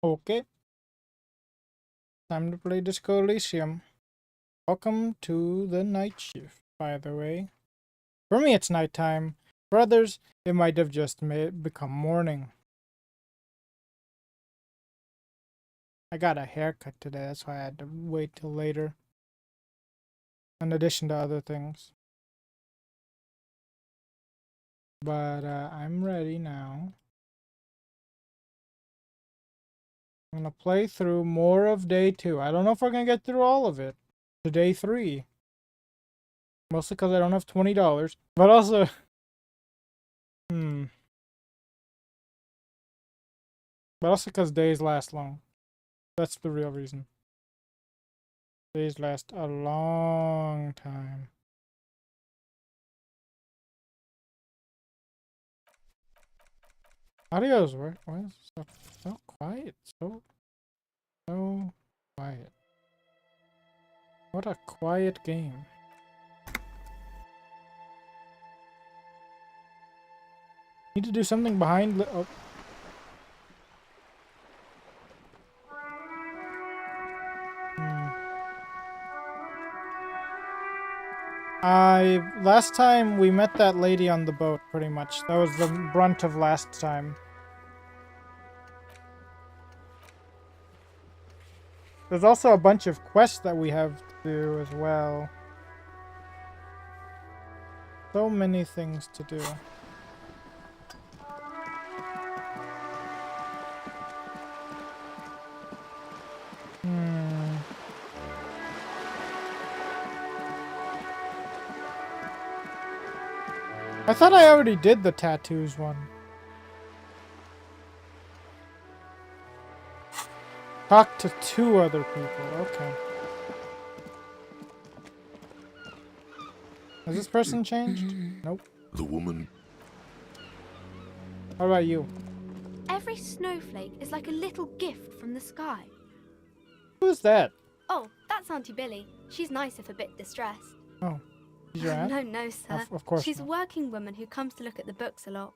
Okay, time to play Disco Elysium. Welcome to the night shift, by the way. For me, it's nighttime. For others, it might have just become morning. I got a haircut today, that's why I had to wait till later. In addition to other things. But I'm ready now. I'm gonna play through more of day 2. I don't know if we're gonna get through all of it. To day 3. Mostly because I don't have $20. But also... But also because days last long. That's the real reason. Days last a long time. Audios, why is it so quiet? So quiet. What a quiet game. Need to do something behind. Oh. Last time we met that lady on the boat, pretty much. That was the brunt of last time. There's also a bunch of quests that we have to do as well. So many things to do. I thought I already did the tattoos one. Talk to 2 other people, okay. Has this person changed? Nope. The woman. How about you? Every snowflake is like a little gift from the sky. Who's that? Oh, that's Auntie Billy. She's nice if a bit distressed. Oh, she's your aunt? No, sir. Of course She's not. a working woman who comes to look at the books a lot.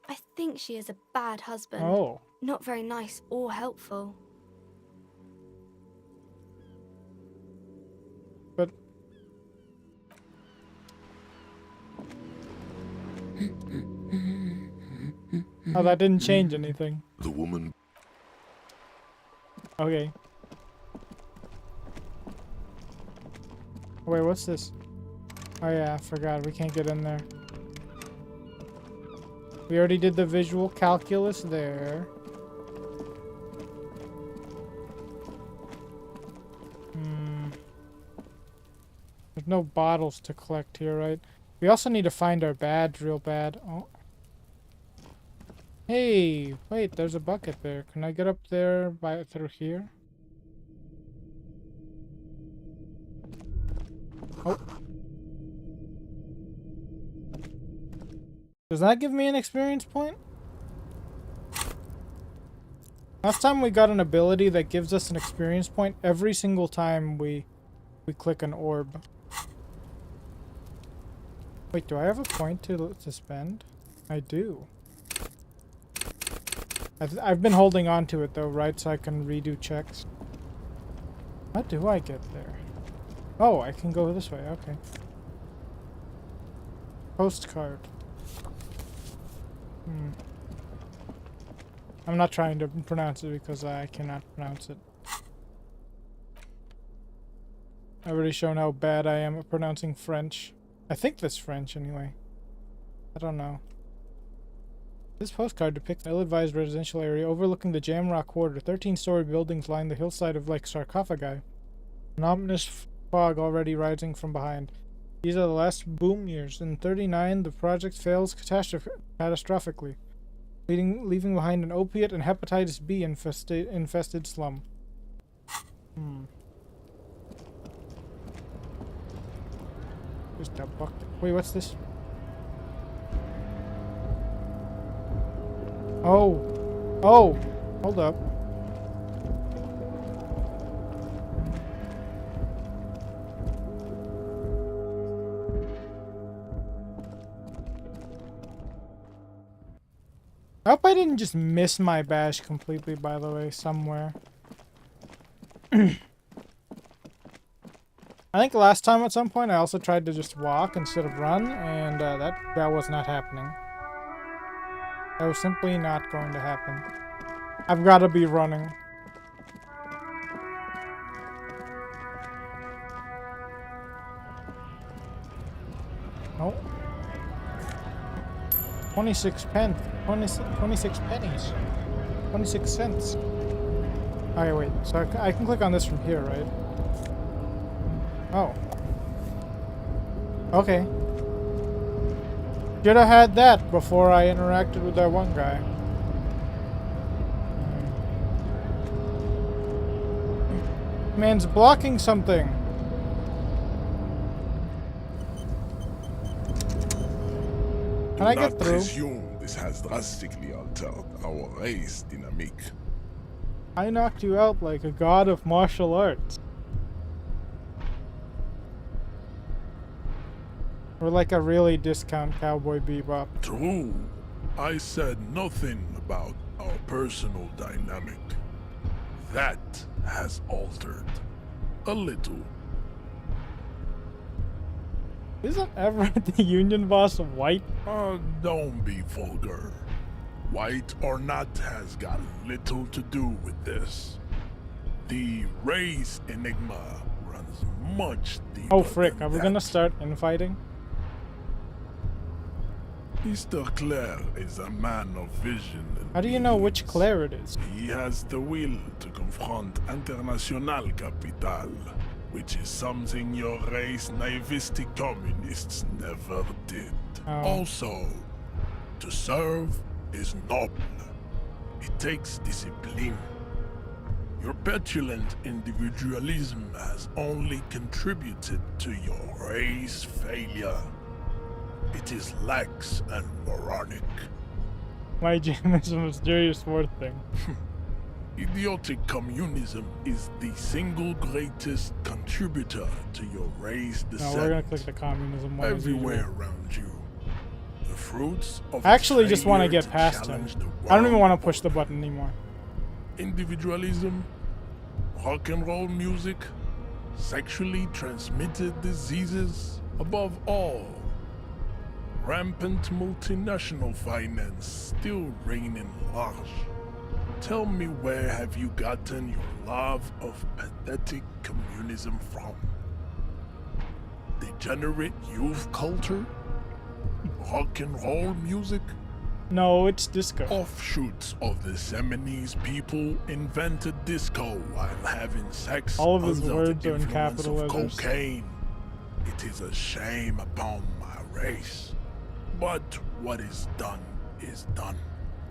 I think she is a bad husband. Oh. Not very nice or helpful. But... Oh, that didn't change anything. The woman. Okay. Wait, what's this? Oh yeah, I forgot. We can't get in there. We already did the visual calculus there. There's no bottles to collect here, right? We also need to find our badge real bad. Oh. Hey, wait, there's a bucket there. Can I get up there through here? Oh. Does that give me an experience point? Last time we got an ability that gives us an experience point every single time we click an orb. Wait, do I have a point to spend? I do. I've been holding on to it though, right? So I can redo checks. What do I get there? Oh, I can go this way. Okay. Postcard. I'm not trying to pronounce it because I cannot pronounce it. I've already shown how bad I am at pronouncing French. I think that's French anyway. I don't know. This postcard depicts an ill-advised residential area overlooking the Jamrock Quarter. 13-story buildings line the hillside of like sarcophagi. An ominous fog already rising from behind. These are the last boom years. In 39, the project fails catastrophically, leaving behind an opiate and hepatitis B infested slum. Just a bucket. Wait, what's this? Oh. Oh. Hold up. I hope I didn't just miss my bash completely, by the way, somewhere. I think last time at some point I also tried to just walk instead of run, and that was not happening. That was simply not going to happen. I've got to be running. Oh. 26 pence. 26 pennies. 26 cents. Okay, wait. So I can click on this from here, right? Oh. Okay. Should have had that before I interacted with that one guy. Man's blocking something. Can I get through? Presume this has drastically altered our race dynamic. I knocked you out like a god of martial arts. Or like a really discount Cowboy Bebop. True. I said nothing about our personal dynamic. That has altered. A little. Isn't Everett the union boss white? Don't be vulgar. White or not has got little to do with this. The race enigma runs much deeper. Oh frick, than are we that. gonna start infighting? Mr. Claire is a man of vision. And How do you know which means. Claire it is? He has the will to confront International Capital, which is something your race naivistic communists never did. Oh. Also, to serve is noble. It takes discipline. Your petulant individualism has only contributed to your race failure. It is lax and moronic. My jam is a mysterious word thing. Idiotic communism is the single greatest contributor to your race No, descent. we're gonna click the communism one as usual. everywhere around you. The fruits of I actually its just want to failure get past him. challenge the I don't even world want to push the button anymore. Individualism, rock and roll music, sexually transmitted diseases, above all, rampant multinational finance still reigning large. Tell me, where have you gotten your love of pathetic communism from? Degenerate youth culture? Rock and roll music? No, it's disco. Offshoots of the Seminoles people invented disco while having sex All of his under words the are in influence capital of letters. cocaine. It is a shame upon my race. But what is done is done.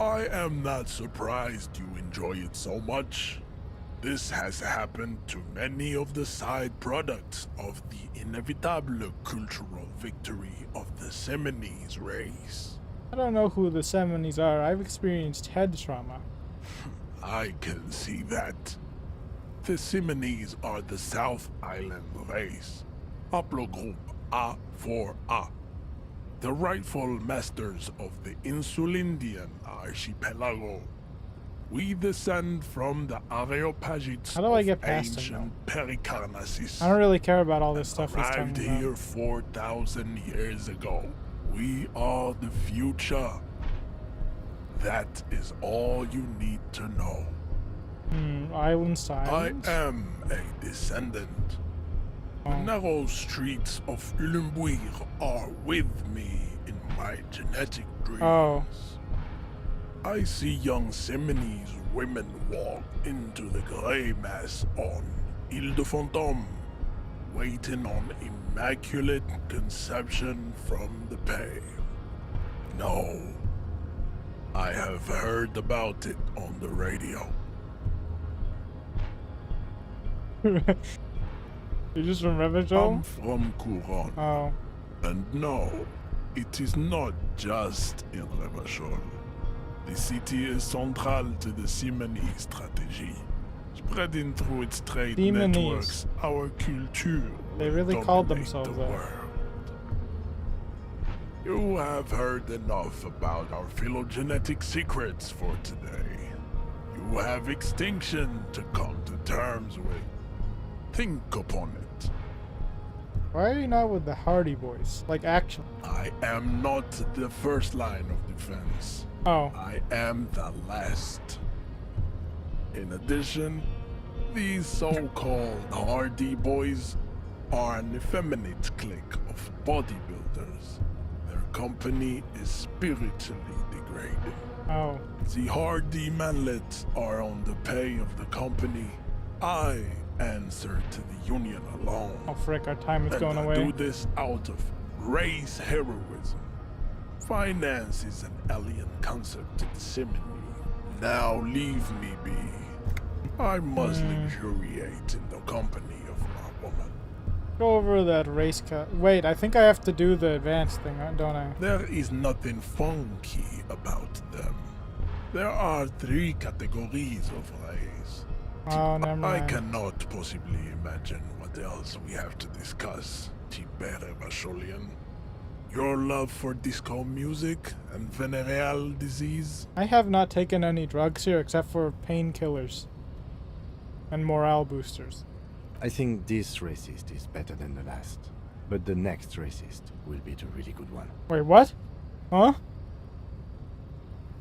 I am not surprised you enjoy it so much. This has happened to many of the side products of the inevitable cultural victory of the Seminoles race. I don't know who the Seminoles are. I've experienced head trauma. I can see that. The Seminoles are the South Island race, haplogroup A4A, the rightful masters of the Insulindian archipelago. We descend from the Areopagites How do I of get past him, ancient Pericarnassus. I don't really care about all this stuff he's Arrived talking about. here 4,000 years ago. We are the future. That is all you need to know. Island I silence? am a descendant. The Oh. narrow streets of Ulumbuir are with me in my genetic dreams. Oh. I see young Seminoles women walk into the grey mass on Ile de Fantôme, waiting on immaculate conception from the pay. No, I have heard about it on the radio. You just remember, Joel? I'm from Couronne. Oh. And no, it is not just in Revachol. The city is central to the Simony strategy, spreading through its trade Simonese. networks our culture. They will really called dominate themselves the that. world. You have heard enough about our phylogenetic secrets for today. You have extinction to come to terms with. Think upon it. Why are you not with the Hardy Boys? Like, actually. I am not the first line of defense. Oh. I am the last. In addition, these so-called Hardy Boys are an effeminate clique of bodybuilders. Their company is spiritually degrading. Oh. The Hardy manlets are on the pay of the company. I answer to the union alone. Oh frick, our time is going I away. do this out of race heroism. Finance is an alien concept to disseminate. Now leave me be. I must luxuriate in the company of my woman. Go over that race cut. Wait, I think I have to do the advanced thing, don't I? There is nothing funky about them. There are 3 categories of race. Oh, never mind. I cannot possibly imagine what else we have to discuss, Tibere Vasholian. Your love for disco music and venereal disease? I have not taken any drugs here except for painkillers and morale boosters. I think this racist is better than the last, but the next racist will be the really good one. Wait, what? Huh?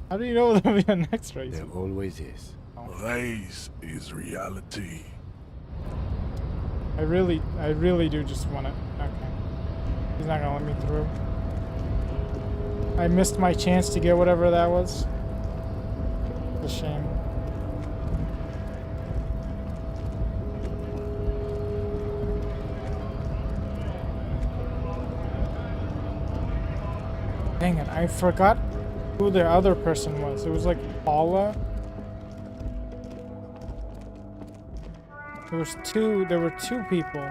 How do you know there'll be a next race? There always is. Race is reality. I really do just want it. Okay. He's not gonna let me through. I missed my chance to get whatever that was. It's a shame. Dang it, I forgot who the other person was. It was like Paula. There were two people.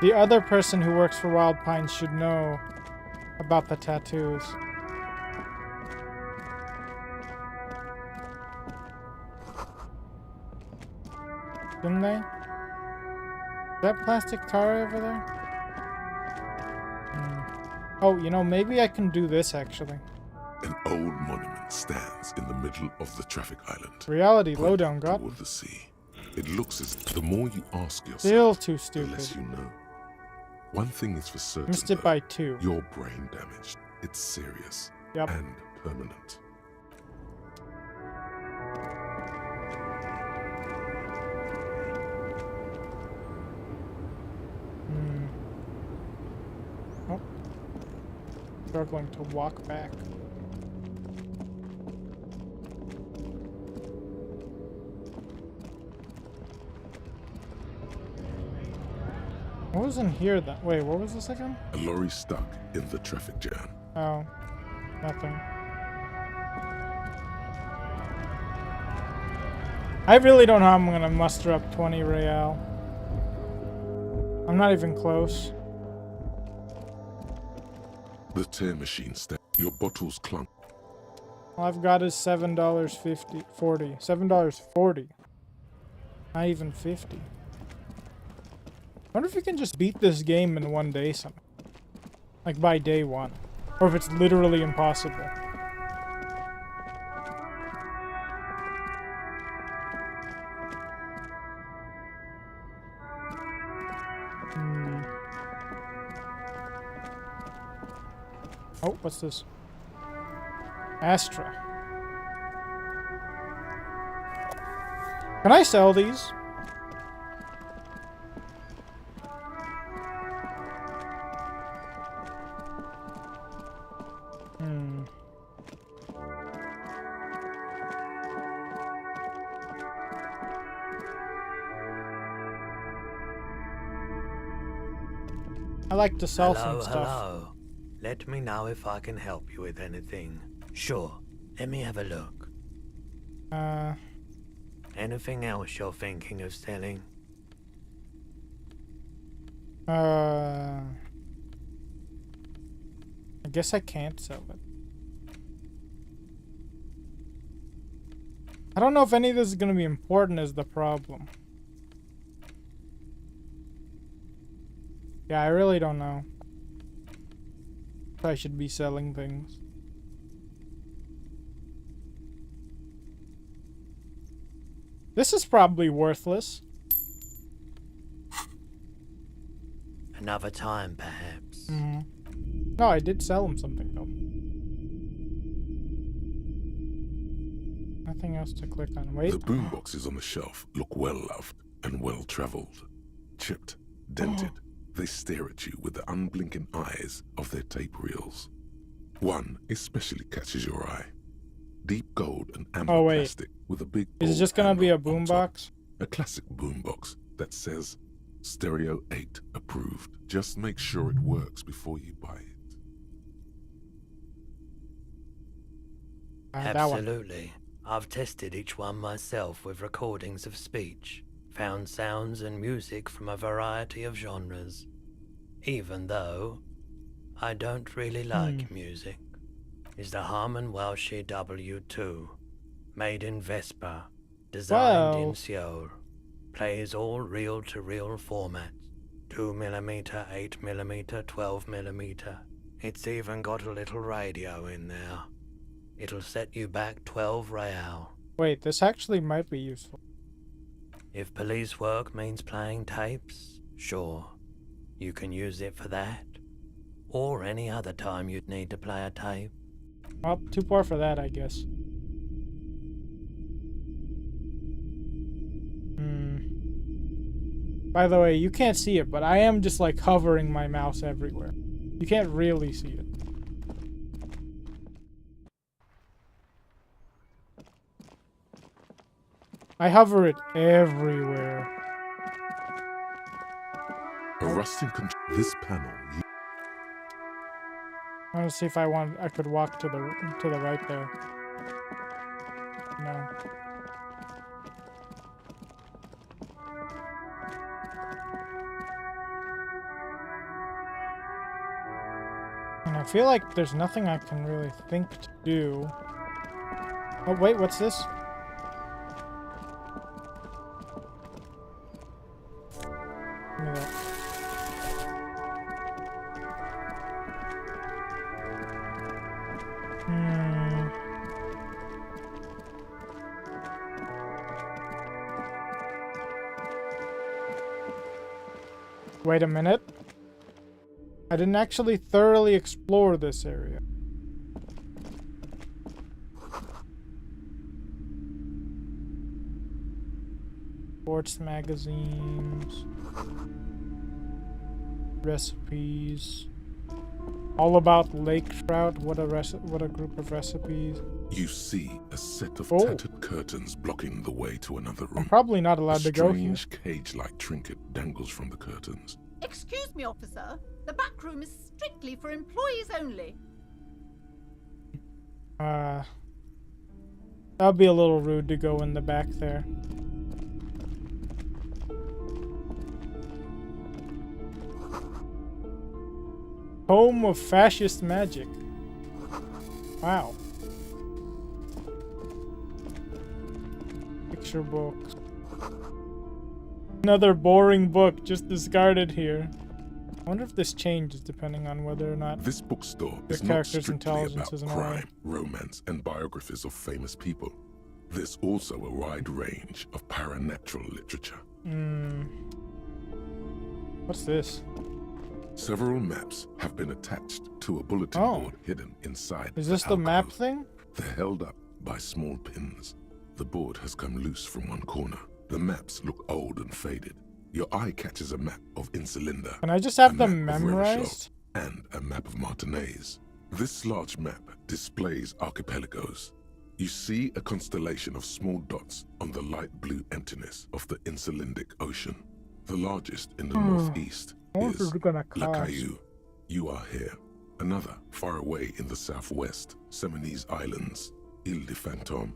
The other person who works for Wild Pines should know about the tattoos. Didn't they? Is that plastic tar over there? Oh, you know, maybe I can do this actually. An old monument stands in the middle of the traffic island. Reality pointing lowdown, God. toward the sea. It looks as the more you ask yourself, Still too the stupid. less you know. One thing is for certain, Missed it though, by 2. your brain damaged. It's serious Yep. and permanent. Oh. Struggling to walk back. What was in here then? Wait, what was this again? A lorry stuck in the traffic jam. Oh, nothing. I really don't know how I'm gonna muster up 20 real. I'm not even close. The tear machine stands. Your bottles clunk. All I've got is $7.50, 40. $7.40. Not even 50. I wonder if you can just beat this game in one day somehow. Like by day 1. Or if it's literally impossible. Oh, what's this? Astra. Can I sell these? I like to sell some stuff. Hello. Let me know if I can help you with anything. Sure. Let me have a look. Anything else you're thinking of selling? I guess I can't sell it. I don't know if any of this is going to be important is the problem. Yeah, I really don't know. I should be selling things. This is probably worthless. Another time, perhaps. No, I did sell him something though. Nothing else to click on. Wait. The boomboxes on the shelf look well loved and well traveled. Chipped, dented, they stare at you with the unblinking eyes of their tape reels. One especially catches your eye. Deep gold and amber plastic with a big Is it gold just gonna be a handle on top. boombox? A classic boombox that says Stereo 8 approved. Just make sure it works before you buy it. That one. Absolutely. I've tested each one myself with recordings of speech, found sounds and music from a variety of genres. Even though I don't really like music. Is the Harman Welsh W2, made in Vespa, designed in Seoul, plays all reel-to-reel formats, 2mm, 8mm, 12mm. It's even got a little radio in there. It'll set you back 12 real. Wait, this actually might be useful. If police work means playing tapes, sure, you can use it for that. Or any other time you'd need to play a tape. Well, too poor for that, I guess. By the way, you can't see it, but I am just like hovering my mouse everywhere. You can't really see it. I hover it everywhere. A rusting this panel. I want to see if I could walk to the right there. No. And I feel like there's nothing I can really think to do. Oh wait, what's this? Give me that. Wait a minute. I didn't actually thoroughly explore this area. Sports magazines. Recipes. All about lake trout. What a group of recipes. You see a set of tattered curtains blocking the way to another room. I'm probably not allowed to go here. A strange cage-like trinket dangles from the curtains. Excuse me, officer. The back room is strictly for employees only. That'd be a little rude to go in the back there. Home of fascist magic. Wow. Picture books. Another boring book just discarded here. I wonder if this changes depending on whether or not this bookstore the is not character's strictly intelligence about is an crime, romance, and biographies of famous people. There's also a wide range of paranatural literature. What's this? Several maps have been attached to a bulletin board hidden inside. Is this the map thing? They're held up by small pins. The board has come loose from one corner. The maps look old and faded. Your eye catches a map of Insulinda. Can I just have them memorized? And a map of Martinez. This large map displays archipelagos. You see a constellation of small dots on the light blue emptiness of the Insulindic Ocean. The largest in the northeast is Lacayu. You are here. Another far away in the southwest, Seminese Islands, Ile de Fantôme,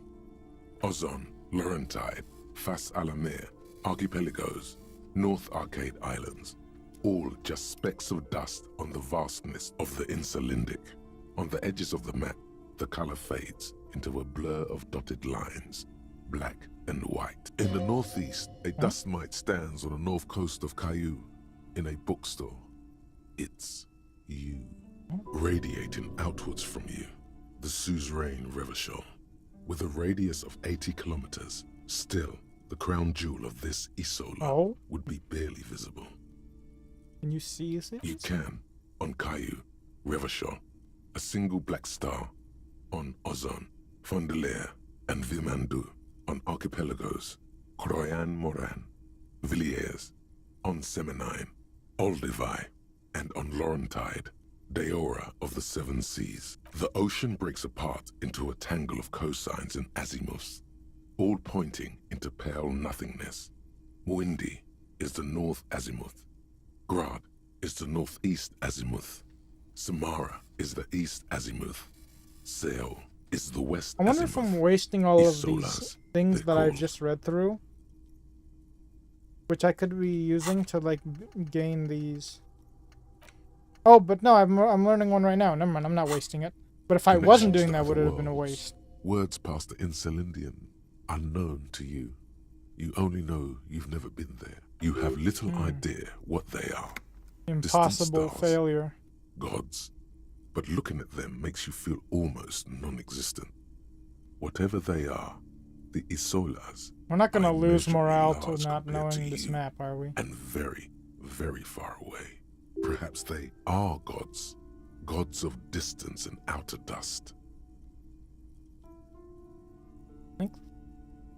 Ozon, Laurentide, Fas Alamir, Archipelagos, North Arcade Islands, all just specks of dust on the vastness of the Insulindic. On the edges of the map, the color fades into a blur of dotted lines, black and white. In the northeast, a dust mite stands on the north coast of Caillou. In a bookstore, it's you. Radiating outwards from you, the suzerain Revachol, with a radius of 80 kilometers, still, the crown jewel of this Isola would be barely visible. Can you see it? You can, on Caillou, Revachol, a single black star, on Ozon, Fondelier, and Vimandu, on archipelagos, Croyan Moran, Villiers, on Semenine, Olduvai, and on Laurentide, Deora of the Seven Seas. The ocean breaks apart into a tangle of cosines and azimuths, all pointing into pale nothingness. Windy is the north azimuth. Grad is the northeast azimuth. Samara is the east azimuth. Seol is the west I wonder azimuth. if I'm wasting all of Isolas, these things that I've call. just read through, which I could be using to like gain these. Oh, but no, I'm learning one right now. Never mind, I'm not wasting it. But if I wasn't doing that, would it have been a waste? Words past the Insulindian, unknown to you. You only know you've never been there. You have little idea what they are. Impossible stars. failure. Gods. But looking at them makes you feel almost non-existent. Whatever they are, the Isolas We're not gonna are lose immeasurably morale large to not compared to knowing this you, map, are we? and very, very far away. Perhaps they are gods. Gods of distance and outer dust.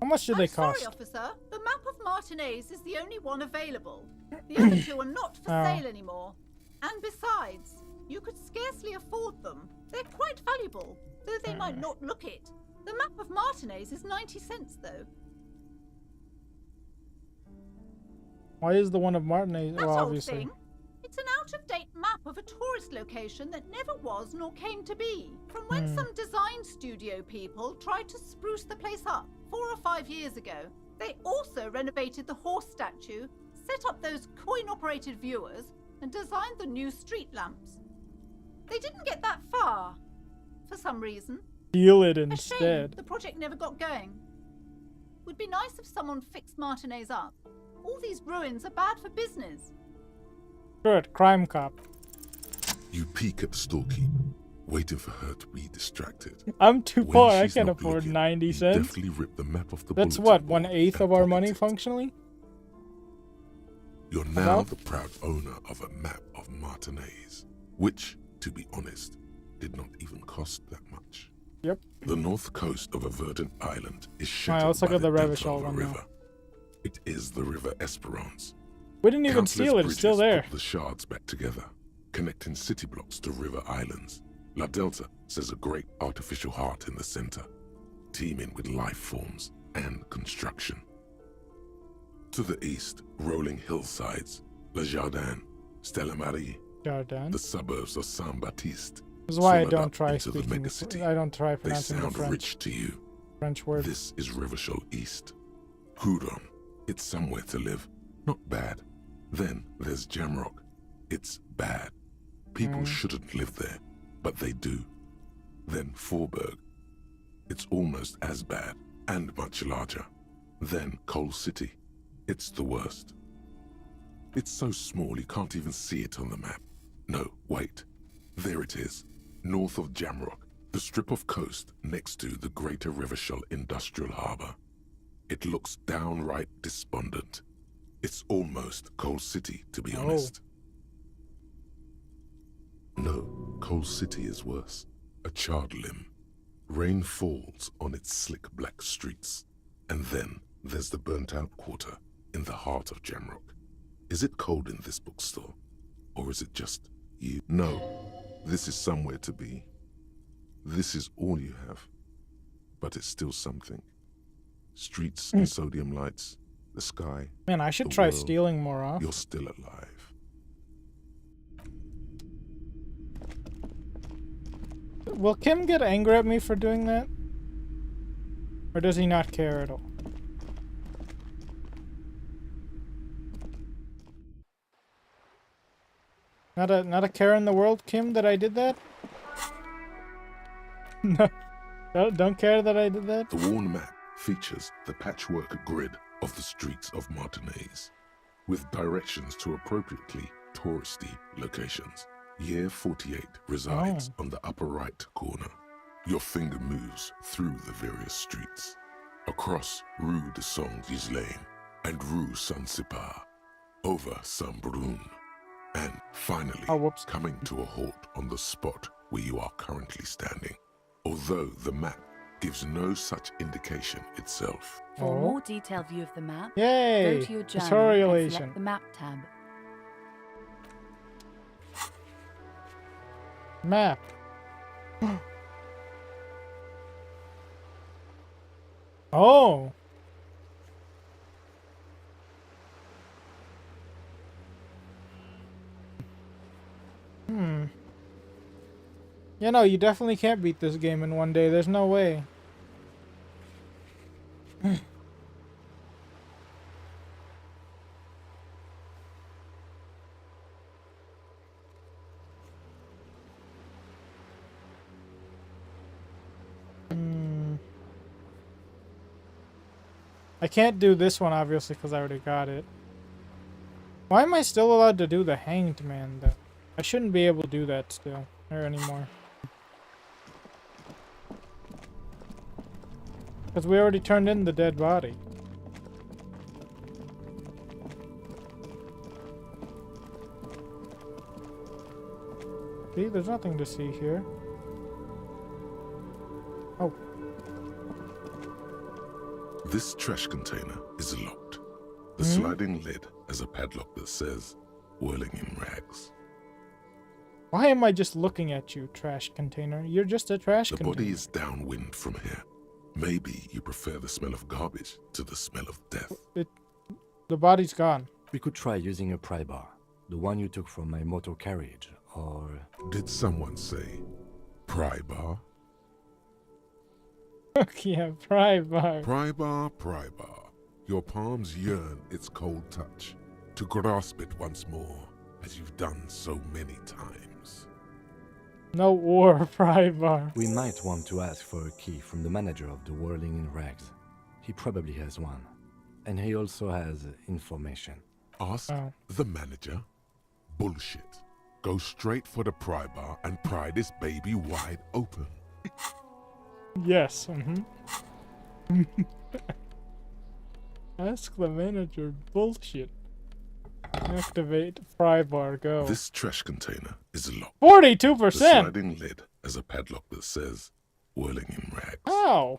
How much do they I'm cost? sorry, officer. The map of Martinez is the only one available. The other two are not for Oh. sale anymore. And besides, you could scarcely afford them. They're quite valuable, though they might not look it. The map of Martinez is 90 cents, though. Why is the one of Martinez? That Well, old obviously. thing. It's an out-of-date map of a tourist location that never was nor came to be. From when some design studio people tried to spruce the place up 4 or 5 years ago. They also renovated the horse statue, set up those coin-operated viewers, and designed the new street lamps. They didn't get that far, for some reason. Steal it A shame instead. the project never got going. Would be nice if someone fixed Martinez up. All these ruins are bad for business. Good, crime cop. You peek at the storekeep, waiting for her to be distracted. I'm too When poor. I she's can't not afford looking, 90 you cents. deftly rip the map off the That's bulletin what, board 1/8 and of our pocket money it. functionally? You're now About? the proud owner of a map of Martinez, which, to be honest, did not even cost that much. Yep. The north coast of a verdant island is Alright, shattered let's look by at the the depth Revachol of a one now. river. It is the River Esperance. We didn't even Countless steal it. It's still bridges there. put the shards back together, connecting city blocks to river islands. La Delta says a great artificial heart in the center, teeming with life forms and construction. To the east, rolling hillsides, Le Jardin, Stella Marie, Jardin. the suburbs of Saint-Baptiste. This is why I swallowed don't up try into the speaking. megacity. I don't try They pronouncing the sound rich to you. French word. This is Revachol East. Hudon, it's somewhere to live. Not bad. Then there's Jamrock. It's bad. People shouldn't live there, but they do. Then Forberg. It's almost as bad, and much larger. Then Coal City. It's the worst. It's so small you can't even see it on the map. No, wait. There it is, north of Jamrock, the strip of coast next to the Greater Revachol Industrial Harbour. It looks downright despondent. It's almost Coal City, to be honest. No, Coal City is worse. A charred limb. Rain falls on its slick black streets. And then there's the burnt-out quarter in the heart of Jamrock. Is it cold in this bookstore? Or is it just you? No, this is somewhere to be. This is all you have. But it's still something. Streets and sodium lights, the sky. Man, I should the try world. stealing more off. You're still alive. Will Kim get angry at me for doing that? Or does he not care at all? Not a care in the world, Kim, that I did that? No. Don't care that I did that? The worn map features the patchwork grid of the streets of Martinez, with directions to appropriately touristy locations. Year 48 resides on the upper right corner. Your finger moves through the various streets, across Rue de Saint-Ghislain and Rue Saint-Cypar, over Saint-Brun, and finally coming to a halt on the spot where you are currently standing, although the map gives no such indication itself. For a more detailed view of the map, Yay! go to your journal and Tutorialation. select the map tab. Map. Oh. You know, you definitely can't beat this game in one day. There's no way. I can't do this one, obviously, because I already got it. Why am I still allowed to do the hanged man, though? I shouldn't be able to do that still, or anymore. Because we already turned in the dead body. See, there's nothing to see here. Oh. This trash container is locked. The sliding lid has a padlock that says, "Whirling in rags." Why am I just looking at you, trash container? You're just a trash container. The body is downwind from here. Maybe you prefer the smell of garbage to the smell of death. The body's gone. We could try using a pry bar, the one you took from my motor carriage, or... Did someone say pry bar? Yeah, pry bar. Pry bar, pry bar. Your palms yearn its cold touch, to grasp it once more, as you've done so many times. No war, pry bar. We might want to ask for a key from the manager of the Whirling in Rags. He probably has one. And he also has information. Ask the manager? Bullshit. Go straight for the pry bar and pry this baby wide open. Yes, Ask the manager. Bullshit. Activate pry bar, go. This trash container is locked. 42%! The sliding lid has a padlock that says, "Whirling in rags." Oh!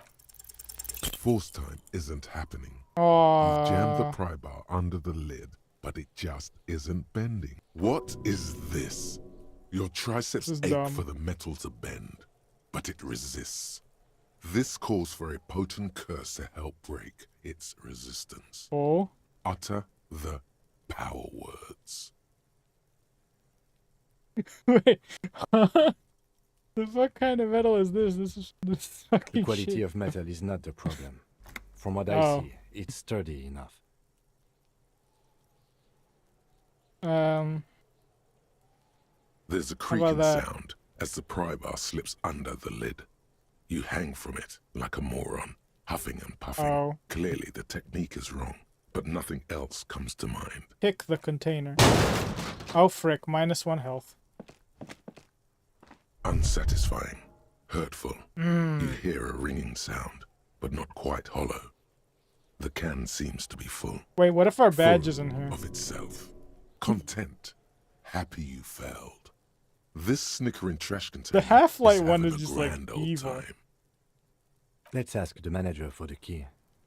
Force time isn't happening. Oh. You've jammed the pry bar under the lid, but it just isn't bending. What is this? Your triceps ache dumb. for the metal to bend, but it resists. This calls for a potent curse to help break its resistance. Oh? Utter the power words. Wait. The fuck kind of metal is this? This is fucking The quality shit. of metal is not the problem. From what I see, it's sturdy enough. There's a creaking sound as the pry bar slips under the lid. You hang from it like a moron, huffing and puffing. Oh. Clearly the technique is wrong, but nothing else comes to mind. Pick the container. Oh frick, -1 health. Unsatisfying, hurtful. You hear a ringing sound, but not quite hollow. The can seems to be full. Wait, what if our badge full is in here? of itself. Content. Happy you failed. This snickering trash container. The Half-Light is one having is a just like grand old evil. time. Let's ask the manager for the key.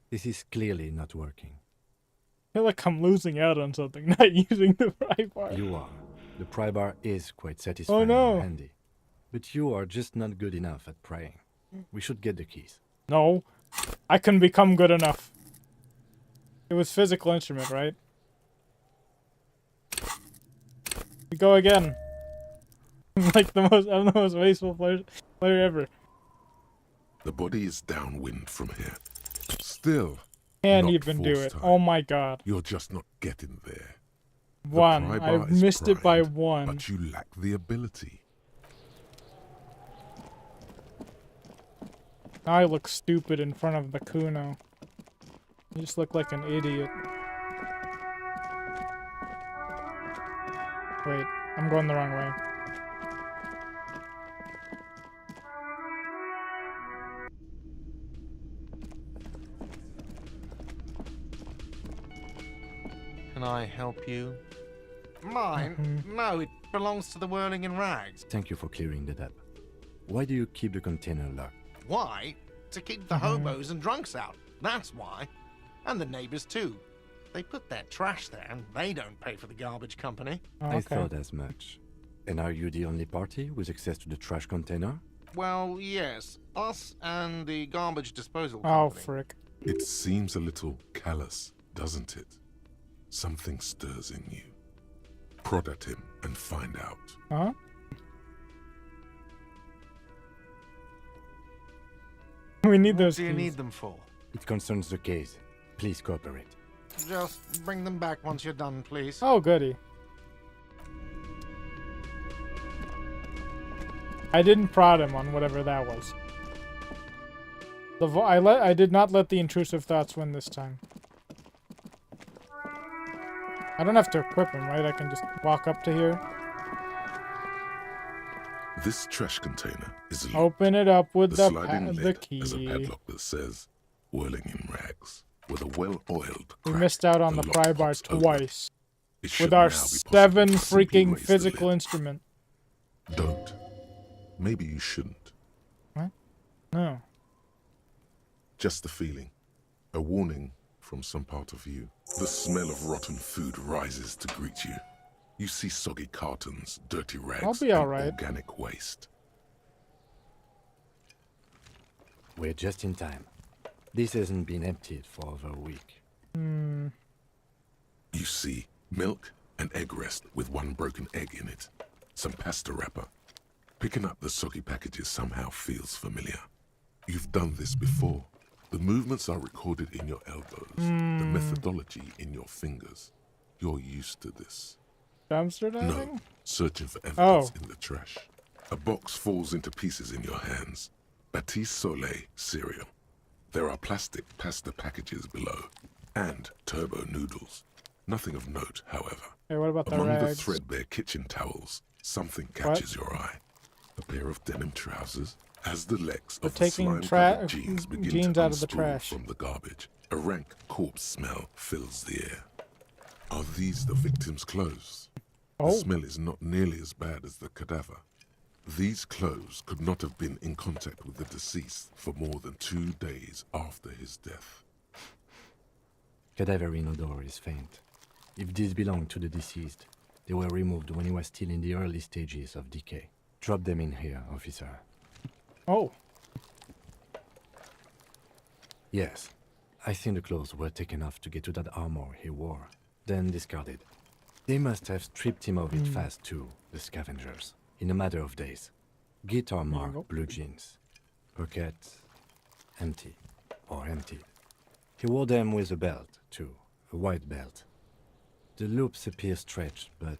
This is clearly not working. I feel like I'm losing out on something, not using the pry bar. You are. The pry bar is quite satisfying and handy. But you are just not good enough at prying. We should get the keys. No, I can become good enough. It was physical instrument, right? We go again. I'm the most wasteful player ever. The body is downwind from here. Still, Can't not even do force it. time. Oh my god. You're just not getting there. The One. pry bar I've is missed it by primed, one. But you lack the ability. Now I look stupid in front of the Kuno. You just look like an idiot. Wait, I'm going the wrong way. I help you? Mine? No, it belongs to the Whirling in Rags. Thank you for clearing that up. Why do you keep the container locked? Why? To keep the hobos and drunks out. That's why. And the neighbors too. They put their trash there and they don't pay for the garbage company. Oh, I okay. thought as much. And are you the only party with access to the trash container? Well, yes. Us and the garbage disposal Oh, company. frick. It seems a little callous, doesn't it? Something stirs in you. Prod at him and find out. Huh? We need What those do you keys. need them for? It concerns the case. Please cooperate. Just bring them back once you're done, please. Oh, goody. I didn't prod him on whatever that was. I did not let the intrusive thoughts win this time. I don't have to equip him, right? I can just walk up to here. This trash container is locked. Open it up with The the sliding the lid key. has a padlock that says "Whirling in Rags" with a well-oiled We crack. missed out on the lock pry bar pops open. twice. It should With our now be possible 7 to simply freaking raise the physical lid. instrument. Don't. Maybe you shouldn't. What? No. Just the feeling. A warning from some part of you. The smell of rotten food rises to greet you. You see soggy cartons, dirty rags, I'll be and alright. organic waste. We're just in time. This hasn't been emptied for over a week. You see milk and egg rest with one broken egg in it. Some pasta wrapper. Picking up the soggy packages somehow feels familiar. You've done this before. The movements are recorded in your elbows, the methodology in your fingers. You're used to this. Dumpster No, diving? searching for evidence Oh. in the trash. A box falls into pieces in your hands. Batiste Soleil cereal. There are plastic pasta packages below, and turbo noodles. Nothing of note, however. Hey, what about the Among the rags? threadbare kitchen towels, something catches your eye. A pair of denim trousers. As the legs We're of the taking slime-covered jeans begin jeans to out of the unspool trash. from the garbage, a rank corpse smell fills the air. Are these the victim's clothes? The Oh. smell is not nearly as bad as the cadaver. These clothes could not have been in contact with the deceased for more than 2 days after his death. Cadaverine odor is faint. If these belong to the deceased, they were removed when he was still in the early stages of decay. Drop them in here, officer. Oh. Yes. I think the clothes were taken off to get to that armor he wore, then discarded. They must have stripped him of it fast too, the scavengers, in a matter of days. Guitar you go. marked blue jeans. Pocket empty, or emptied. He wore them with a belt, too, a white belt. The loops appear stretched, but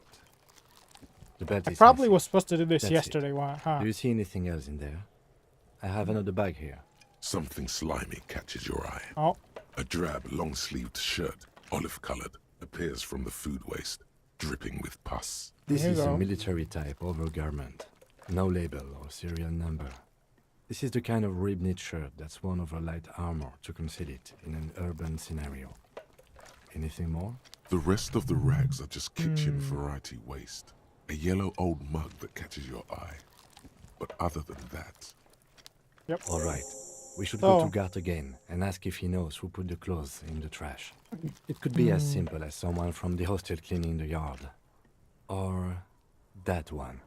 the belt I is probably missing. was supposed to do this That's it. yesterday, huh? Do you see anything else in there? I have another bag here. Something slimy catches your eye. Oh. A drab, long-sleeved shirt, olive-colored, appears from the food waste, dripping with pus. This There you is go. a military type overgarment. No label or serial number. This is the kind of rib-knit shirt that's worn over light armor to conceal it in an urban scenario. Anything more? The rest of the rags are just kitchen variety waste. A yellow old mug that catches your eye. But other than that, Yep. All right. We should go Oh. to Gart again and ask if he knows who put the clothes in the trash. It could be as simple as someone from the hostel cleaning the yard. Or that one.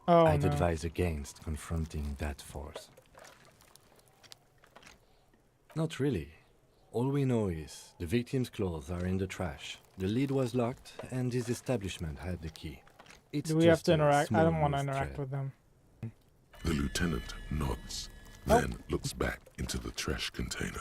Oh, I'd no. advise against confronting that force. Not really. All we know is the victim's clothes are in the trash. The lid was locked, and his establishment had the key. It's Do we have just to a interact? I small don't want to loose interact thread. with them. the lieutenant nods, Oh. then looks back into the trash container.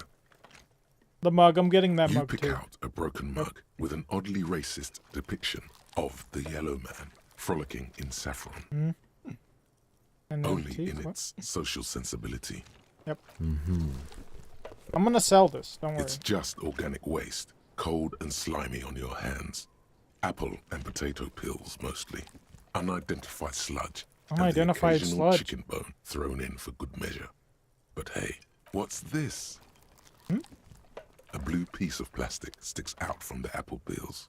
The mug, I'm getting that You mug pick too. out a broken mug with an oddly racist depiction of the yellow man frolicking in saffron, And then only teeth, in what? its social sensibility. Yep. I'm gonna sell this. Don't worry. It's just organic waste, cold and slimy on your hands. Apple and potato peels mostly. Unidentified sludge. and the Unidentified occasional sludge. chicken bone thrown in for good measure. But hey, what's this? A blue piece of plastic sticks out from the apple peels.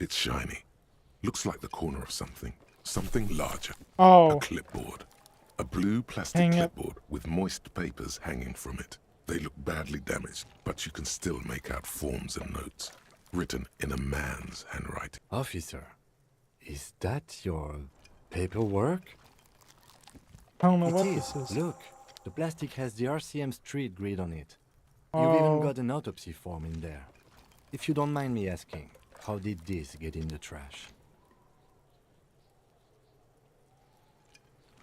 It's shiny. Looks like the corner of something. Something larger. Oh, A clipboard. A blue plastic Dang it. clipboard with moist papers hanging from it. They look badly damaged, but you can still make out forms and notes, written in a man's handwriting. Officer, is that your paperwork? I don't know It what is. this is. Look, the plastic has the RCM street grid on it. You've even Oh. got an autopsy form in there. If you don't mind me asking, how did this get in the trash?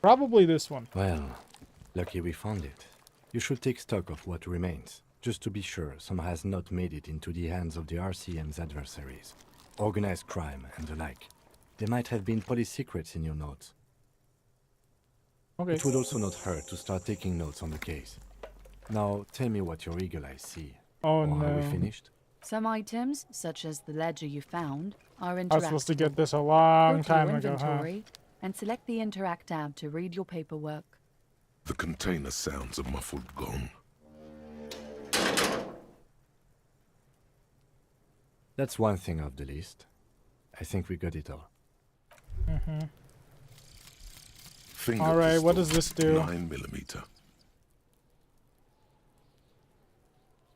Probably this one. Well, lucky we found it. You should take stock of what remains, just to be sure some has not made it into the hands of the RCM's adversaries. Organized crime and the like. There might have been police secrets in your notes. Okay. It would also not hurt to start taking notes on the case. Now, tell me what your eagle eyes see. Oh Or are we no. finished? Some items, such as the ledger you found, are I was supposed to interactable. get this a Go long to time your ago, huh? inventory and select the Interact tab to read your paperwork. The container sounds a muffled gong. That's one thing off the list. I think we got it all. Finger All right, what pistol, does this do? 9mm.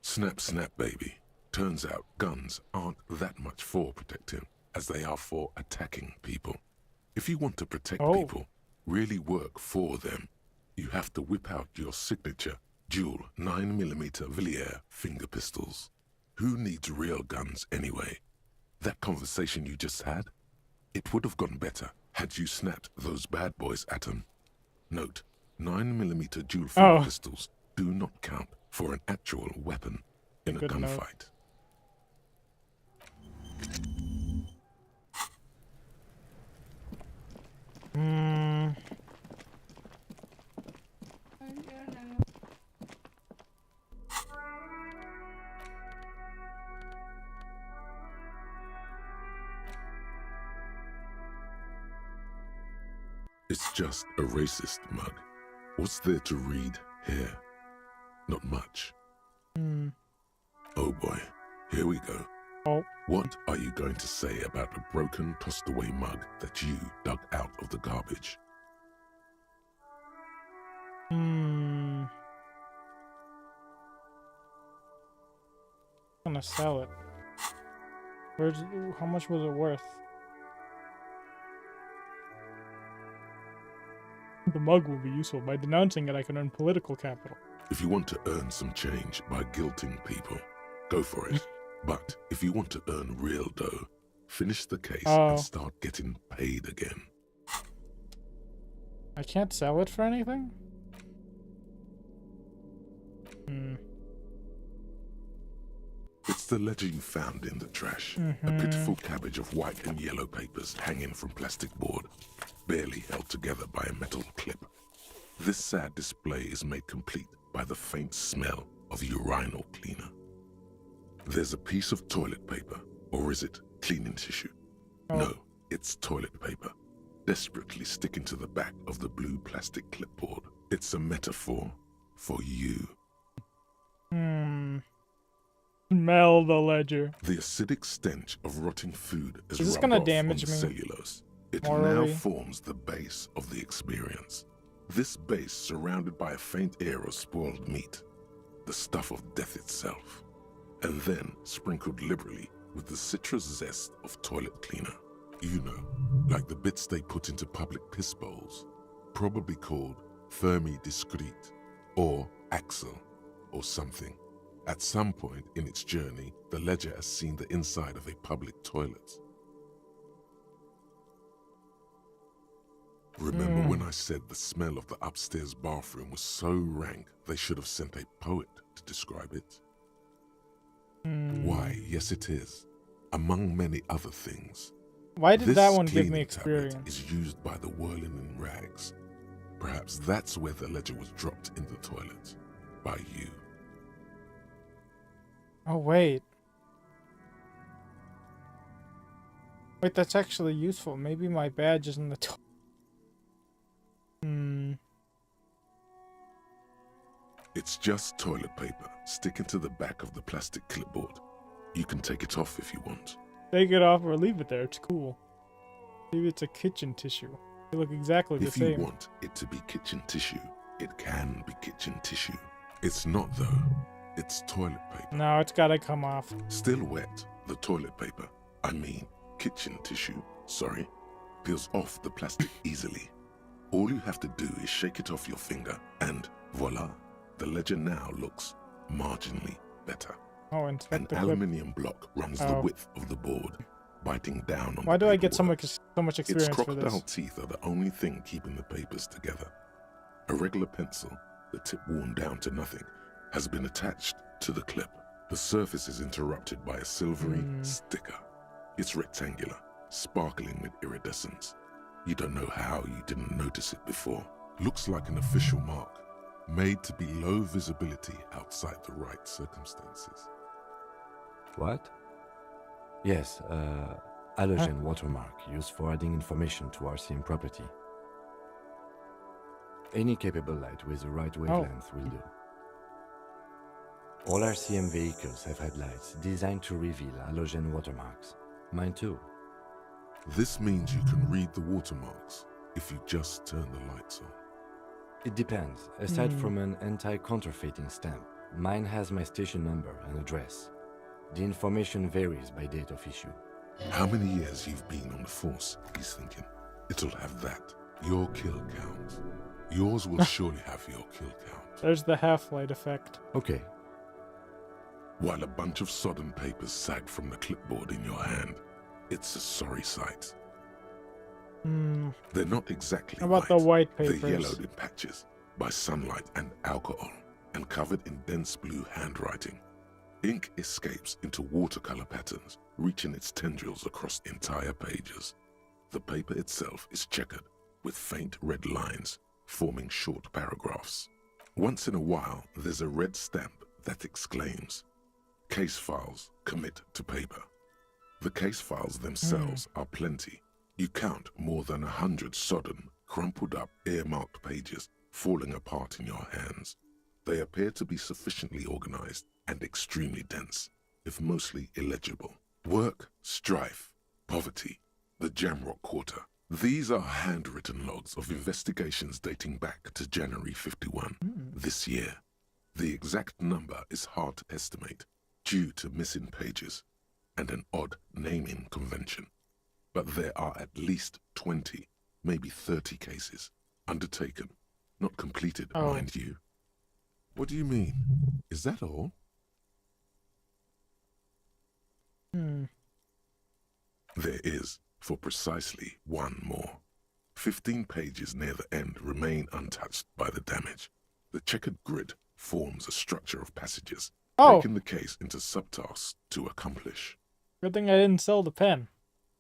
Snap, snap, baby. Turns out guns aren't that much for protecting as they are for attacking people. If you want to protect Oh. people, really work for them, you have to whip out your signature dual 9mm Villiers finger pistols. Who needs real guns anyway? That conversation you just had? It would have gone better had you snapped those bad boys at them. Note, 9mm dual finger Oh. pistols do not count for an actual weapon in a Good note. gunfight. Hmm. It's just a racist mug. What's there to read here? Not much. Hmm. Oh boy, here we go. Oh. What are you going to say about a broken, tossed away mug that you dug out of the garbage? Hmm. I'm gonna sell it. Where's? How much was it worth? The mug will be useful. By denouncing it, I can earn political capital. If you want to earn some change by guilting people, go for it. But if you want to earn real dough, finish the case Oh. and start getting paid again. I can't sell it for anything? Hmm. It's the ledger you found in the trash. A pitiful cabbage of white and yellow papers hanging from plastic board, barely held together by a metal clip. This sad display is made complete by the faint smell of urinal cleaner. There's a piece of toilet paper, or is it cleaning tissue? Oh. No, it's toilet paper, desperately sticking to the back of the blue plastic clipboard. It's a metaphor for you. Hmm. Smell the ledger. The acidic stench of rotting food is Is this rubbed gonna off damage on the me? cellulose. It now Morally? forms the base of the experience. This base surrounded by a faint air of spoiled meat, the stuff of death itself, and then sprinkled liberally with the citrus zest of toilet cleaner. You know, like the bits they put into public piss bowls, probably called Fermi Discrete or Axel or something. At some point in its journey, the ledger has seen the inside of a public toilet. Remember when I said the smell of the upstairs bathroom was so rank they should have sent a poet to describe it? Why, yes it is. Among many other things. Why did This that one give cleaning me tablet experience? is used by the whirling in rags. Perhaps that's where the ledger was dropped in the toilet. By you. Oh, wait. Wait, that's actually useful. Maybe my badge is in the toilet. It's just toilet paper sticking to the back of the plastic clipboard. You can take it off if you want. Take it off or leave it there. It's cool. Maybe it's a kitchen tissue. They look exactly the If you same. want it to be kitchen tissue, it can be kitchen tissue. It's not though. It's toilet paper. No, it's gotta come off. Still wet, the toilet paper, I mean kitchen tissue, sorry, peels off the plastic easily. All you have to do is shake it off your finger and voila, the ledger now looks marginally better. Oh, An inspect the clip. aluminium block runs the Oh. width of the board, biting down on Why the do I get so paperwork. much Its experience for crocodile this? teeth are the only thing keeping the papers together. A regular pencil, the tip worn down to nothing, has been attached to the clip. The surface is interrupted by a silvery sticker. It's rectangular, sparkling with iridescence. You don't know how you didn't notice it before. Looks like an official mark, made to be low visibility outside the right circumstances. What? Yes, halogen watermark used for adding information to RCM property. Any capable light with the right wavelength will do. All RCM vehicles have headlights designed to reveal halogen watermarks. Mine too. This means you can read the watermarks if you just turn the lights on. It depends. Aside from an anti-counterfeiting stamp, mine has my station number and address. The information varies by date of issue. How many years you've been on the force, he's thinking. It'll have that. Your kill count. Yours will surely have your kill count. There's the half-light effect. Okay. While a bunch of sodden papers sag from the clipboard in your hand, it's a sorry sight. They're not exactly How about the white papers? They're yellowed in patches by sunlight and alcohol and covered in dense blue handwriting. Ink escapes into watercolor patterns, reaching its tendrils across entire pages. The paper itself is checkered with faint red lines, forming short paragraphs. Once in a while, there's a red stamp that exclaims, "Case files commit to paper." The case files themselves are plenty. You count more than 100 sodden, crumpled up, earmarked pages falling apart in your hands. They appear to be sufficiently organized and extremely dense, if mostly illegible. Work, strife, poverty, the Jamrock Quarter. These are handwritten logs of investigations dating back to January 51, this year. The exact number is hard to estimate due to missing pages and an odd naming convention. But there are at least 20, maybe 30 cases undertaken, not completed, mind you. What do you mean? Is that all? There is, for precisely one more. 15 pages near the end remain untouched by the damage. The checkered grid forms a structure of passages, breaking the case into subtasks to accomplish. Good thing I didn't sell the pen.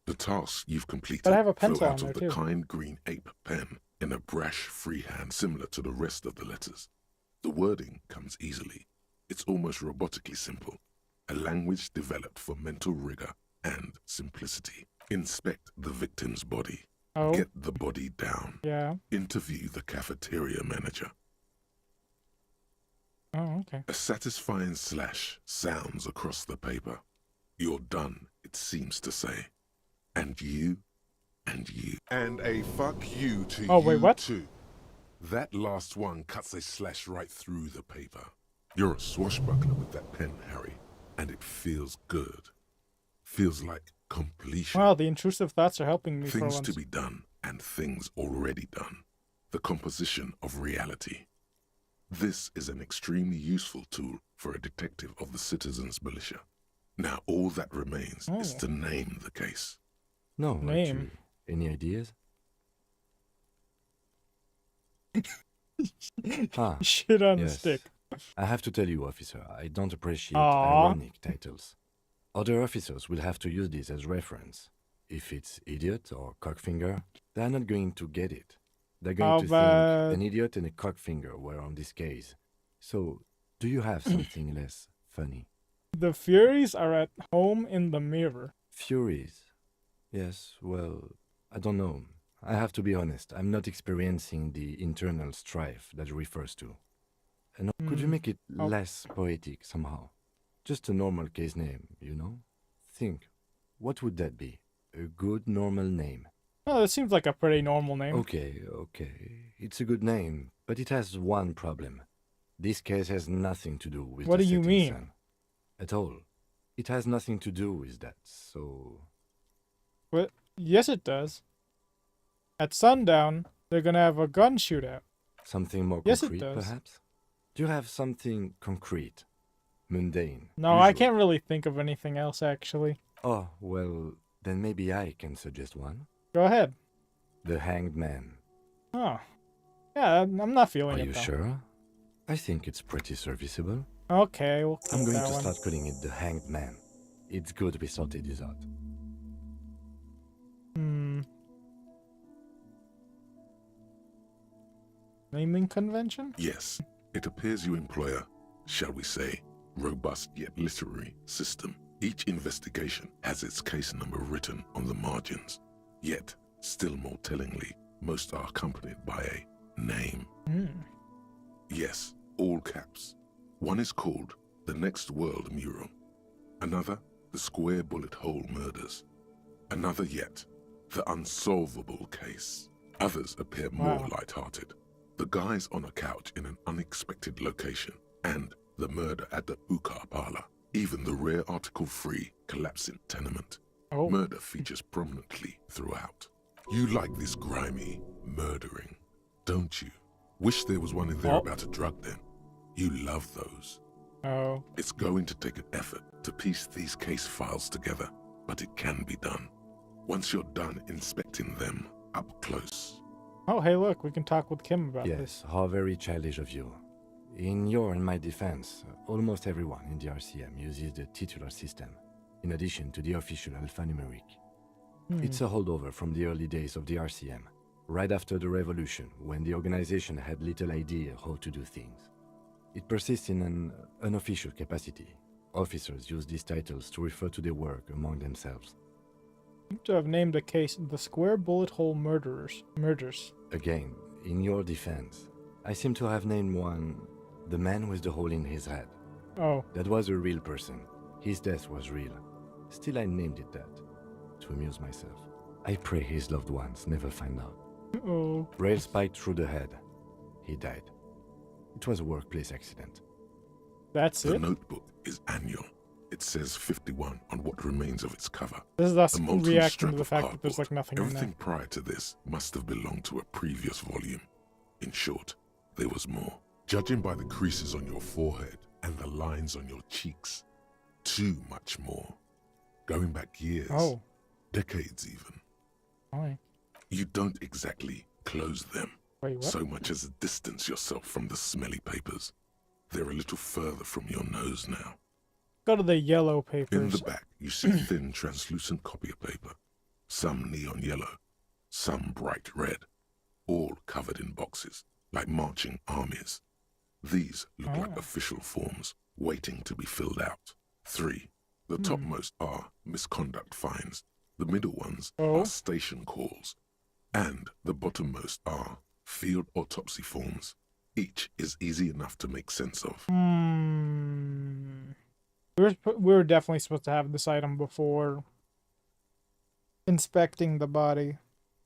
The tasks you've completed But I have a pencil flow on out there of the too. kind green ape pen in a brash freehand similar to the rest of the letters. The wording comes easily. It's almost robotically simple, a language developed for mental rigor and simplicity. Inspect the victim's body. Get the body down. Interview the cafeteria manager. Oh, okay. A satisfying slash sounds across the paper. You're done, it seems to say. And you, and you. And a fuck you to you too. That last one cuts a slash right through the paper. You're a swashbuckler with that pen, Harry, and it feels good. Feels like completion. Wow, the intrusive thoughts are helping me for Things once. to be done and things already done. The composition of reality. This is an extremely useful tool for a detective of the citizens' militia. Now all that remains is to name the case. No, Name. actually. Any ideas? Shit on a yes. stick. I have to tell you, officer, I don't appreciate Aw. ironic titles. Other officers will have to use this as reference. If it's idiot or cockfinger, they're not going to get it. They're going to think an idiot and a cockfinger were on this case. So, do you have something less funny? The Furies are at home in the mirror. Furies? Yes, well, I don't know. I have to be honest, I'm not experiencing the internal strife that refers to. And could you make it less poetic somehow? Just a normal case name, you know? Think. What would that be? A good normal name. Oh, that seems like a pretty normal name. Okay. It's a good name, but it has one problem. This case has nothing to do with What the do you setting mean? sun. At all. It has nothing to do with that, so... What? Yes, it does. At sundown, they're gonna have a gun shootout. Something more Yes, it concrete, does. perhaps? Do you have something concrete? Mundane? No, I usual? can't really think of anything else, actually. Oh, well, then maybe I can suggest one. Go ahead. The Hanged Man. Oh. Yeah, I'm not feeling Are it, you though. sure? I think it's pretty serviceable. Okay, we'll keep I'm going that to one. start calling it the Hanged Man. It's good we sorted this out. Naming convention? Yes, it appears you employ a, shall we say, robust yet literary system. Each investigation has its case number written on the margins. Yet, still more tellingly, most are accompanied by a name. Yes, all caps. One is called The Next World Mural. Another, The Square Bullet Hole Murders. Another yet, The Unsolvable Case. Others appear more Wow. light-hearted. The guys on a couch in an unexpected location, and the murder at the hookah parlor. Even the rare article-free collapsing tenement. Oh. Murder features prominently throughout. You like this grimy murdering, don't you? Wish there was one in there Oh. about a drug den. You love those. Oh. It's going to take an effort to piece these case files together, but it can be done. Once you're done inspecting them up close. Oh, hey, look, we can talk with Kim about this. Yes, how very childish of you. In your and my defense, almost everyone in the RCM uses the titular system, in addition to the official alphanumeric. It's a holdover from the early days of the RCM, right after the revolution, when the organization had little idea how to do things. It persists in an unofficial capacity. Officers use these titles to refer to their work among themselves. Seem to have named the case the Square Bullet Hole Murders. Again, in your defense, I seem to have named one the man with the hole in his head. Oh. That was a real person. His death was real. Still, I named it that, to amuse myself. I pray his loved ones never find out. Oh. Rail spiked through the head. He died. It was a workplace accident. That's The it? notebook is annual. It says 51 on what remains of its cover. This is us A molten reacting strip to the of fact that there's like cardboard. nothing in Everything there. prior to this must have belonged to a previous volume. In short, there was more. Judging by the creases on your forehead and the lines on your cheeks, too much more. Going back years, Oh. decades even. Why? You don't exactly close them, Wait, what? so much as distance yourself from the smelly papers. They're a little further from your nose now. Go to the yellow In papers. the back, you see thin, translucent copier paper. Some neon yellow, some bright red, all covered in boxes, like marching armies. These look like Oh. official forms, waiting to be filled out. 3. The topmost are misconduct fines. The middle ones Oh. are station calls. And the bottommost are field autopsy forms. Each is easy enough to make sense of. We were definitely supposed to have this item before inspecting the body,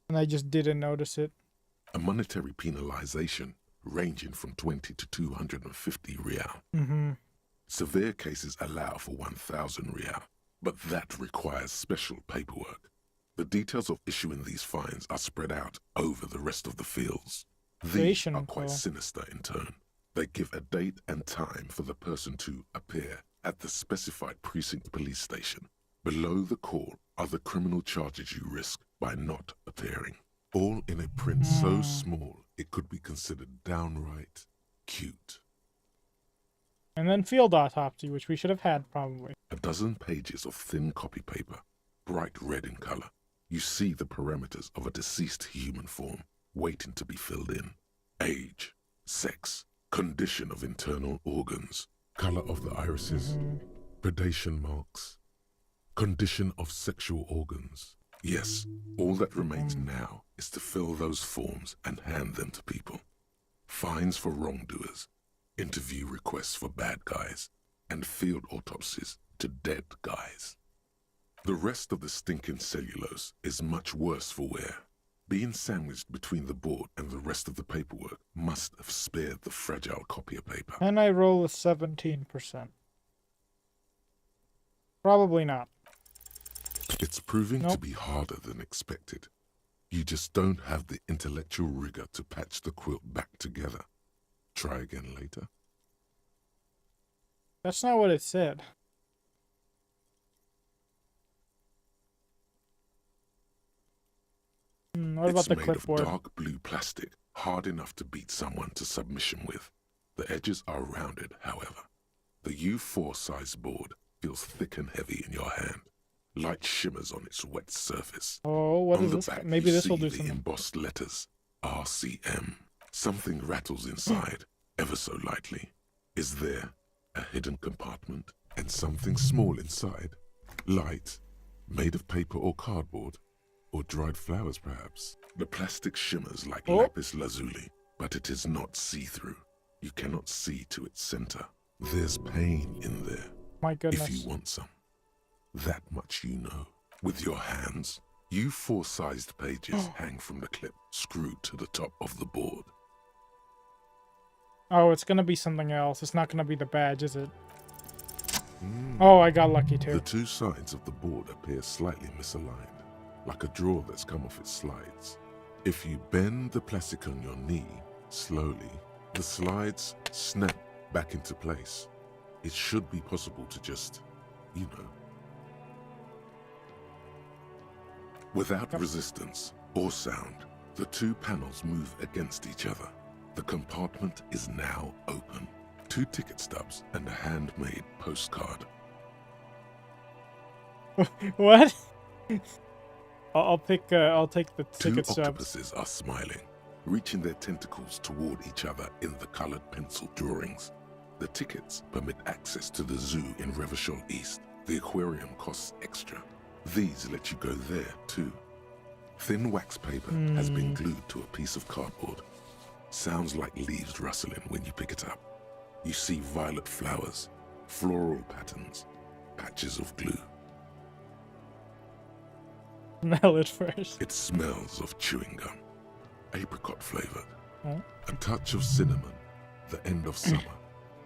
and I just didn't notice it. A monetary penalization ranging from 20 to 250 real. Severe cases allow for 1,000 real, but that requires special paperwork. The details of issuing these fines are spread out over the rest of the fields. These Station are quite call. sinister in turn. They give a date and time for the person to appear at the specified precinct police station. Below the call are the criminal charges you risk by not appearing. All in a print so small it could be considered downright cute. And then field autopsy, which we should have had probably. A dozen pages of thin copy paper, bright red in color. You see the parameters of a deceased human form waiting to be filled in. Age, sex, condition of internal organs, color of the irises, predation marks, condition of sexual organs. Yes, all that remains now is to fill those forms and hand them to people. Fines for wrongdoers, interview requests for bad guys, and field autopsies to dead guys. The rest of the stinking cellulose is much worse for wear. Being sandwiched between the board and the rest of the paperwork must have spared the fragile copier paper. And I roll a 17%. Probably not. It's proving to Nope. be harder than expected. You just don't have the intellectual rigor to patch the quilt back together. Try again later. That's not what it said. What about It's the made clipboard? of dark blue plastic, hard enough to beat someone to submission with. The edges are rounded, however. The U4 size board feels thick and heavy in your hand. Light shimmers on its wet surface. Oh, what on is the this? back, Maybe you this will see do the something. embossed letters, RCM. Something rattles inside, ever so lightly. Is there a hidden compartment and something small inside? Light, made of paper or cardboard, or dried flowers perhaps. The plastic shimmers like lapis lazuli, but it is not see-through. You cannot see to its center. There's pain in there. My goodness. If you want some. That much you know. With your hands, U4-sized pages hang from the clip, screwed to the top of the board. Oh, it's gonna be something else. It's not gonna be the badge, is it? Oh, I got lucky too. The two sides of the board appear slightly misaligned, like a drawer that's come off its slides. If you bend the plastic on your knee slowly, the slides snap back into place. It should be possible to just, you know. Without resistance or sound, the two panels move against each other. The compartment is now open. 2 ticket stubs and a handmade postcard. What? I'll take the Two ticket stubs. octopuses are smiling, reaching their tentacles toward each other in the colored pencil drawings. The tickets permit access to the zoo in Revachol East. The aquarium costs extra. These let you go there too. Thin wax paper has been glued to a piece of cardboard. Sounds like leaves rustling when you pick it up. You see violet flowers, floral patterns, patches of glue. Smell it first. It smells of chewing gum, apricot flavored. Huh? A touch of cinnamon, the end of summer.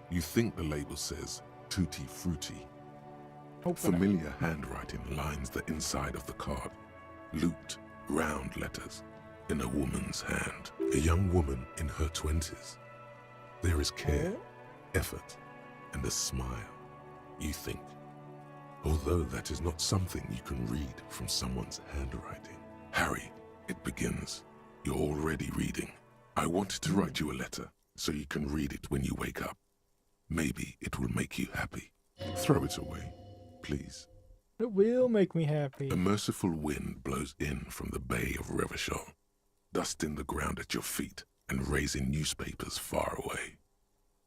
You think the label says tutti frutti. Open it. Familiar handwriting lines the inside of the card. Looped, round letters in a woman's hand. A young woman in her 20s. There is care, effort, and a smile, you think. Although that is not something you can read from someone's handwriting. Harry, it begins. You're already reading. I wanted to write you a letter so you can read it when you wake up. Maybe it will make you happy. Throw it away, please. It will make me happy. A merciful wind blows in from the bay of Revachol, dusting the ground at your feet and raising newspapers far away.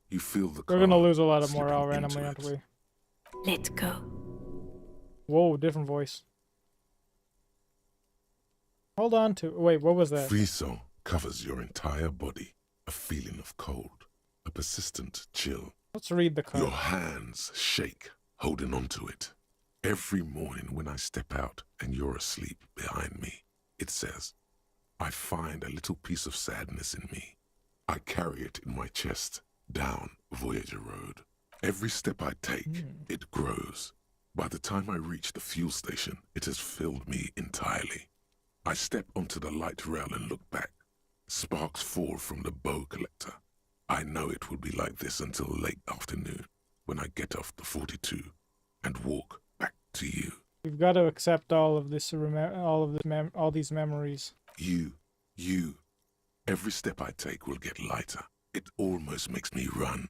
You feel the We're gonna car lose a lot of slipping morale into randomly, aren't it. we? Let go. Whoa, different voice. Hold on to. Wait, what was that? Frisson covers your entire body, a feeling of cold, a persistent chill. Let's read the Your card. hands shake, holding onto it. Every morning when I step out and you're asleep behind me, it says, I find a little piece of sadness in me. I carry it in my chest, down Voyager Road. Every step I take, it grows. By the time I reach the fuel station, it has filled me entirely. I step onto the light rail and look back. Sparks fall from the bow collector. I know it will be like this until late afternoon, when I get off the 42 and walk back to you. We've got to accept all of this, all these memories. You. Every step I take will get lighter. It almost makes me run.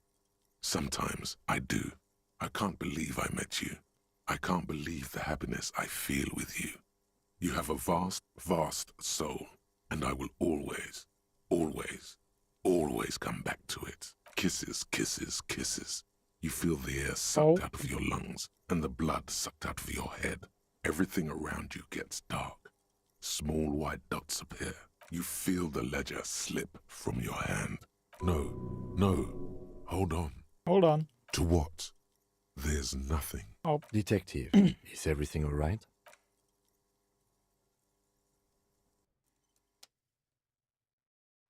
Sometimes I do. I can't believe I met you. I can't believe the happiness I feel with you. You have a vast, vast soul, and I will always, always, always come back to it. Kisses, kisses, kisses. You feel the air sucked out of your lungs and the blood sucked out of your head. Everything around you gets dark. Small white dots appear. You feel the ledger slip from your hand. No, hold on. Hold on. To what? There's nothing. Oh, Detective, is everything all right?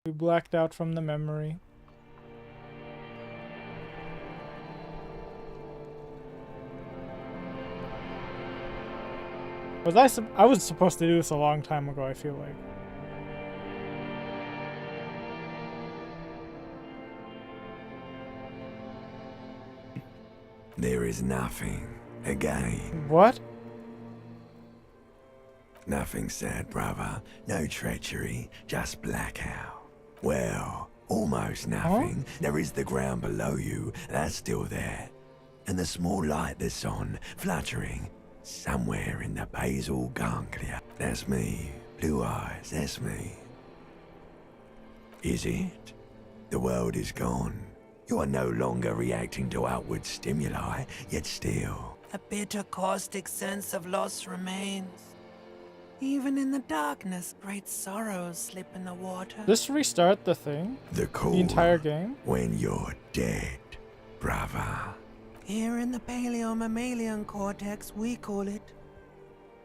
We blacked out from the memory. I was supposed to do this a long time ago, I feel like. There is nothing again. What? Nothing sad, brother. No treachery, just blackout. Well, almost nothing. There is the ground below you, that's still there. And the small light that's on, fluttering, somewhere in the basal ganglia. That's me. Blue eyes, that's me. Is it? The world is gone. You are no longer reacting to outward stimuli, yet still. A bitter, caustic sense of loss remains. Even in the darkness, great sorrows slip in the water. Just restart the thing? The core. The entire game? When you're dead, brother. Here in the paleo-mammalian cortex, we call it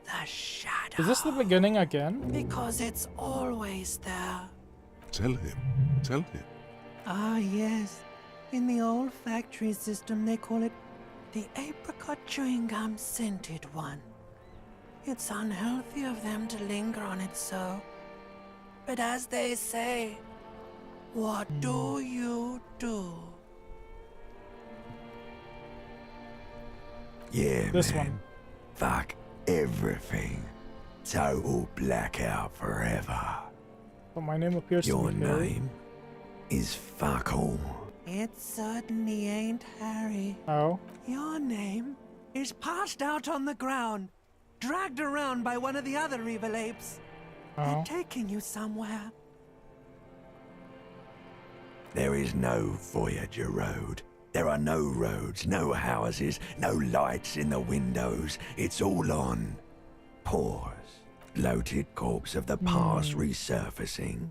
the shadow. Is this the beginning again? Because it's always there. Tell him. Tell him. Ah, yes. In the olfactory system, they call it the apricot chewing gum scented one. It's unhealthy of them to linger on it so. But as they say, what do you do? Yeah, This man. one. Fuck everything. Total blackout forever. But my name appears Your to be Harry. name is fuck all. It certainly ain't Harry. Oh. Your name is passed out on the ground, dragged around by one of the other evil apes. Oh. They're taking you somewhere. There is no Voyager Road. There are no roads, no houses, no lights in the windows. It's all on pause. Bloated corpse of the past resurfacing.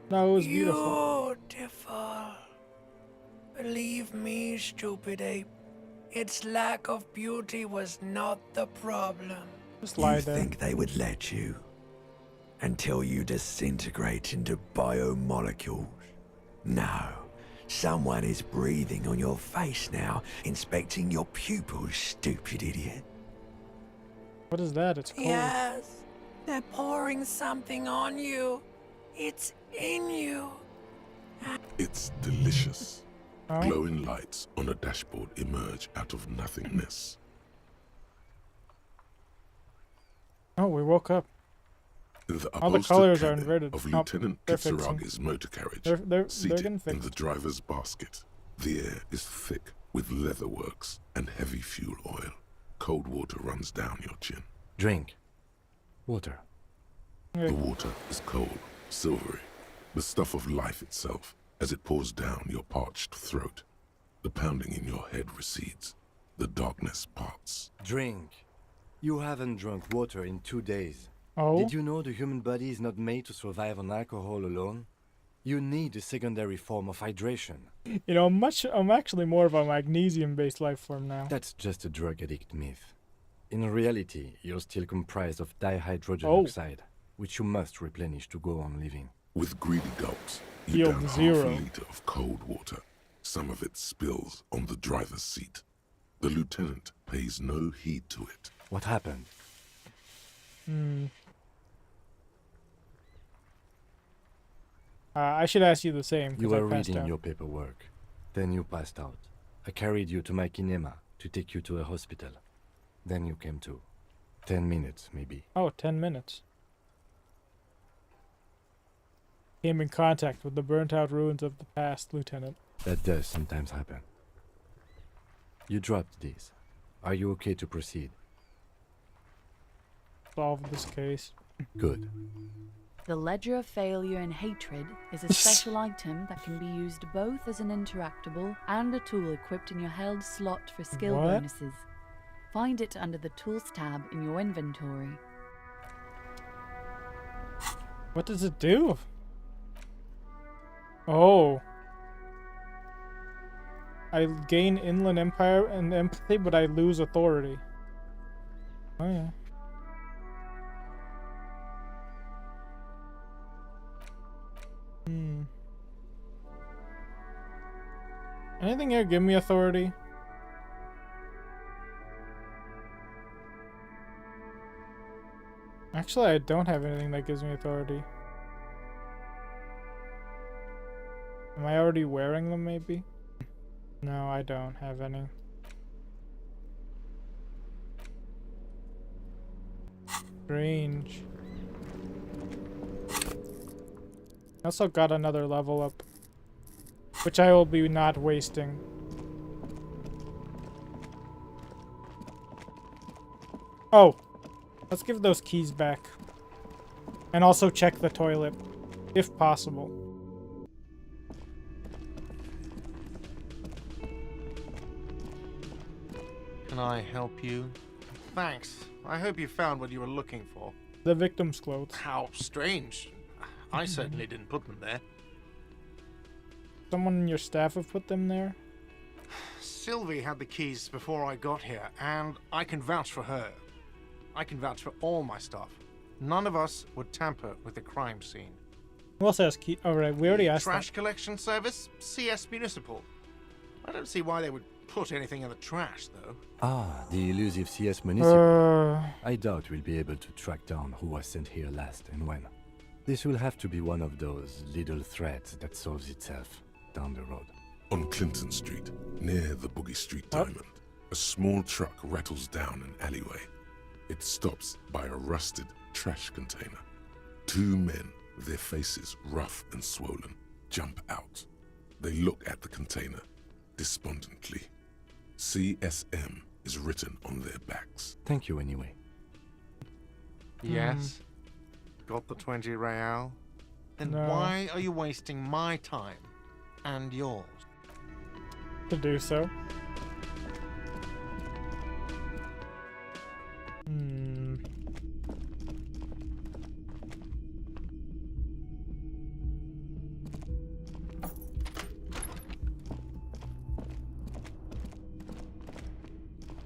No, it was beautiful. Beautiful. Believe me, stupid ape. Its lack of beauty was not the problem. Just lie You there. think they would let you? Until you disintegrate into biomolecules? No. Someone is breathing on your face now, inspecting your pupils, stupid idiot. What is that? It's cold. Yes, they're pouring something on you. It's in you. It's delicious. Oh. Glowing lights on a dashboard emerge out of nothingness. Oh, we woke up. In the All the upholstered colors are cabin inverted. of Oh, Lieutenant they're fixing. Kitsuragi's motor carriage, They're seated getting in fixed. the driver's basket. The air is thick with leatherworks and heavy fuel oil. Cold water runs down your chin. Drink. Water. Okay. The water is cold, silvery, the stuff of life itself as it pours down your parched throat. The pounding in your head recedes. The darkness parts. Drink. You haven't drunk water in 2 days. Oh. Did you know the human body is not made to survive on alcohol alone? You need a secondary form of hydration. You know, I'm actually more of a magnesium-based life form now. That's just a drug addict myth. In reality, you're still comprised of dihydrogen Oh. oxide, which you must replenish to go on living. With greedy gulps, you Yield down half zero. a liter of cold water. Some of it spills on the driver's seat. The lieutenant pays no heed to it. What happened? I should ask you the same. 'Cause You were I passed reading out. your paperwork. Then you passed out. I carried you to my kinema to take you to a hospital. Then you came to. 10 minutes, maybe. Oh, 10 minutes. Came in contact with the burnt-out ruins of the past, Lieutenant. That does sometimes happen. You dropped these. Are you okay to proceed? Solve this case. Good. The Ledger of Failure and Hatred is a special item that can be used both as an interactable and a tool equipped in your held slot for skill What? bonuses. Find it under the Tools tab in your inventory. What does it do? Oh. I gain inland empire and empathy, but I lose authority. Oh yeah. Hmm. Anything here give me authority? Actually, I don't have anything that gives me authority. Am I already wearing them, maybe? No, I don't have any. Strange. I also got another level up, which I will be not wasting. Oh, let's give those keys back. And also check the toilet, if possible. Can I help you? Thanks. I hope you found what you were looking for. The victim's clothes. How strange. I certainly didn't put them there. Someone in your staff have put them there? Sylvie had the keys before I got here, and I can vouch for her. I can vouch for all my staff. None of us would tamper with the crime scene. Who else has key? Alright, we already asked Trash collection service? CS Municipal. I don't see why they would put anything in the trash, though. Ah, the elusive CS that. Municipal. I doubt we'll be able to track down who was sent here last and when. This will have to be one of those little threads that solves itself down the road. On Clinton Street, near the Boogie Street Diamond, a small truck rattles down an alleyway. It stops by a rusted trash container. Two men, their faces rough and swollen, jump out. They look at the container despondently. CSM is written on their backs. Thank you anyway. Yes? Got the 20 real? Then No. why are you wasting my time and yours? To do so. Hmm.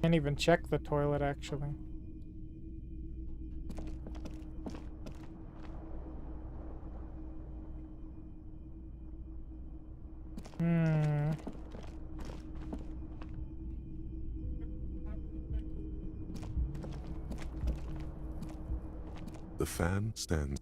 Can't even check the toilet, actually. Hmm. The fan stands.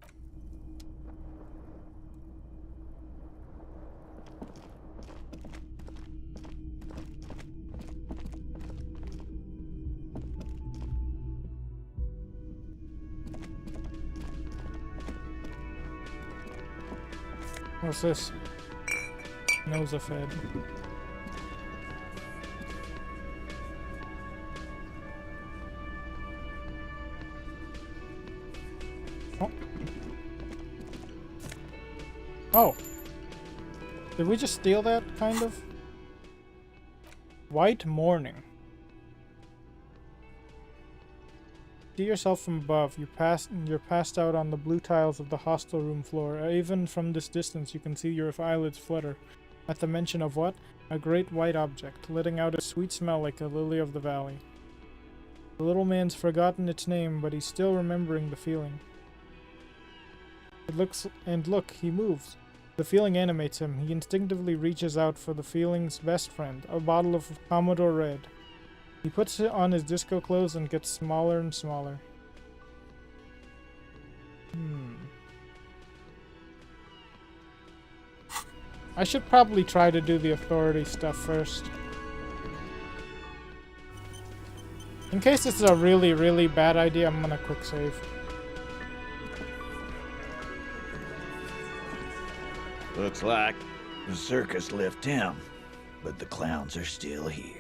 What's this? Nosafed. Oh. Oh. Did we just steal that, kind of? White morning. See yourself from above. You're passed out on the blue tiles of the hostel room floor. Even from this distance, you can see your eyelids flutter. At the mention of what? A great white object, letting out a sweet smell like a lily of the valley. The little man's forgotten its name, but he's still remembering the feeling. Look, he moves. The feeling animates him. He instinctively reaches out for the feeling's best friend, a bottle of Commodore Red. He puts it on his disco clothes and gets smaller and smaller. I should probably try to do the authority stuff first. In case this is a really, really bad idea, I'm gonna quick save. Looks like the circus left town, but the clowns are still here.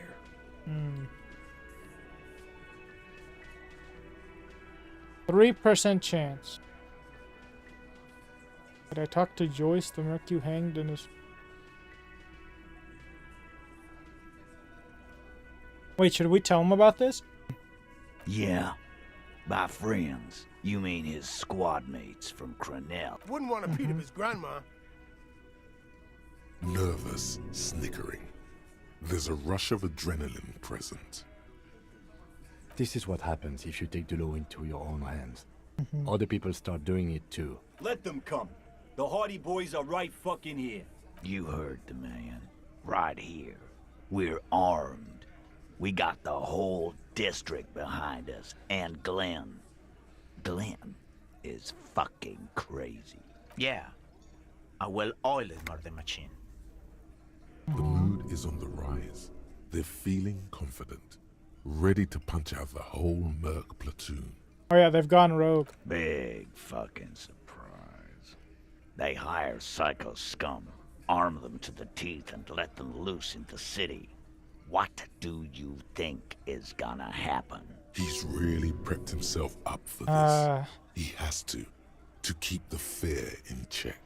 3% chance. Did I talk to Joyce, the merc you hanged in his... Wait, should we tell him about this? Yeah. By friends, you mean his squad mates from Cronell. Wouldn't want to beat up his grandma. Nervous, snickering. There's a rush of adrenaline present. This is what happens if you take the law into your own hands. Other people start doing it too. Let them come. The Hardy Boys are right fucking here. You heard the man. Right here. We're armed. We got the whole district behind us. And Glenn. Glenn is fucking crazy. Yeah. A well-oiled murder machine. The mood is on the rise. They're feeling confident, ready to punch out the whole Merc platoon. Oh yeah, they've gone rogue. Big fucking surprise. They hire psycho scum, arm them to the teeth, and let them loose in the city. What do you think is gonna happen? He's really prepped himself up for this. He has to keep the fear in check.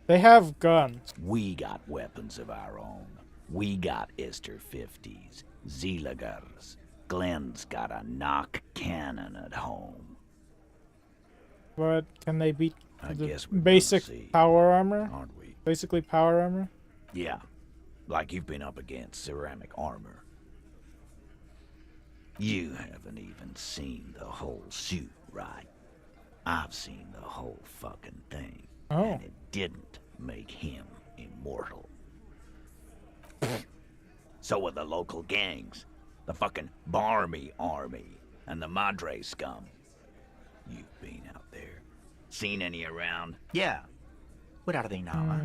They have guns. We got weapons of our own. We got Ister 50s, Zeelagers. Glenn's got a knock cannon at home. But can they beat I the guess we're gonna basic see, power armor? aren't we? Basically power armor? Yeah, like you've been up against ceramic armor. You haven't even seen the whole suit, right? I've seen the whole fucking thing. Oh. And it didn't make him immortal. So are the local gangs. The fucking Barmy Army and the Madre scum. You've been out there. Seen any around? Yeah. Where are they now, huh?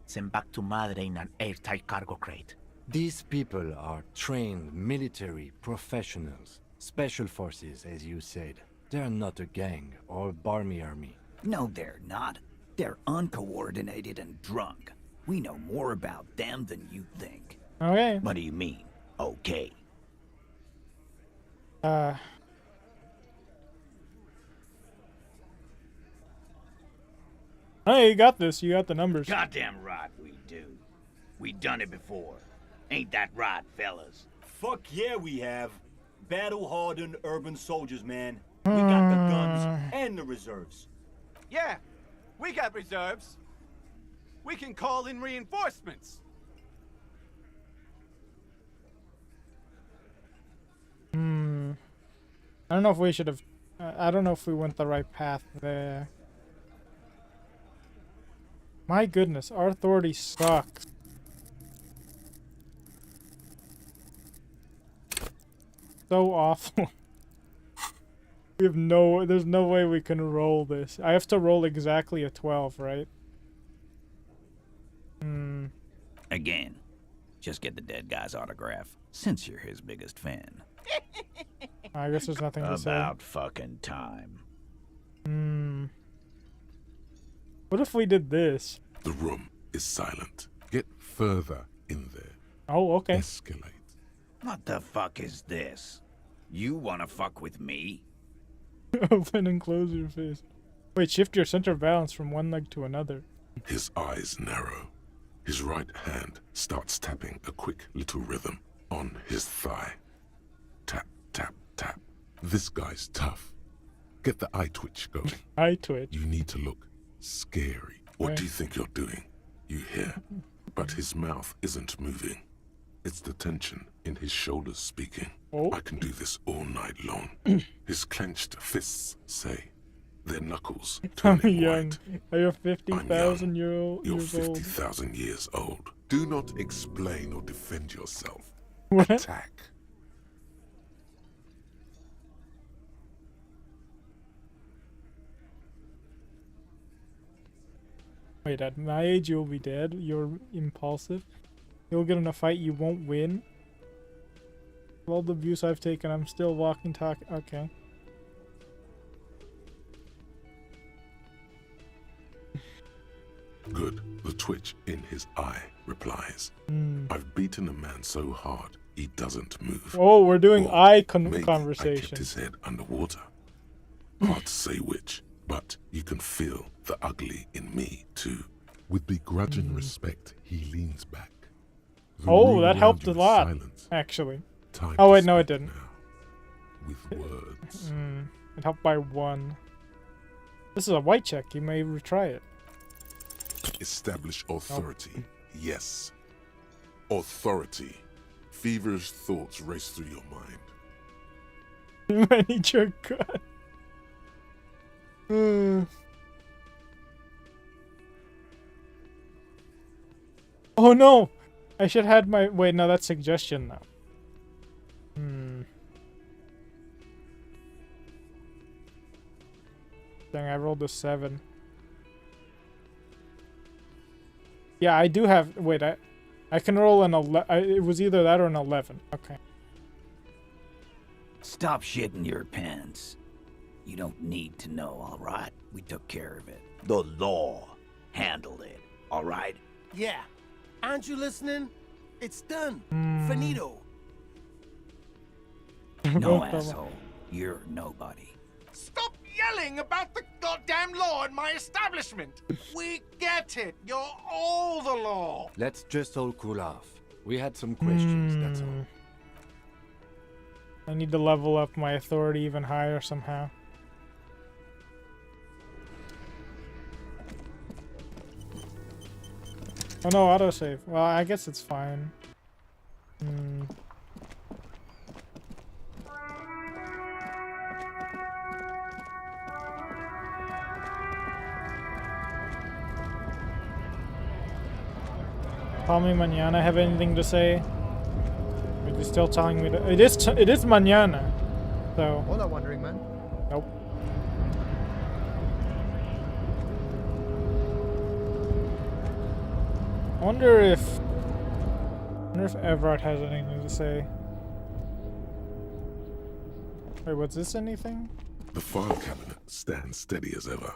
Sent back to Madre in an airtight cargo crate. These people are trained military professionals. Special forces, as you said. They're not a gang or Barmy army. No, they're not. They're uncoordinated and drunk. We know more about them than you think. Okay. What do you mean, okay? Hey, you got this. You got the numbers. Goddamn right we do. We done it before. Ain't that right, fellas? Fuck yeah, we have. Battle-hardened urban soldiers, man. We got the guns and the reserves. Yeah, we got reserves. We can call in reinforcements. I don't know if we should have... I don't know if we went the right path there. My goodness, our authority sucks. So awful. We have no... There's no way we can roll this. I have to roll exactly a 12, right? Again, just get the dead guy's autograph, since you're his biggest fan. I guess there's nothing to say. About fucking time. What if we did this? The room is silent. Get further in there. Oh, okay. Escalate. What the fuck is this? You wanna fuck with me? Open and close your fist. Wait, shift your center of balance from one leg to another. His eyes narrow. His right hand starts tapping a quick little rhythm on his thigh. Tap, tap, tap. This guy's tough. Get the eye twitch going. Eye twitch? You need to look scary. What do you think you're doing? You hear. But his mouth isn't moving. It's the tension in his shoulders speaking. Oh. I can do this all night long. His clenched fists say, their knuckles I'm turning young. white. Are you 50,000 You're years old? 50,000 years old. Do not explain or defend yourself. What? Attack. Wait, at my age you'll be dead. You're impulsive. You'll get in a fight you won't win. All the abuse I've taken, I'm still walking, talking. Okay. Good. The twitch in his eye replies. I've beaten a man so hard he doesn't move. Oh, we're doing eye Maybe I conversation. kept his head underwater. Hard to say which, but you can feel the ugly in me too. With begrudging respect, he leans back. The Oh, room that around helped you a is lot, silent. actually. Time Oh to wait, no it speak didn't. now, with words. It helped by 1. This is a white check. You may retry it. Establish authority. Yes. Authority. Feverish thoughts race through your mind. I need your gun. Oh no! I should have had my... Wait, no, that's suggestion now. Dang, I rolled a 7. Yeah, I do have... Wait, I can roll an 11. It was either that or an 11. Okay. Stop shitting your pants. You don't need to know, all right? We took care of it. The law handled it, all right? Yeah. Aren't you listening? It's done. Finito. No, asshole. You're nobody. Stop yelling about the goddamn law in my establishment! We get it. You're all the law. Let's just all cool off. We had some questions, that's all. I need to level up my authority even higher somehow. Oh no, autosave. Well, I guess it's fine. Call me mañana. Have anything to say? Are you still telling me to? It is mañana. So. Hola, wandering man. Nope. I wonder if Everett has anything to say. Wait, what's this? Anything? The file cabinet stands steady as ever,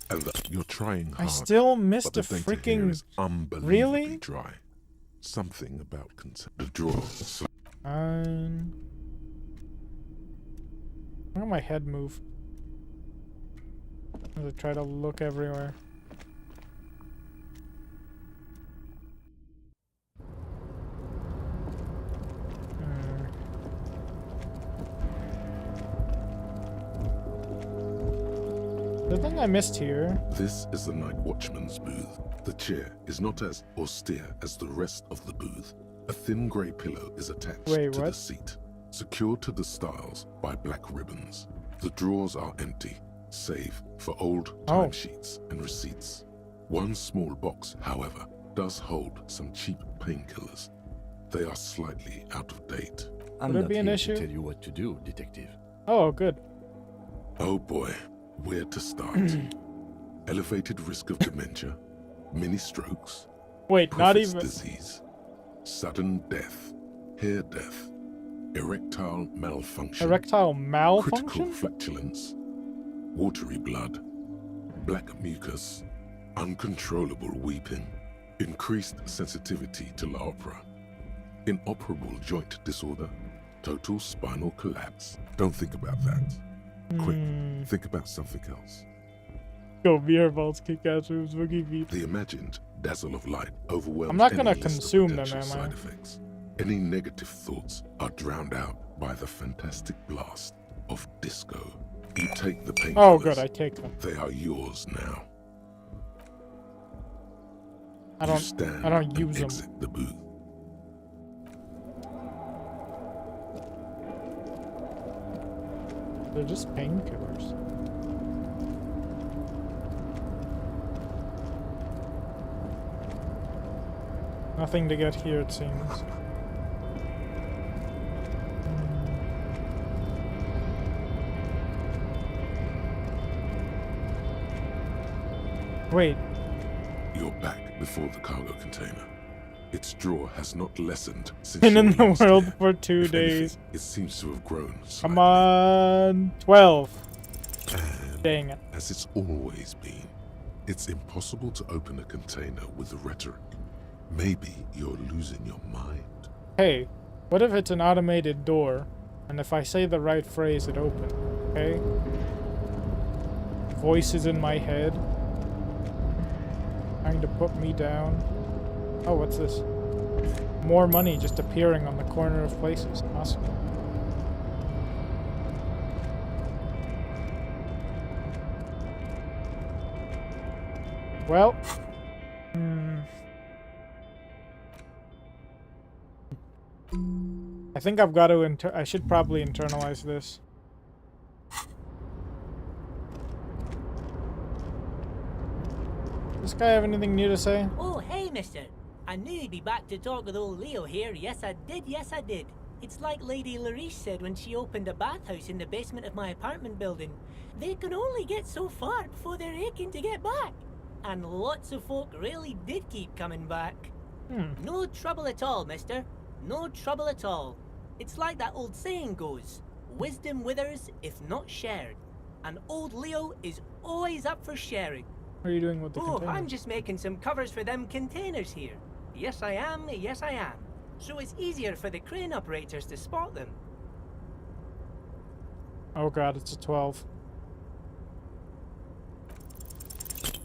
and you're trying hard. I still missed a but the data here freaking. is unbelievably Really? dry. Something about the drawer. Why did my head move? As I try to look everywhere. The thing I missed here. This is the night watchman's booth. The chair is not as austere as the rest of the booth. A thin grey pillow is attached to the seat, secured to the stiles by black ribbons. The drawers are empty, save for old timesheets and receipts. One small box, however, does hold some cheap painkillers. They are slightly out of date. I'm not here to tell you what to do, detective. Oh, good. Oh boy, where to start? Elevated risk of dementia, mini strokes, wait, not Prophet's even disease, sudden death, hair death, erectile malfunction, critical flatulence, watery blood, black mucus, uncontrollable weeping, increased sensitivity to La Opera, inoperable joint disorder, total spinal collapse. Don't think about that. Quick, think about something else. Go beer balls, kick ass moves, boogie beat. The imagined dazzle of light overwhelms. I'm not gonna any list of consume them, potential am I? side effects. Any negative thoughts are drowned out by the fantastic blast of disco. You take the painkillers. Oh, good, I take them. They are yours now. I don't use them. Exit the booth. They're just painkillers. Nothing to get here, it seems. Wait. You're back before the cargo container. Its drawer has not lessened since Been in you the last world here. for 2 If days. anything, it seems to have grown slightly. Come on. 12. And dang it. as it's always been, it's impossible to open a container with rhetoric. Maybe you're losing your mind. Hey, what if it's an automated door, and if I say the right phrase, it opens, okay? Voices in my head. Trying to put me down. Oh, what's this? More money just appearing on the corner of places. Awesome. Well. I think I've got to I should probably internalize this. Does this guy have anything new to say? Oh, hey, mister. I knew you'd be back to talk with old Leo here. Yes, I did. Yes, I did. It's like Lady Larice said when she opened a bathhouse in the basement of my apartment building. They can only get so far before they're aching to get back. And lots of folk really did keep coming back. No trouble at all, mister. No trouble at all. It's like that old saying goes, wisdom withers if not shared. And old Leo is always up for sharing. What are you doing with the container? I'm just making some covers for them containers here. Yes, I am. Yes, I am. So it's easier for the crane operators to spot them. Oh god, it's a 12.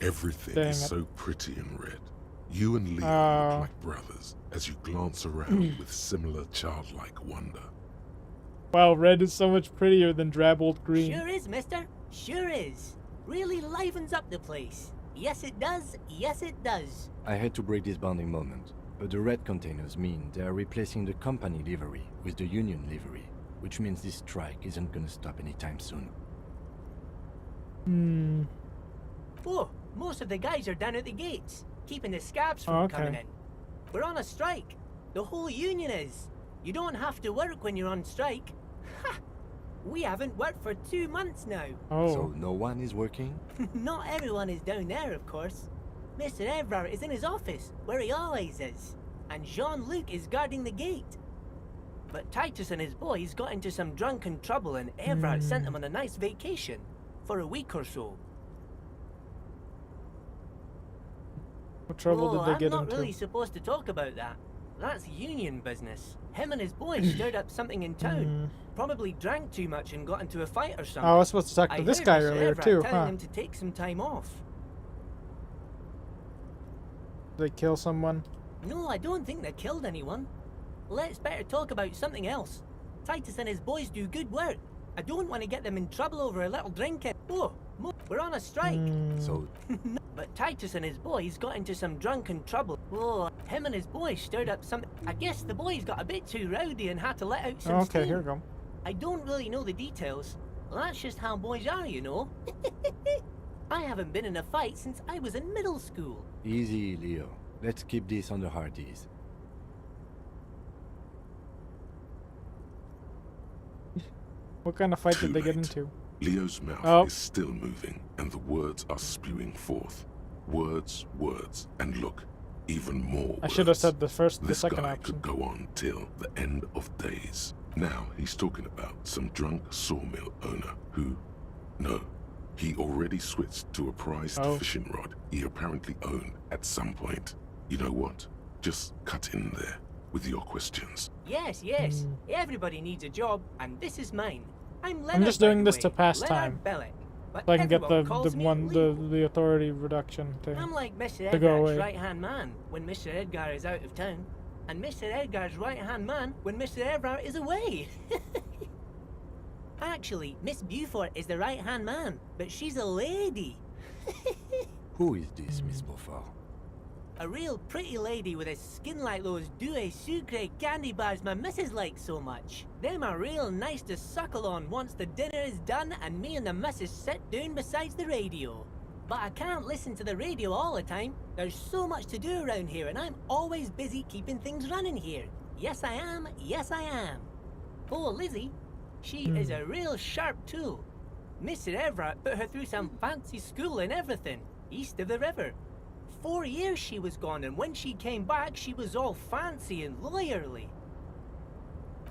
Everything Dang is it. so pretty and red. You and Leo look like brothers as you glance around with similar childlike wonder. Wow, red is so much prettier than drab old green. Sure is, mister. Sure is. Really livens up the place. Yes, it does. Yes, it does. I had to break this bonding moment, but the red containers mean they are replacing the company livery with the union livery, which means this strike isn't gonna stop anytime soon. Oh, most of the guys are down at the gates, keeping the scabs from coming in. We're on a strike. The whole union is. You don't have to work when you're on strike. Ha! We haven't worked for 2 months now. So no one is working? Not everyone is down there, of course. Mr. Evrard is in his office, where he always is. And Jean-Luc is guarding the gate. But Titus and his boys got into some drunken trouble and Evrard sent them on a nice vacation. For a week or so. What trouble did they get I'm into? not really supposed to talk about that. That's union business. Him and his boys stirred up something in town. Probably drank too much and got into a fight or something. Oh, I was supposed to talk to this guy earlier too, telling him to take some time off. Did they kill someone? No, I don't think they killed anyone. Let's better talk about something else. Titus and his boys do good work. I don't want to get them in trouble over a little drinking. Oh, we're on a strike. So But Titus and his boys got into some drunken trouble. Oh, him and his boys stirred up some... I guess the boys got a bit too rowdy and had to let out some steam. Here we go. I don't really know the details. That's just how boys are, you know. I haven't been in a fight since I was in middle school. easy, Leo. Let's keep this on the hard ease. What kind of fight Too did they get late. into? Leo's mouth is still moving, and the words are spewing forth. Words, words, and look, even more I should have words. said the second guy option. could go on till the end of days. Now he's talking about some drunk sawmill owner who... No, he already switched to a prized fishing rod he apparently owned at some point. You know what? Just cut in there with your questions. Yes, yes. Everybody needs a job, and this is mine. I'm Leonard, I'm just by doing the this way. to pass Leonard time. Bellick. But So I can get everyone the calls me one Leo. the authority reduction thing. I'm like Mr. to go Edgar's away. right-hand man when Mr. Edgar is out of town, and Mr. Edgar's right-hand man when Mr. Evrard is away. Actually, Miss Beaufort is the right-hand man, but she's a lady. Who is this, Miss Beaufort? A real pretty lady with a skin like those Douai Sucre candy bars my missus likes so much. Them are real nice to suckle on once the dinner is done and me and the missus sit down beside the radio. But I can't listen to the radio all the time. There's so much to do around here and I'm always busy keeping things running here. Yes I am, yes I am. Oh, Lizzie, she is a real sharp tool. Mr. Everett put her through some fancy school and everything, east of the river. 4 years she was gone, and when she came back, she was all fancy and lawyerly.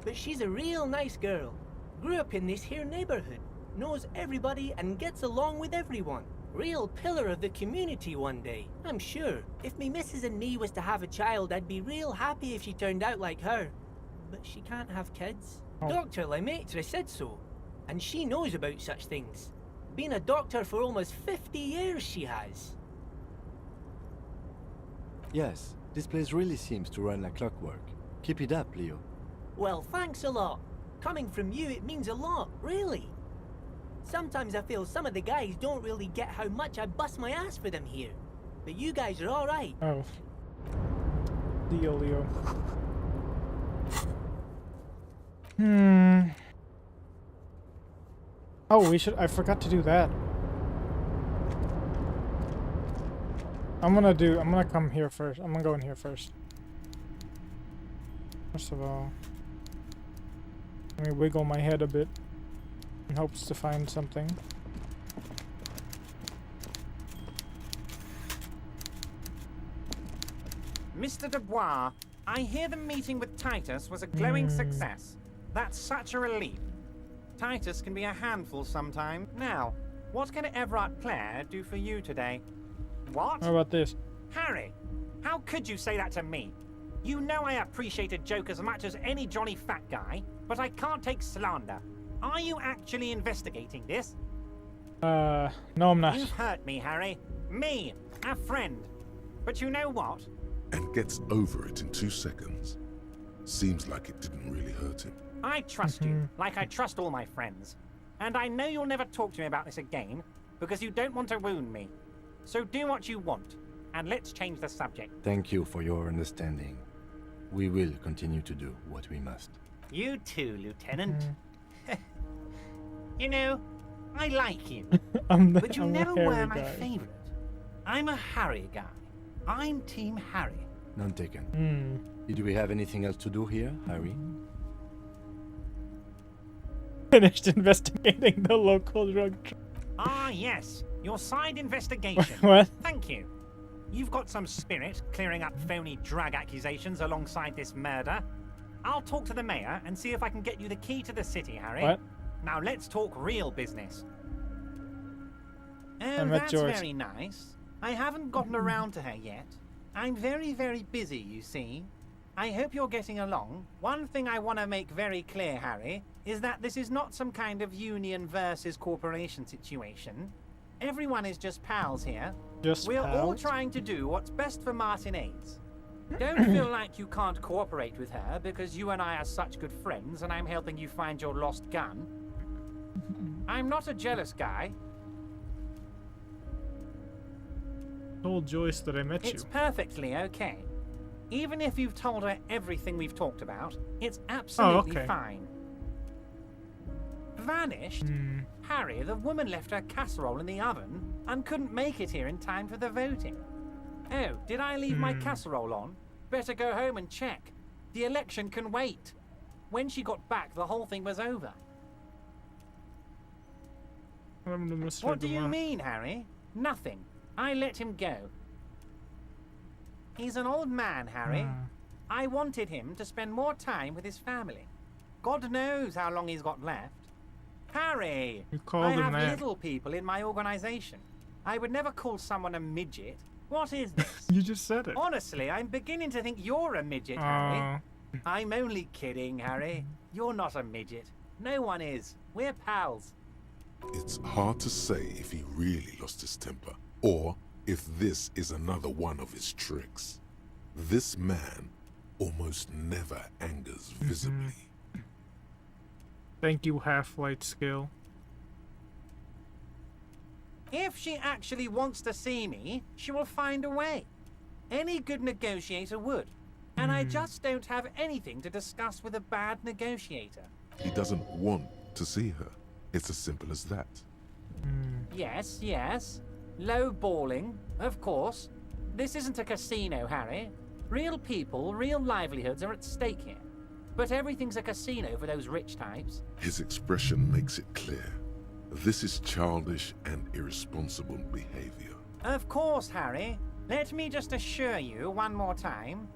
But she's a real nice girl. Grew up in this here neighborhood. Knows everybody and gets along with everyone. Real pillar of the community one day, I'm sure. If me missus and me was to have a child, I'd be real happy if she turned out like her. But she can't have kids. Dr. Lemaitre said so. And she knows about such things. Been a doctor for almost 50 years she has. Yes, this place really seems to run like clockwork. Keep it up, Leo. Well, thanks a lot. Coming from you, it means a lot, really. Sometimes I feel some of the guys don't really get how much I bust my ass for them here. But you guys are alright. Oh. Deal, Leo. Oh, I forgot to do that. I'm gonna come here first. I'm gonna go in here first. First of all, let me wiggle my head a bit in hopes to find something. Mr. Dubois, I hear the meeting with Titus was a glowing success. That's such a relief. Titus can be a handful sometimes. Now, what can Everard Clare do for you today? What? How about this? Harry, how could you say that to me? You know I appreciate a joke as much as any jolly fat guy, but I can't take slander. Are you actually investigating this? No, I'm not. You've hurt me, Harry. Me, a friend. But you know what? And gets over it in 2 seconds. Seems like it didn't really hurt him. I trust you, like I trust all my friends. And I know you'll never talk to me about this again, because you don't want to wound me. So do what you want, and let's change the subject. Thank you for your understanding. We will continue to do what we must. You too, Lieutenant. You know, I like you, but you never were my favorite. I'm a Harry guy. I'm Team Harry. None taken. Do we have anything else to do here, Harry? Finished investigating the local drug. Ah, yes. Your side investigation. What? Thank you. You've got some spirit clearing up phony drug accusations alongside this murder. I'll talk to the mayor and see if I can get you the key to the city, Harry. What? Now let's talk real business. I Oh, met that's George. very nice. I haven't gotten around to her yet. I'm very, very busy, you see. I hope you're getting along. One thing I want to make very clear, Harry, is that this is not some kind of union versus corporation situation. Everyone is just pals here. Just We're all pals? trying to do what's best for Martinez. Don't feel like you can't cooperate with her because you and I are such good friends and I'm helping you find your lost gun. I'm not a jealous guy. Told Joyce that I met It's you. perfectly okay. Even if you've told her everything we've talked about, it's absolutely okay. fine. Vanished? Harry, the woman left her casserole in the oven and couldn't make it here in time for the voting. Oh, did I leave my casserole on? Better go home and check. The election can wait. When she got back, the whole thing was over. What do you mean, Harry? Nothing. I let him go. He's an old man, Harry. I wanted him to spend more time with his family. God knows how long he's got left. Harry! You called I him have that. little people in my organization. I would never call someone a midget. What is this? You just said it. Honestly, I'm beginning to think you're a midget, Harry. I'm only kidding, Harry. You're not a midget. No one is. We're pals. It's hard to say if he really lost his temper, or if this is another one of his tricks. This man almost never angers visibly. Thank you, Half-Light skill. If she actually wants to see me, she will find a way. Any good negotiator would. And I just don't have anything to discuss with a bad negotiator. He doesn't want to see her. It's as simple as that. Yes, yes. Low balling, of course. This isn't a casino, Harry. Real people, real livelihoods are at stake here. But everything's a casino for those rich types. His expression makes it clear. This is childish and irresponsible behavior. Of course, Harry. Let me just assure you one more time.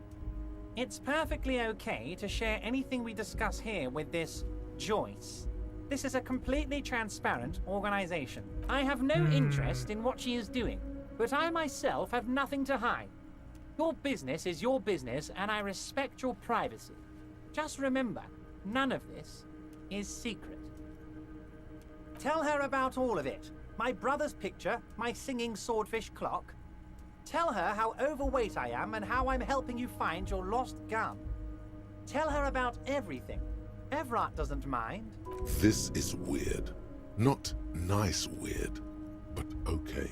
It's perfectly okay to share anything we discuss here with this Joyce. This is a completely transparent organization. I have no interest in what she is doing, but I myself have nothing to hide. Your business is your business, and I respect your privacy. Just remember, none of this is secret. Tell her about all of it. My brother's picture, my singing swordfish clock. Tell her how overweight I am and how I'm helping you find your lost gun. Tell her about everything. Everard doesn't mind. This is weird. Not nice weird, but okay.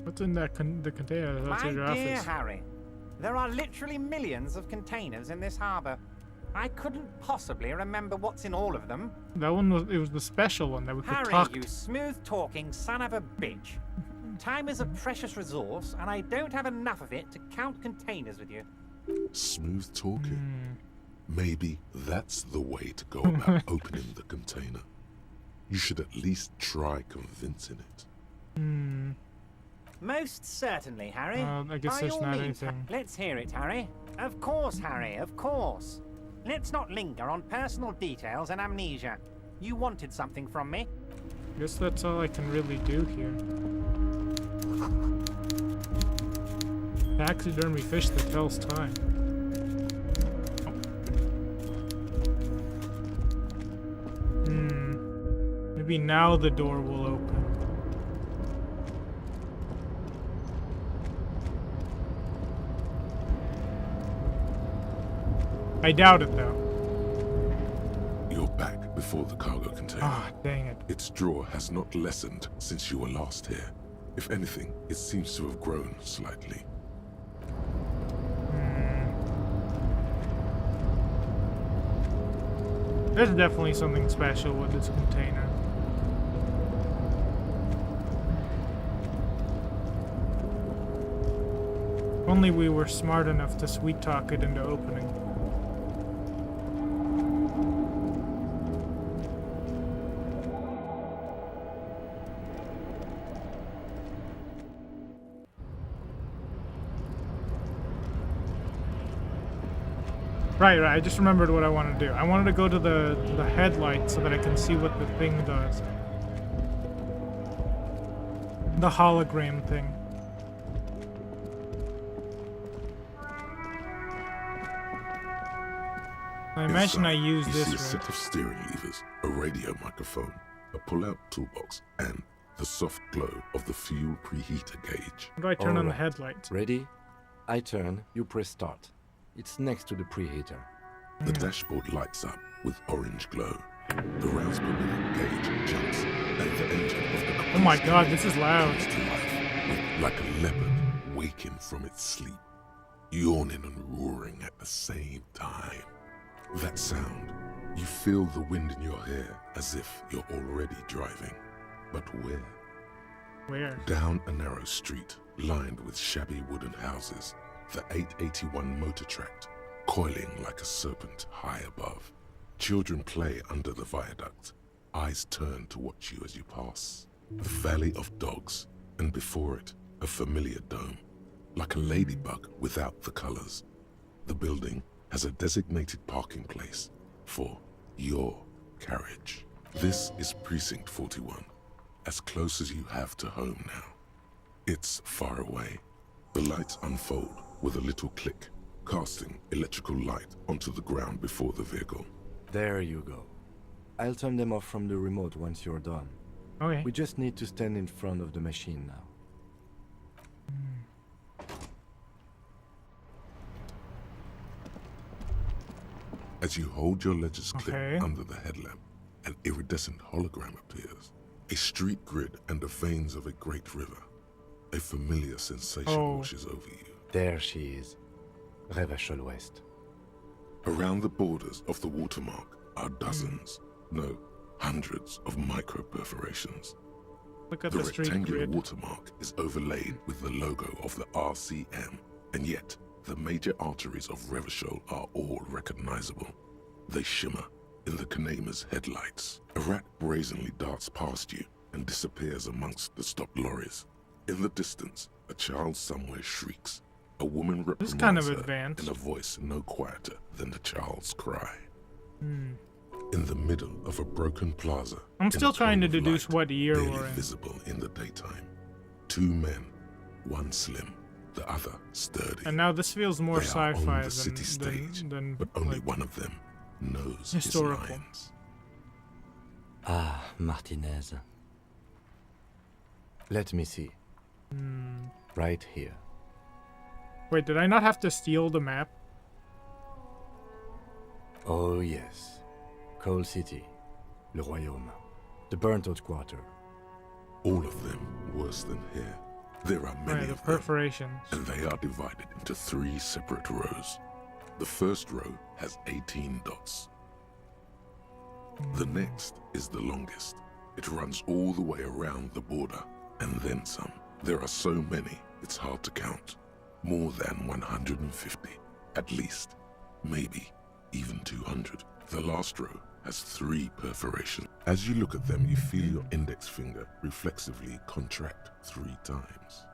What's in that the container? That's My in your dear office. Harry, there are literally millions of containers in this harbor. I couldn't possibly remember what's in all of them. That one was the special one that we could Harry, talk. you smooth-talking son of a bitch. Time is a precious resource, and I don't have enough of it to count containers with you. Smooth talking. Maybe that's the way to go about opening the container. You should at least try convincing it. Most certainly, Harry. I guess By there's all not means, anything. let's hear it, Harry. Of course, Harry, of course. Let's not linger on personal details and amnesia. You wanted something from me. Guess that's all I can really do here. Taxidermy fish that tells time. Maybe now the door will open. I doubt it though. You're back before the cargo container. Ah, dang it. Its drawer has not lessened since you were last here. If anything, it seems to have grown slightly. There's definitely something special with this container. If only we were smart enough to sweet talk it into opening. Right, I just remembered what I wanted to do. I wanted to go to the headlight so that I can see what the thing does. The hologram thing. I imagine I use you this see a right. set of steering levers, a radio microphone, a pull-out toolbox, and the soft glow of the fuel preheater gauge. How do I turn on the Alright. headlights? Ready? I turn, you press start. It's next to the preheater. The dashboard lights up with orange glow. The rounds per minute gauge jumps, and the engine of the Oh my god, this is loud. comes to life, like a leopard waking from its sleep, yawning and roaring at the same time. That sound, you feel the wind in your hair as if you're already driving. But where? Where? Down a narrow street, lined with shabby wooden houses, the 881 motor tracked, coiling like a serpent high above. Children play under the viaduct, eyes turn to watch you as you pass. The Valley of Dogs, and before it, a familiar dome, like a ladybug without the colors. The building has a designated parking place for your carriage. This is Precinct 41, as close as you have to home now. It's far away. The lights unfold with a little click, casting electrical light onto the ground before the vehicle. There you go. I'll turn them off from the remote once you're done. Okay. We just need to stand in front of the machine now. As you hold your ledger's clip Okay. under the headlamp, an iridescent hologram appears. A street grid and the veins of a great river. A familiar sensation washes over you. There she is. Revachol West. Around the borders of the watermark are dozens, no, hundreds of micro-perforations. Look at The the street rectangular grid. watermark is overlaid with the logo of the RCM, and yet the major arteries of Revachol are all recognizable. They shimmer in the Kanema's headlights. A rat brazenly darts past you and disappears amongst the stopped lorries. In the distance, a child somewhere shrieks. A woman This is reprimands kind of her advanced. in a voice no quieter than the child's cry. Hmm. In the middle of a broken plaza, I'm in still a trying to cone of deduce light, what year barely we're in. visible in the daytime. Two men, one slim, the other sturdy. And now this feels more They are on sci-fi the city stage, than but only like, one of them knows historical. his lines. Ah, Martinez. Let me see. Right here. Wait, did I not have to steal the map? Oh yes. Coal City. Le Royaume. The burnt-out quarter. All of them worse than here. There are many Right, the of them, perforations. and they are divided into 3 separate rows. The first row has 18 dots. The next is the longest. It runs all the way around the border, and then some. There are so many, it's hard to count. More than 150, at least. Maybe even 200. The last row has 3 perforations. As you look at them, you feel your index finger reflexively contract 3 times.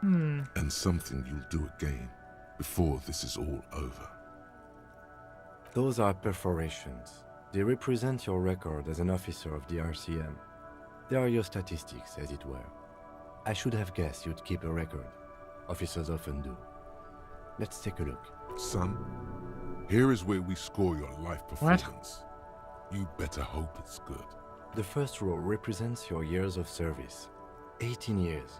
And something you'll do again before this is all over. Those are perforations. They represent your record as an officer of the RCM. They are your statistics, as it were. I should have guessed you'd keep a record. Officers often do. Let's take a look. Son, here is where we score your life performance. You better hope it's good. The first row represents your years of service. 18 years.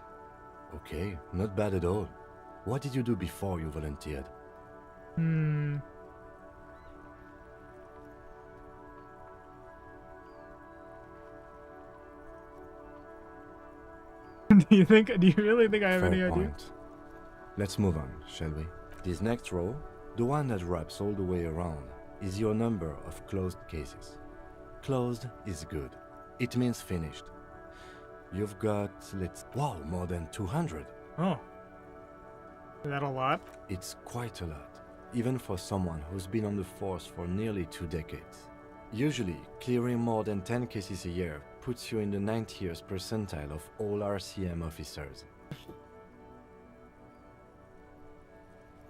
Okay, not bad at all. What did you do before you volunteered? Do you really think I have any Fair idea? point. Let's move on, shall we? This next row, the one that wraps all the way around, is your number of closed cases. Closed is good. It means finished. You've got, wow, more than 200. Oh. Is that a lot? It's quite a lot, even for someone who's been on the force for nearly 2 decades. Usually, clearing more than 10 cases a year puts you in the 90th percentile of all RCM officers.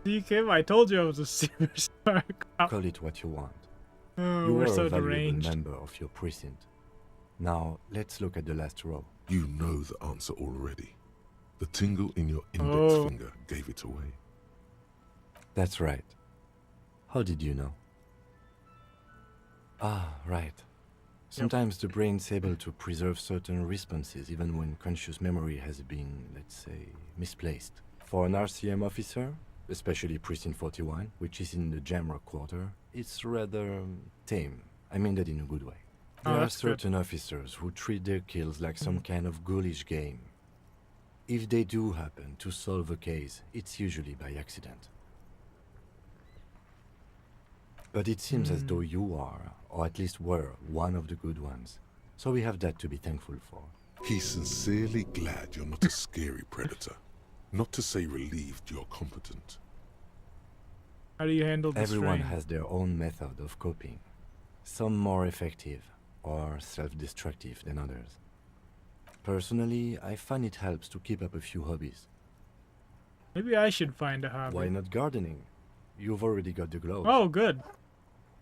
See, Kim, I told you I was a superstar cop. Call it what you want. Oh, You we're were so a valuable deranged. member of your precinct. Now, let's look at the last row. You know the answer already. The tingle in your index finger gave it away. That's right. How did you know? Ah, right. Sometimes the brain's able to preserve certain responses even when conscious memory has been, let's say, misplaced. For an RCM officer, especially Precinct 41, which is in the Jamrock quarter, it's rather tame. I mean that in a good way. There are certain officers who treat their kills like some kind of ghoulish game. If they do happen to solve a case, it's usually by accident. But it seems as though you are, or at least were, one of the good ones. So we have that to be thankful for. He's sincerely glad you're not a scary predator. Not to say relieved you're competent. How do you handle this Everyone strain? has their own method of coping. Some more effective or self-destructive than others. Personally, I find it helps to keep up a few hobbies. Maybe I should find a hobby. Why not gardening? You've already got the gloves. Oh, good.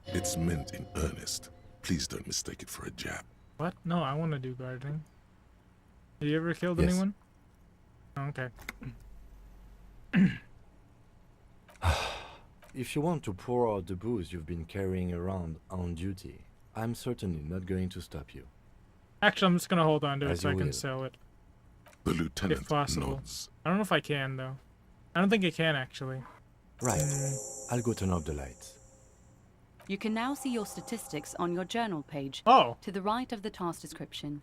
It's meant in earnest. Please don't mistake it for a jab. What? No, I want to do gardening. Have you ever killed Yes. anyone? Oh, okay. If you want to pour out the booze you've been carrying around on duty, I'm certainly not going to stop you. Actually, I'm just going to hold on to it As so I you can will. sell it. The lieutenant If possible. nods. I don't know if I can, though. I don't think I can, actually. Right. I'll go turn off the lights. You can now see your statistics on your journal page. Oh. To the right of the task description.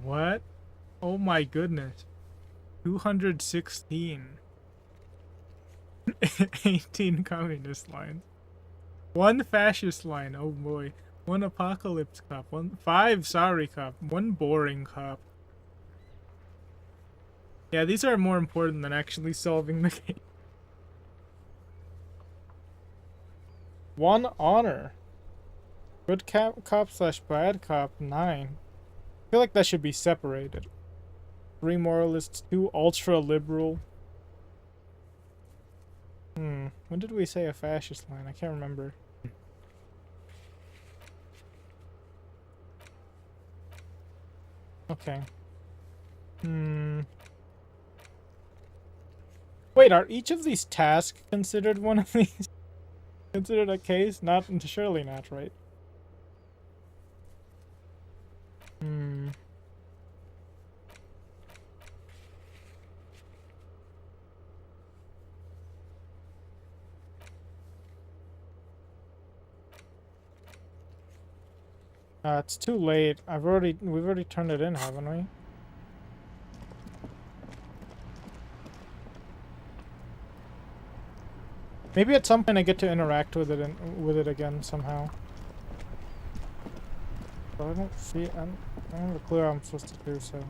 What? Oh my goodness. 216. 18 communist lines. 1 fascist line, oh boy. 1 apocalypse cop. 5 sorry cop. 1 boring cop. Yeah, these are more important than actually solving the case. 1 honor. Good cop slash bad cop, 9. I feel like that should be separated. 3 moralists, 2 ultra liberal. When did we say a fascist line? I can't remember. Okay. Wait, are each of these tasks considered one of these? Considered a case? Not, surely not, right? It's too late. we've already turned it in, haven't we? Maybe at some point I get to interact with it again somehow. But I don't see. I don't have a clue how I'm supposed to do so.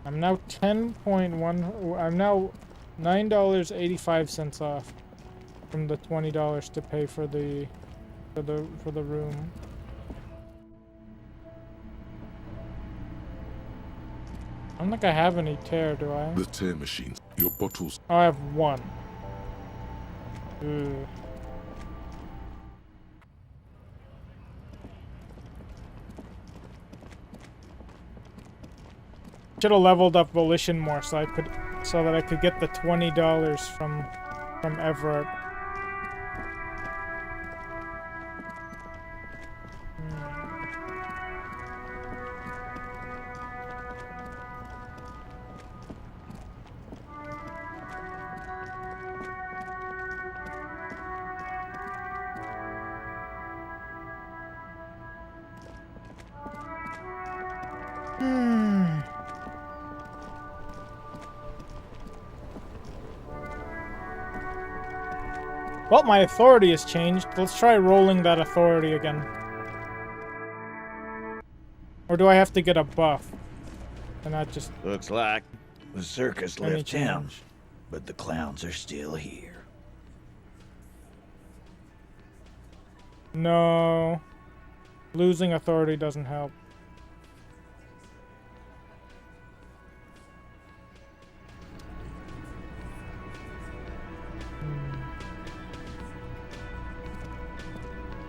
I'm now 10.1. I'm now $9.85 off from the $20 to pay for the room. I don't think I have any tear, do I? The tear machines. Your bottles. Oh, I have one. Ugh. Should have leveled up Volition more so that I could get the $20 from Everett. Well, my authority has changed. Let's try rolling that authority again. Or do I have to get a buff? And not just... Looks like the circus Any left town, change. but the clowns are still here. No. Losing authority doesn't help.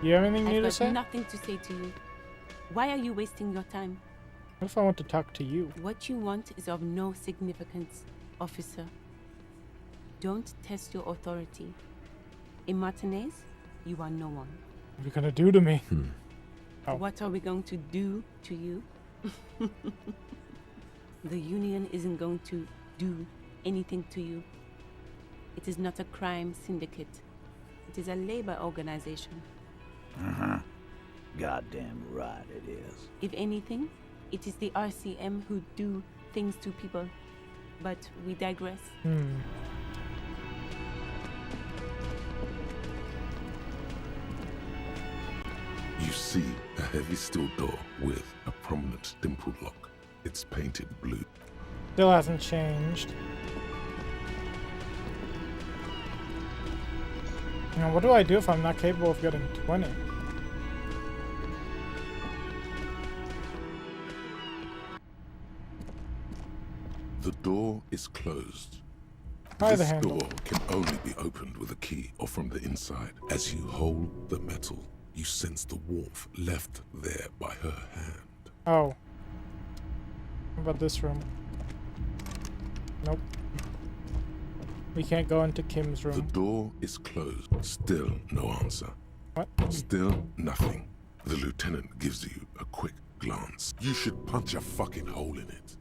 You have anything new to I've say? got nothing to say to you. Why are you wasting your time? What if I want to talk to you? What you want is of no significance, officer. Don't test your authority. In Martinez, you are no one. What are you gonna do to me? Oh. What are we going to do to you? The Union isn't going to do anything to you. It is not a crime syndicate. It is a labor organization. Uh-huh. Goddamn right it is. If anything, it is the RCM who do things to people. But we digress. You see a heavy steel door with a prominent dimple lock. It's painted blue. Still hasn't changed. Now, what do I do if I'm not capable of getting 20? The door is closed. Try the This handle. door can only be opened with a key or from the inside. As you hold the metal, you sense the warmth left there by her hand. Oh. What about this room? Nope. We can't go into Kim's The room. door is closed. Still no answer. What? Still nothing. The lieutenant gives you a quick glance. You should punch a fucking hole in it.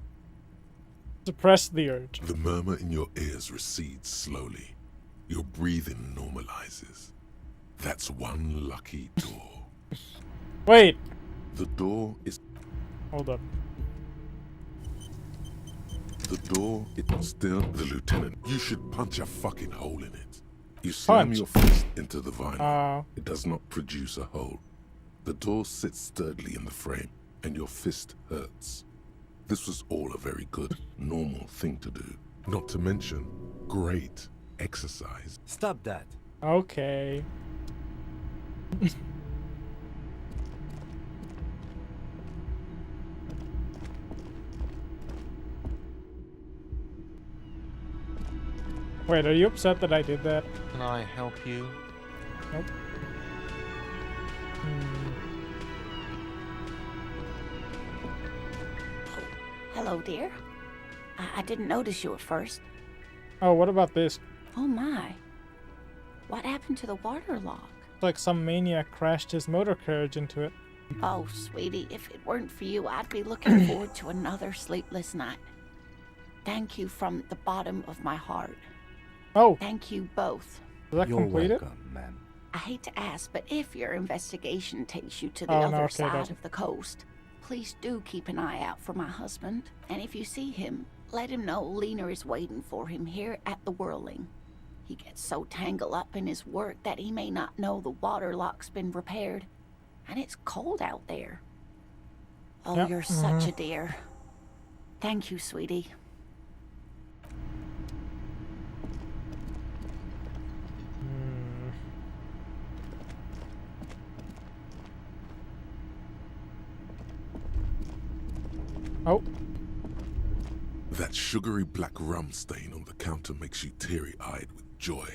Suppress the urge. The murmur in your ears recedes slowly. Your breathing normalizes. That's one lucky door. Wait! The door is... Hold up. The door is still the lieutenant. You should punch a fucking hole in it. You slam Punch. your fist into the vinyl. Oh. It does not produce a hole. The door sits sturdily in the frame, and your fist hurts. This was all a very good, normal thing to do. Not to mention, great exercise. Stop that. Okay. Wait, are you upset that I did that? Can I help you? Nope. Hello, dear. I didn't notice you at first. Oh, what about this? Oh my. What happened to the water lock? It's like some maniac crashed his motor carriage into it. Oh, sweetie, if it weren't for you, I'd be looking forward to another sleepless night. Thank you from the bottom of my heart. Oh. Thank you both. Is that You're completed? welcome, ma'am. I hate to ask, but if your investigation takes you to the Oh, no, other okay, side doesn't. of the coast, please do keep an eye out for my husband. And if you see him, let him know Lena is waiting for him here at the Whirling. He gets so tangled up in his work that he may not know the water lock's been repaired. And it's cold out there. Oh, Yep. you're such a dear. Thank you, sweetie. Oh. That sugary black rum stain on the counter makes you teary-eyed with joy.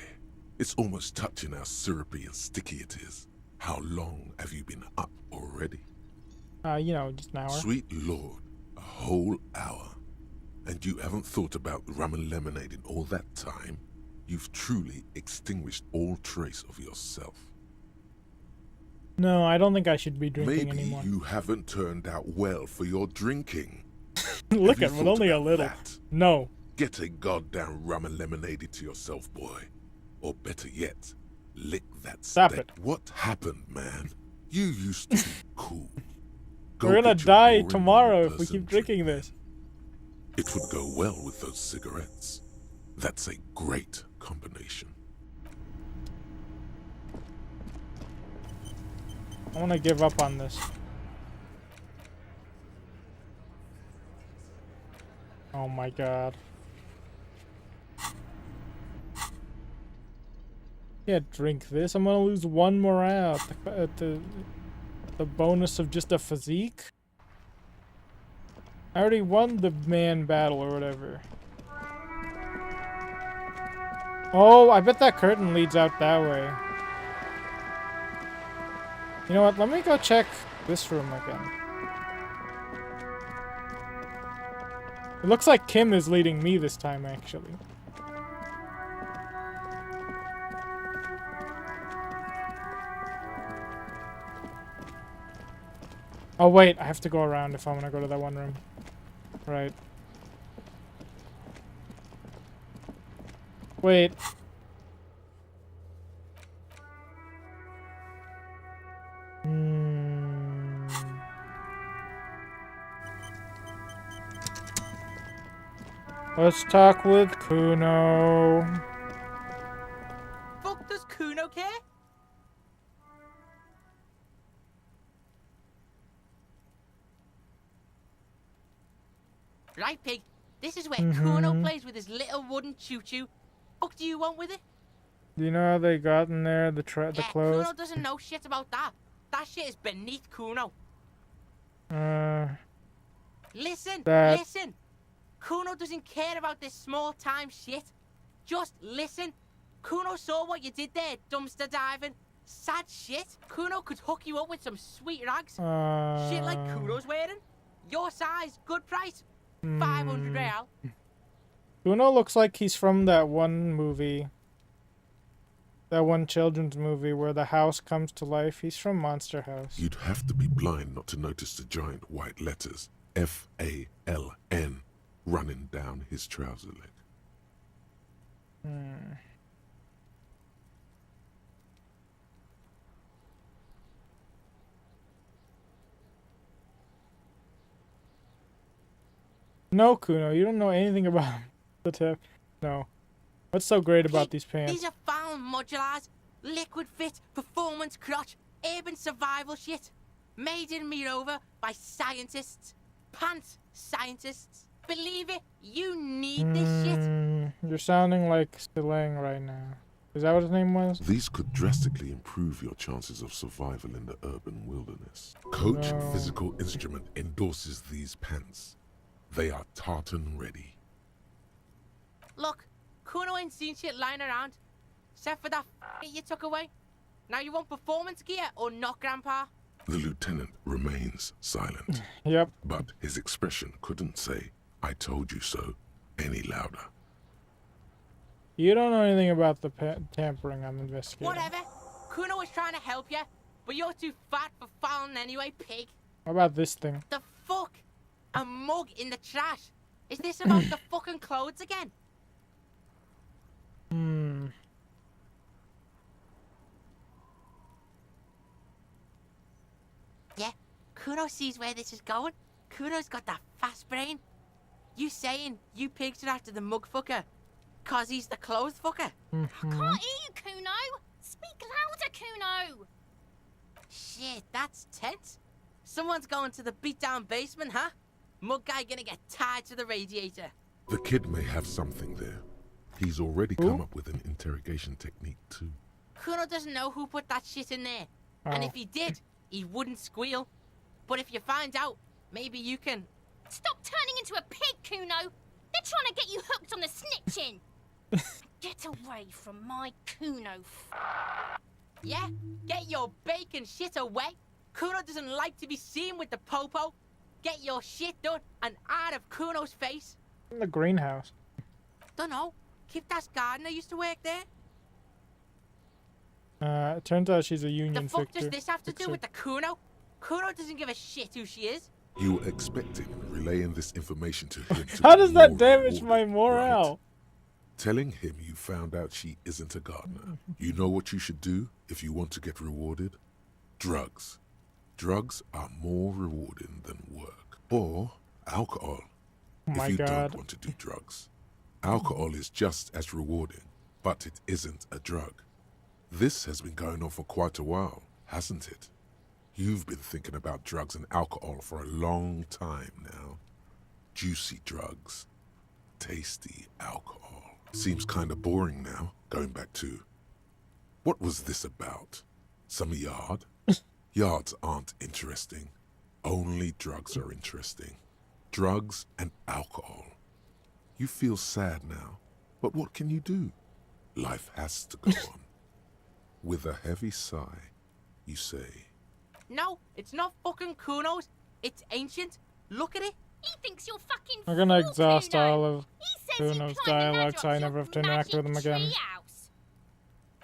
It's almost touching how syrupy and sticky it is. How long have you been up already? You know, just an hour. Sweet Lord, a whole hour. And you haven't thought about rum and lemonade in all that time? You've truly extinguished all trace of yourself. No, I don't think I should be drinking Maybe anymore. you haven't turned out well for your drinking. Look Have at you it, thought only a about little. that? No. Get a goddamn rum and lemonade to yourself, boy. Or better yet, lick that Stop steak. it. What happened, man? You used to be cool. Go We're gonna get your die boring tomorrow normal if we person keep drinking this. It would go well with those cigarettes. That's a great combination. I want to give up on this. Oh my god. Can't drink this. I'm gonna lose one morale at the bonus of just a physique. I already won the man battle or whatever. Oh, I bet that curtain leads out that way. You know what? Let me go check this room again. It looks like Kim is leading me this time, actually. Oh wait, I have to go around if I want to go to that one room. Right. Wait. Let's talk with Kuno. Fuck does Kuno care? Right, pig. This is where Kuno plays with his little wooden choo-choo. Fuck do you want with it? Do you know how they got in there? The clothes? Kuno doesn't know shit about that. That shit is beneath Kuno. Listen, listen. Kuno doesn't care about this small-time shit. Just listen. Kuno saw what you did there, dumpster diving. Sad shit. Kuno could hook you up with some sweet rags. Shit like Kuno's wearing. Your size, good price. 500 real. Kuno looks like he's from that one movie. That one children's movie where the house comes to life. He's from Monster House. You'd have to be blind not to notice the giant white letters F-A-L-N running down his trouser leg. No, Kuno, you don't know anything about the tip. No. What's so great about these pants? These are found modulars. Liquid fit, performance crotch, urban survival shit. Made in Mirova by scientists. Pants scientists. Believe it, you need this shit. You're sounding like Stilang right now. Is that what his name was? These could drastically improve your chances of survival in the urban wilderness. Coach Physical Instrument endorses these pants. They are tartan ready. Look, Kuno ain't seen shit lying around. Except for that you took away. Now you want performance gear or not, Grandpa? The lieutenant remains silent. Yep. But his expression couldn't say, "I told you so," any louder. You don't know anything about the tampering I'm investigating. Whatever. Kuno was trying to help you, but you're too fat for fouling anyway, pig. How about this thing? The fuck? A mug in the trash? Is this about the fucking clothes again? Yeah, Kuno sees where this is going. Kuno's got that fast brain. You saying you pigs are after the mug fucker? 'Cause he's the clothes fucker. Mm-hmm. Can't hear you, Kuno. Speak louder, Kuno. Shit, that's tense. Someone's going to the beat-down basement, huh? Mug guy gonna get tied to the radiator. The kid may have something there. He's already come up with an interrogation technique too. Kuno doesn't know who put that shit in there. And if he did, he wouldn't squeal. But if you find out, maybe you can... Stop turning into a pig, Kuno. They're trying to get you hooked on the snitching. Get away from my Kuno. Yeah? Get your bacon shit away. Kuno doesn't like to be seen with the Pooepw. Get your shit done and out of Kuno's face. In the greenhouse. Dunno. Kipta's gardener used to work there. It turns out she's a union The fuck fixer. does this have to do with the Kuno? Kuno doesn't give a shit who she is. You were expecting relaying this information to him. To How be does that more damage rewarded, my morale? right? Telling him you found out she isn't a gardener. You know what you should do if you want to get rewarded? Drugs. Drugs are more rewarding than work. Or alcohol. Oh my if you God. don't want to do drugs. Alcohol is just as rewarding, but it isn't a drug. This has been going on for quite a while, hasn't it? You've been thinking about drugs and alcohol for a long time now. Juicy drugs. Tasty alcohol. Seems kinda boring now, going back to... What was this about? Some yard? Yards aren't interesting. Only drugs are interesting. Drugs and alcohol. You feel sad now, but what can you do? Life has to go on. With a heavy sigh, you say... No, it's not fucking Kuno's. It's ancient. Look at it. He thinks you're fucking I'm gonna fool, exhaust Kuno. all of He says you Kuno's climbed the dialogue ladder so I up never your have to interact with him magic again. treehouse.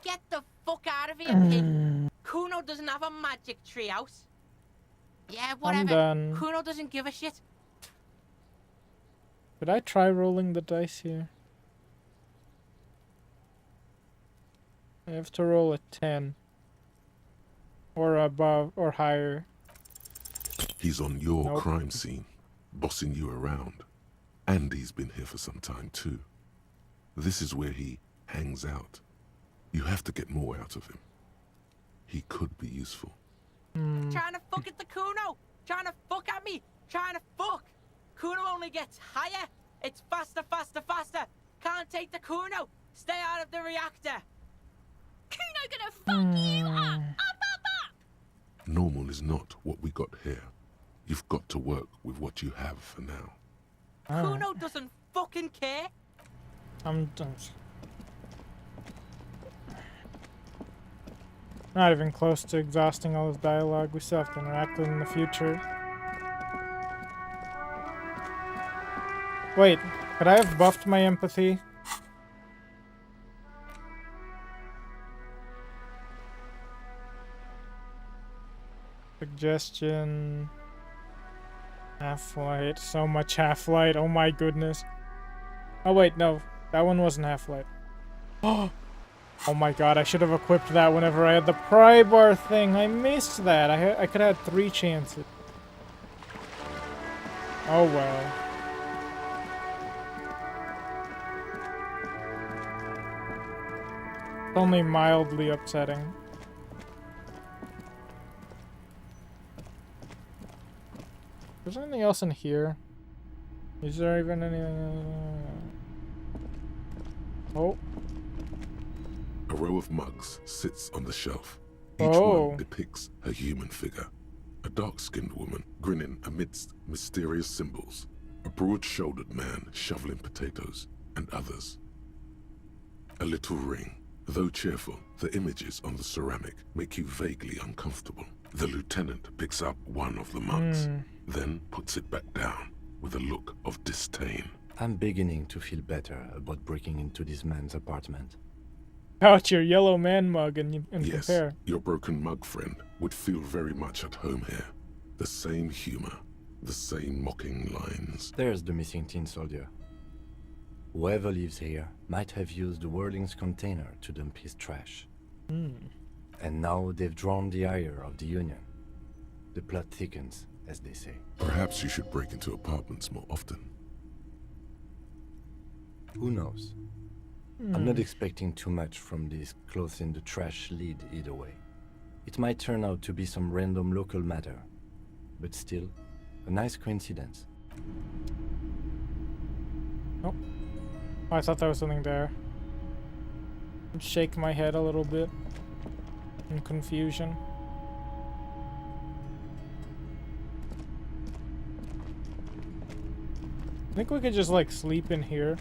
Get the fuck out of here, pig. Kuno doesn't have a magic treehouse. Yeah, whatever. done. Kuno doesn't give a shit. Did I try rolling the dice here? I have to roll a 10. Or above, or higher. He's on your Nope. crime scene, bossing you around. Andy's been here for some time too. This is where he hangs out. You have to get more out of him. He could be useful. Trying to fuck at the Kuno. Trying to fuck at me. Trying to fuck. Kuno only gets higher. It's faster, faster, faster. Can't take the Kuno. Stay out of the reactor. Kuno gonna fuck you up. Normal is not what we got here. You've got to work with what you have for now. Kuno doesn't fucking care. I'm done. Not even close to exhausting all his dialogue. We still have to interact with him in the future. Wait, could I have buffed my empathy? Suggestion. Half-light. So much half-light. Oh my goodness. Oh wait, no. That one wasn't half-light. Oh my god, I should have equipped that whenever I had the pry bar thing. I missed that. I could have had 3 chances. Oh well. It's only mildly upsetting. Is there anything else in here? Is there even anything? Oh. A row of mugs sits on the shelf. Each Oh. one depicts a human figure. A dark-skinned woman grinning amidst mysterious symbols. A broad-shouldered man shoveling potatoes, and others. A little ring. Though cheerful, the images on the ceramic make you vaguely uncomfortable. The lieutenant picks up one of the mugs, then puts it back down with a look of disdain. I'm beginning to feel better about breaking into this man's apartment. Out your yellow man mug and Yes, compare. your broken mug friend would feel very much at home here. The same humor, the same mocking lines. There's the missing tin soldier. Whoever lives here might have used the Whirling's container to dump his trash. And now they've drawn the ire of the Union. The plot thickens, as they say. Perhaps you should break into apartments more often. Who knows? I'm not expecting too much from this clothes in the trash lead either way. It might turn out to be some random local matter, but still, a nice coincidence. Oh, I thought there was something there. I'm shaking my head a little bit in confusion. I think we could just like sleep in here.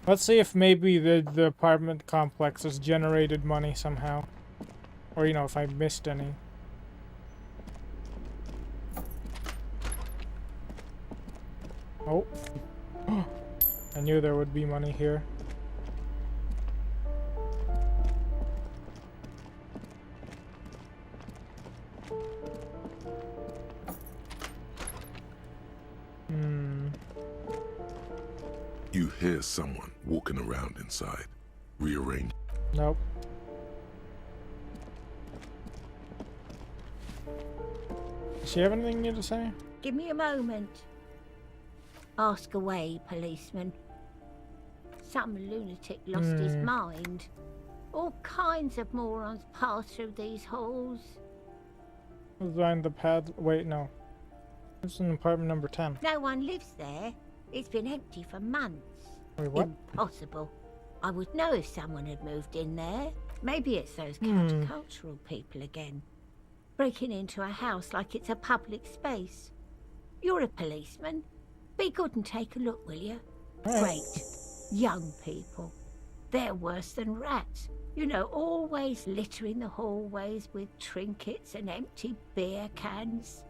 Let's see if maybe the apartment complex has generated money somehow. Or, you know, if I missed any. Oh. I knew there would be money here. You hear someone walking around inside. Rearrange. Nope. Does she have anything new to say? Give me a moment. Ask away, policeman. Some lunatic lost his mind. All kinds of morons pass through these halls. Behind the pad. Wait, no. It's in apartment number 10. No one lives there. It's been empty for months. Wait, what? Impossible. I would know if someone had moved in there. Maybe it's those countercultural people again. Breaking into a house like it's a public space. You're a policeman. Be good and take a look, will you? Great. Young people. They're worse than rats. You know, always littering the hallways with trinkets and empty beer cans.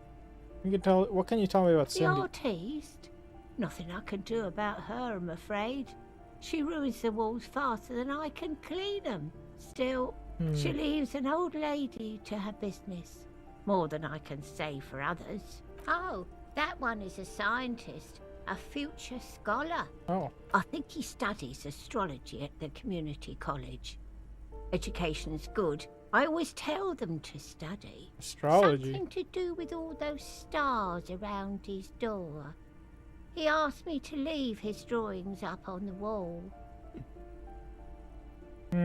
You can tell. What can you tell me about The Cindy? artiste? Nothing I can do about her, I'm afraid. She ruins the walls faster than I can clean them. Still, she leaves an old lady to her business. More than I can say for others. Oh, that one is a scientist. A future scholar. Oh. I think he studies astrology at the community college. Education's good. I always tell them to study. Astrology? Something to do with all those stars around his door. He asked me to leave his drawings up on the wall. The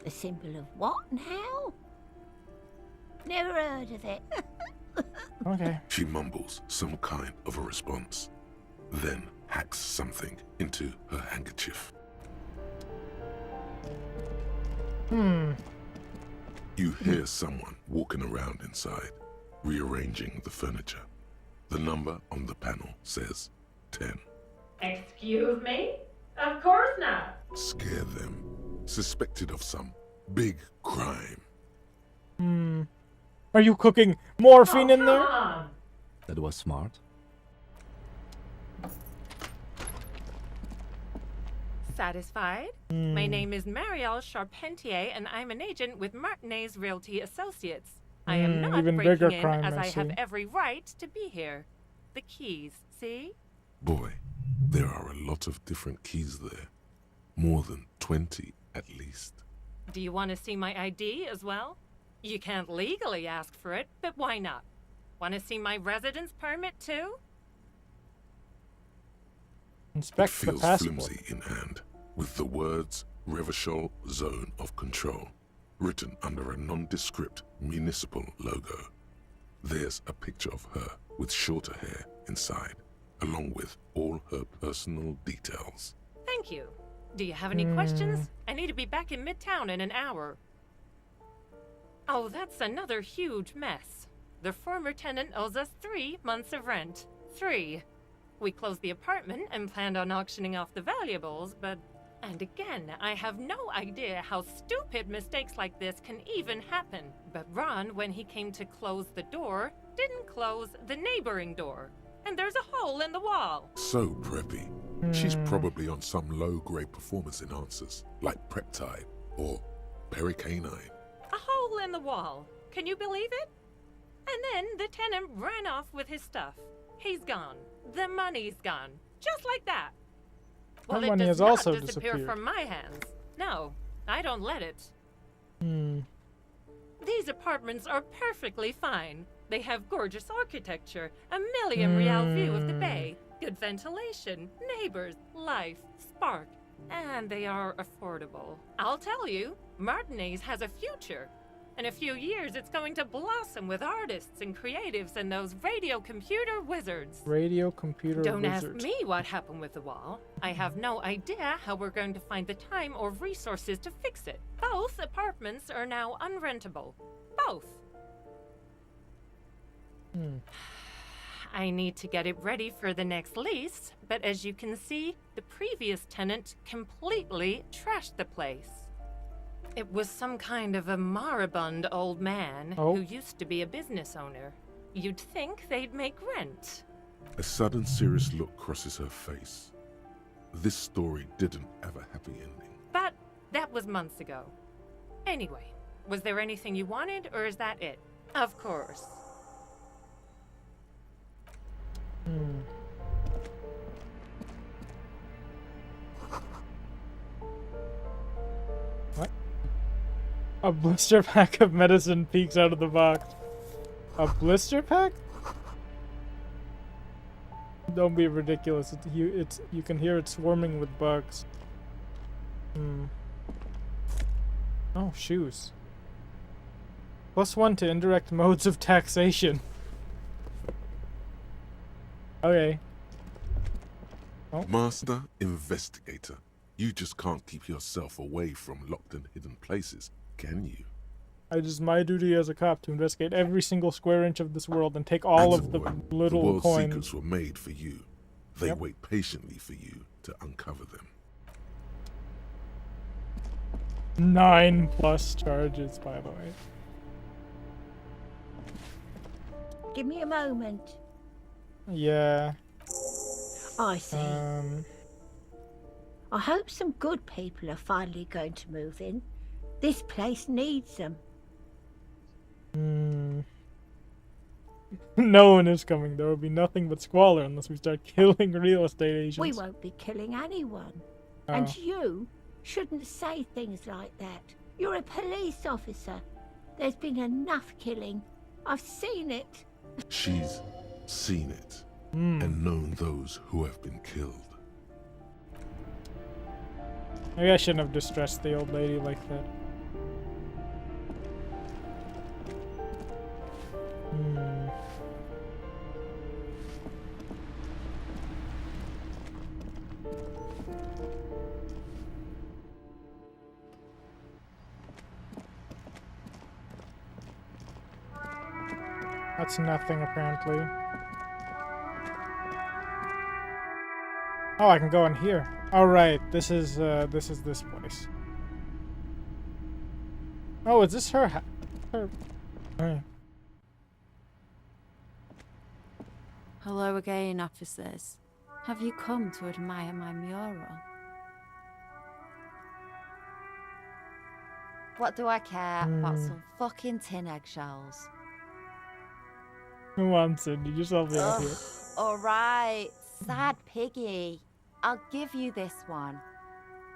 symbol of what and how? Never heard of it. Okay. She mumbles some kind of a response, then hacks something into her handkerchief. You hear someone walking around inside, rearranging the furniture. The number on the panel says 10. Excuse me? Of course not. Scare them. Suspected of some big crime. Are you cooking morphine in there? On. That was smart. Satisfied? My name is Marielle Charpentier, and I'm an agent with Martinez Realty Associates. I am not even bigger breaking in, crime, as I I have see. every right to be here. The keys, see? Boy, there are a lot of different keys there. More than 20 at least. Do you want to see my ID as well? You can't legally ask for it, but why not? Want to see my residence permit too? It Inspect the feels passport. flimsy in hand, with the words Revachol Zone of Control written under a nondescript municipal logo. There's a picture of her with shorter hair inside, along with all her personal details. Thank you. Do you have any questions? I need to be back in Midtown in an hour. Oh, that's another huge mess. The former tenant owes us 3 months of rent. 3. We closed the apartment and planned on auctioning off the valuables, but... And again, I have no idea how stupid mistakes like this can even happen. But Ron, when he came to close the door, didn't close the neighboring door. And there's a hole in the wall. So preppy. She's probably on some low-grade performance enhancers, like Peptide or Pericanine. A hole in the wall. Can you believe it? And then the tenant ran off with his stuff. He's gone. The money's gone. Just like that. Well, That it money does has not also disappear disappeared. from my hands. No, I don't let it. These apartments are perfectly fine. They have gorgeous architecture, a million-real view of the bay, good ventilation, neighbors, life, spark, and they are affordable. I'll tell you, Martinez has a future. In a few years, it's going to blossom with artists and creatives and those radio computer wizards. Radio computer Don't wizard. ask me what happened with the wall. I have no idea how we're going to find the time or resources to fix it. Both apartments are now unrentable. Both. I need to get it ready for the next lease, but as you can see, the previous tenant completely trashed the place. It was some kind of a moribund old man who used to be a business owner. You'd think they'd make rent. A sudden serious look crosses her face. This story didn't have a happy ending. But that was months ago. Anyway, was there anything you wanted, or is that it? Of course. What? A blister pack of medicine peeks out of the box. A blister pack? Don't be ridiculous. You can hear it swarming with bugs. Oh, shoes. +1 to indirect modes of taxation. Okay. Master Investigator, you just can't keep yourself away from locked and hidden places, can you? It is my duty as a cop to investigate every single square inch of this world and take all of the little the world's coins. secrets were made for you. They wait patiently for you to uncover them. 9+ charges, by the way. Give me a moment. Yeah. I see. I hope some good people are finally going to move in. This place needs them. No one is coming. There will be nothing but squalor unless we start killing real estate agents. We won't be killing anyone. Oh. And you shouldn't say things like that. You're a police officer. There's been enough killing. I've seen it. She's seen it and known those who have been killed. Maybe I shouldn't have distressed the old lady like that. That's nothing, apparently. Oh, I can go in here. All right, this is this place. Oh, is this her? Hello again, officers. Have you come to admire my mural? What do I care about some fucking tin eggshells? Who wants it? You yourself out here. Alright, sad piggy. I'll give you this one.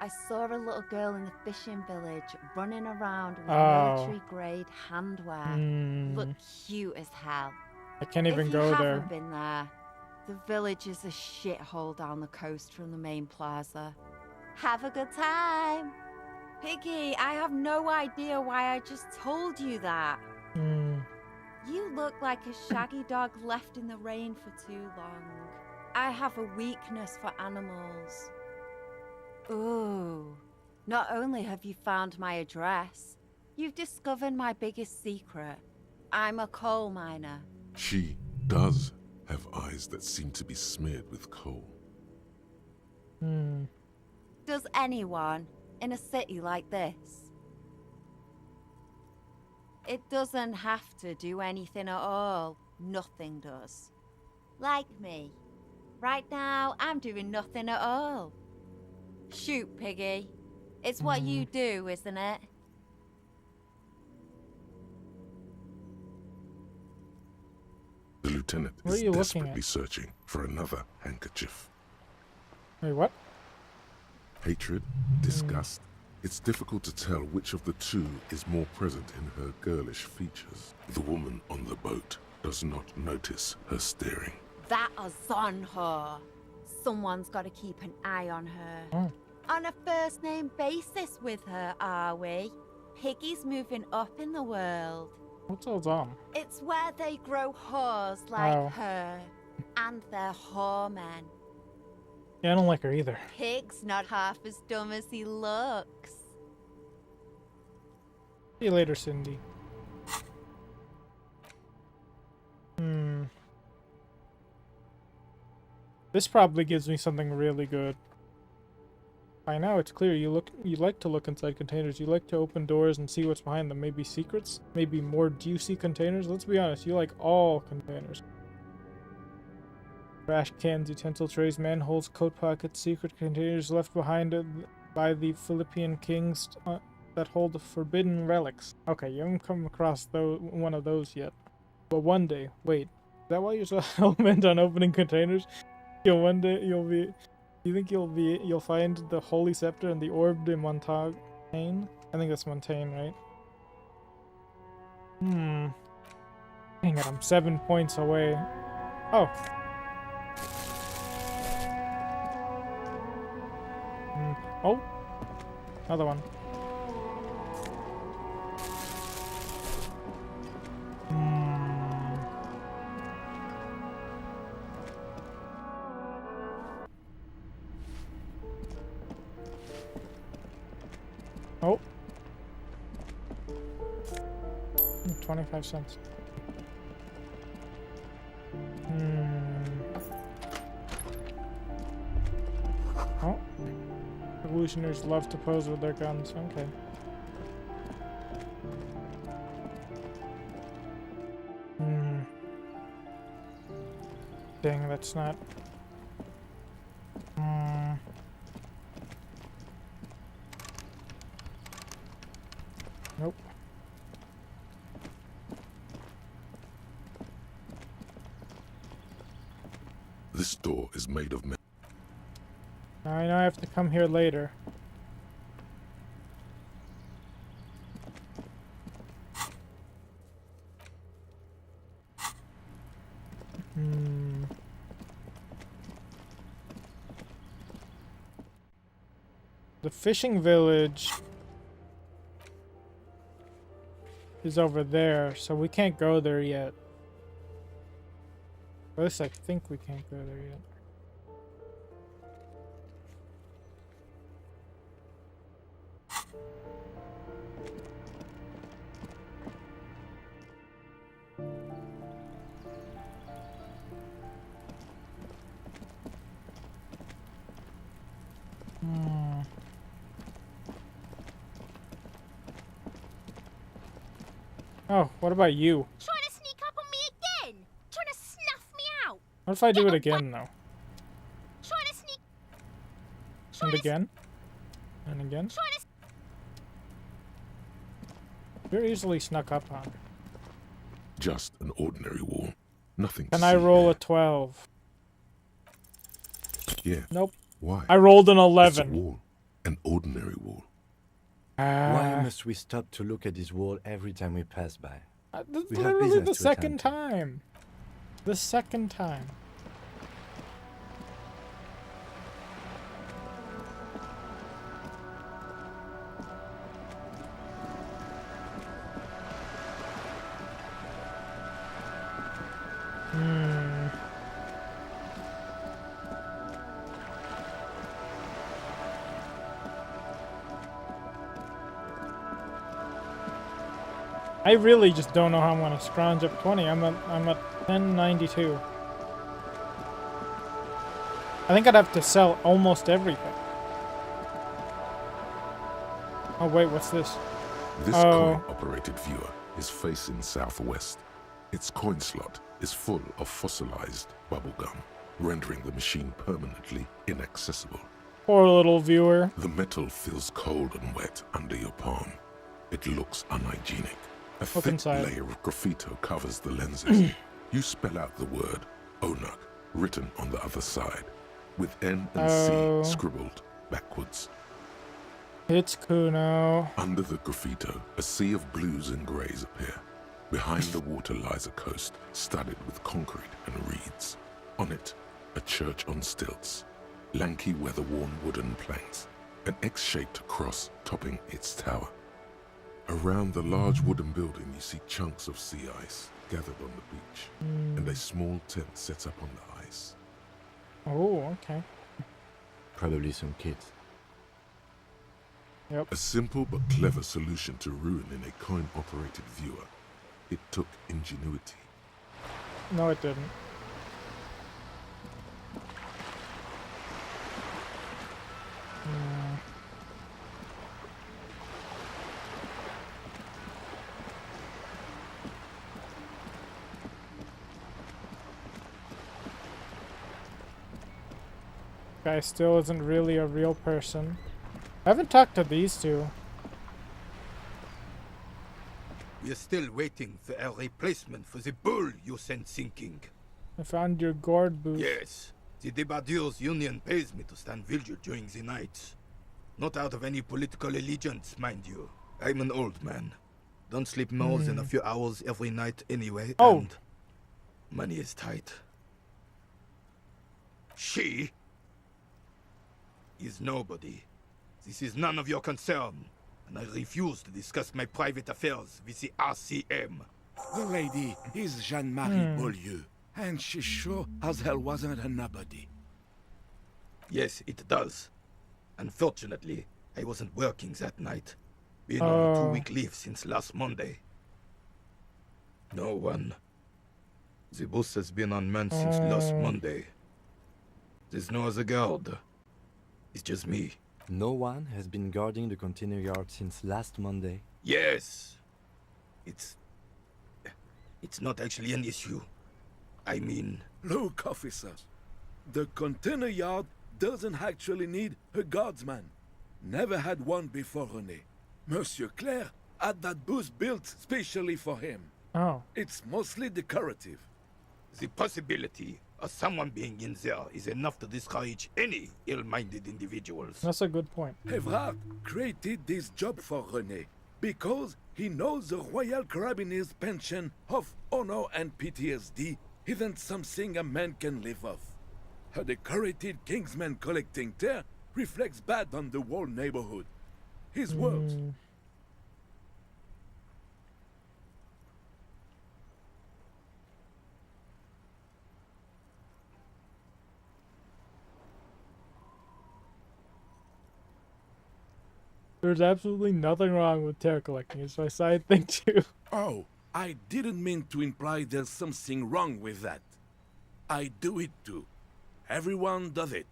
I saw a little girl in the fishing village running around with military-grade handwear. Look cute as hell. I can't even go If you there. haven't been there, the village is a shithole down the coast from the main plaza. Have a good time. Piggy, I have no idea why I just told you that. You look like a shaggy dog left in the rain for too long. I have a weakness for animals. Ooh. Not only have you found my address, you've discovered my biggest secret. I'm a coal miner. She does have eyes that seem to be smeared with coal. Does anyone in a city like this? It doesn't have to do anything at all. Nothing does. Like me. Right now, I'm doing nothing at all. Shoot, Piggy. It's what you do, isn't it? The lieutenant What is are you looking desperately at? searching for another handkerchief. Wait, what? Hatred, disgust, It's difficult to tell which of the two is more present in her girlish features. The woman on the boat does not notice her staring. That is on her. Someone's got to keep an eye on her. Oh. On a first-name basis with her, are we? Piggy's moving up in the world. What's all on? It's where they grow whores like Oh. her. And they're whoremen. Yeah, I don't like her either. Pig's not half as dumb as he looks. See you later, Cindy. This probably gives me something really good. By now it's clear you like to look inside containers. You like to open doors and see what's behind them. Maybe secrets? Maybe more juicy containers? Let's be honest, you like all containers. Trash cans, utensil trays, manholes, coat pockets, secret containers left behind by the Philippine kings that hold forbidden relics. Okay, you haven't come across one of those yet. But one day, wait, is that why you're so hell-bent on opening containers? One day you think you'll find the Holy Scepter and the Orb de Montaigne? I think that's Montaigne, right? Dang it, I'm 7 points away. Oh. Oh. Another one. Oh. 25 cents. Oh. Revolutionaries love to pose with their guns. Okay. Dang, that's not... Nope. This door is made of metal. I know I have to come here later. The fishing village is over there, so we can't go there yet. At least I think we can't go there yet. Oh, what about you? Trying to sneak up on me again? Trying to snuff me out? What if I do it again, though? Trying to sneak... And again? And again? You're easily snuck up on. Just an ordinary wall. Nothing Can to I see roll here. a 12? Yeah. Nope. Why? I rolled an It's a 11. wall. An ordinary wall. Why must we stop to look at this wall every time we pass by? That's We have literally the business to second attend to. time. The second time. I really just don't know how I'm gonna scrounge up 20. I'm at 1092. I think I'd have to sell almost everything. Oh wait, what's this? This Oh. coin-operated viewer is facing southwest. Its coin slot is full of fossilized bubblegum, rendering the machine permanently inaccessible. Poor little viewer. The metal feels cold and wet under your palm. It looks unhygienic. A Look thick inside. layer of graffito covers the lenses. You spell out the word Onuk written on the other side, with N and Oh. C scribbled backwards. It's Kuno. Under the graffito, a sea of blues and greys appear. Behind the water lies a coast studded with concrete and reeds. On it, a church on stilts, lanky weather-worn wooden planks, an X-shaped cross topping its tower. Around the large wooden building you see chunks of sea ice gathered on the beach, and a small tent set up on the ice. Oh, okay. Probably some kids. Yep. A simple but clever solution to ruin in a coin-operated viewer. It took ingenuity. No, it didn't. Guy still isn't really a real person. I haven't talked to these two. We are still waiting for a replacement for the bull you sent sinking. I found your gourd booth. Yes, the Debardeurs Union pays me to stand vigil during the nights. Not out of any political allegiance, mind you. I'm an old man. Don't sleep more than a few hours every night anyway, and money is tight. She is nobody. This is none of your concern, and I refuse to discuss my private affairs with the RCM. The lady is Jeanne-Marie Beaulieu, and she sure as hell wasn't a nobody. Yes, it does. Unfortunately, I wasn't working that night. Been on a 2-week leave since last Monday. No one. The bus has been unmanned since last Monday. There's no other guard. It's just me. No one has been guarding the container yard since last Monday. Yes. It's not actually an issue. I mean... Look, officer. The container yard doesn't actually need a guardsman. Never had one before René. Monsieur Claire had that booth built specially for him. Oh. It's mostly decorative. The possibility of someone being in there is enough to discourage any ill-minded individuals. That's a good point. Evrard created this job for René because he knows the Royal Carabiniers' pension of honor and PTSD isn't something a man can live off. A decorated Kingsman collecting tear reflects bad on the whole neighborhood. His words. There's absolutely nothing wrong with tear collecting. It's my side thing too. Oh, I didn't mean to imply there's something wrong with that. I do it too. Everyone does it.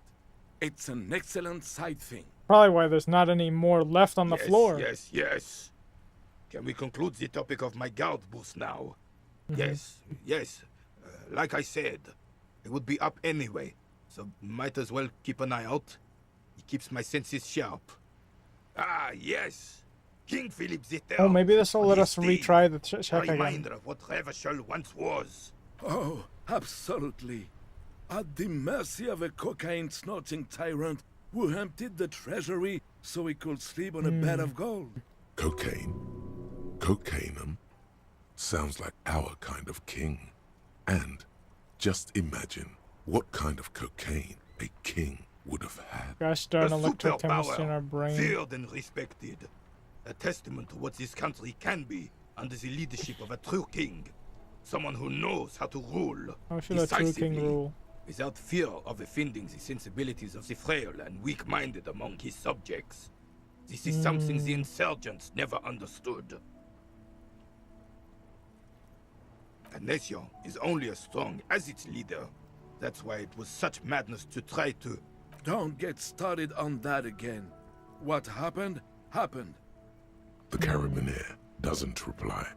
It's an excellent side thing. Probably why there's not any more left on the floor. Yes. Can we conclude the topic of my guard booth now? Yes. Like I said, it would be up anyway, so might as well keep an eye out. It keeps my senses sharp. Ah, yes. King Philip the III. Oh, maybe this will let us retry the check a again. reminder of what Revachol once was. Oh, absolutely. At the mercy of a cocaine-snorting tyrant who emptied the treasury so he could sleep on a bed of gold. Cocaine? Cocainum? Sounds like our kind of king. And just imagine what kind of cocaine a king would have had. Gosh darn electrochemist in our brain. Feared and respected. A testament to what this country can be under the leadership of a true king. Someone who knows how to rule How should a true king rule? without fear of offending the sensibilities of the frail and weak-minded among his subjects. This is something the insurgents never understood. A nation is only as strong as its leader. That's why it was such madness to try to... Don't get started on that again. What happened, happened. The Carabinier doesn't reply,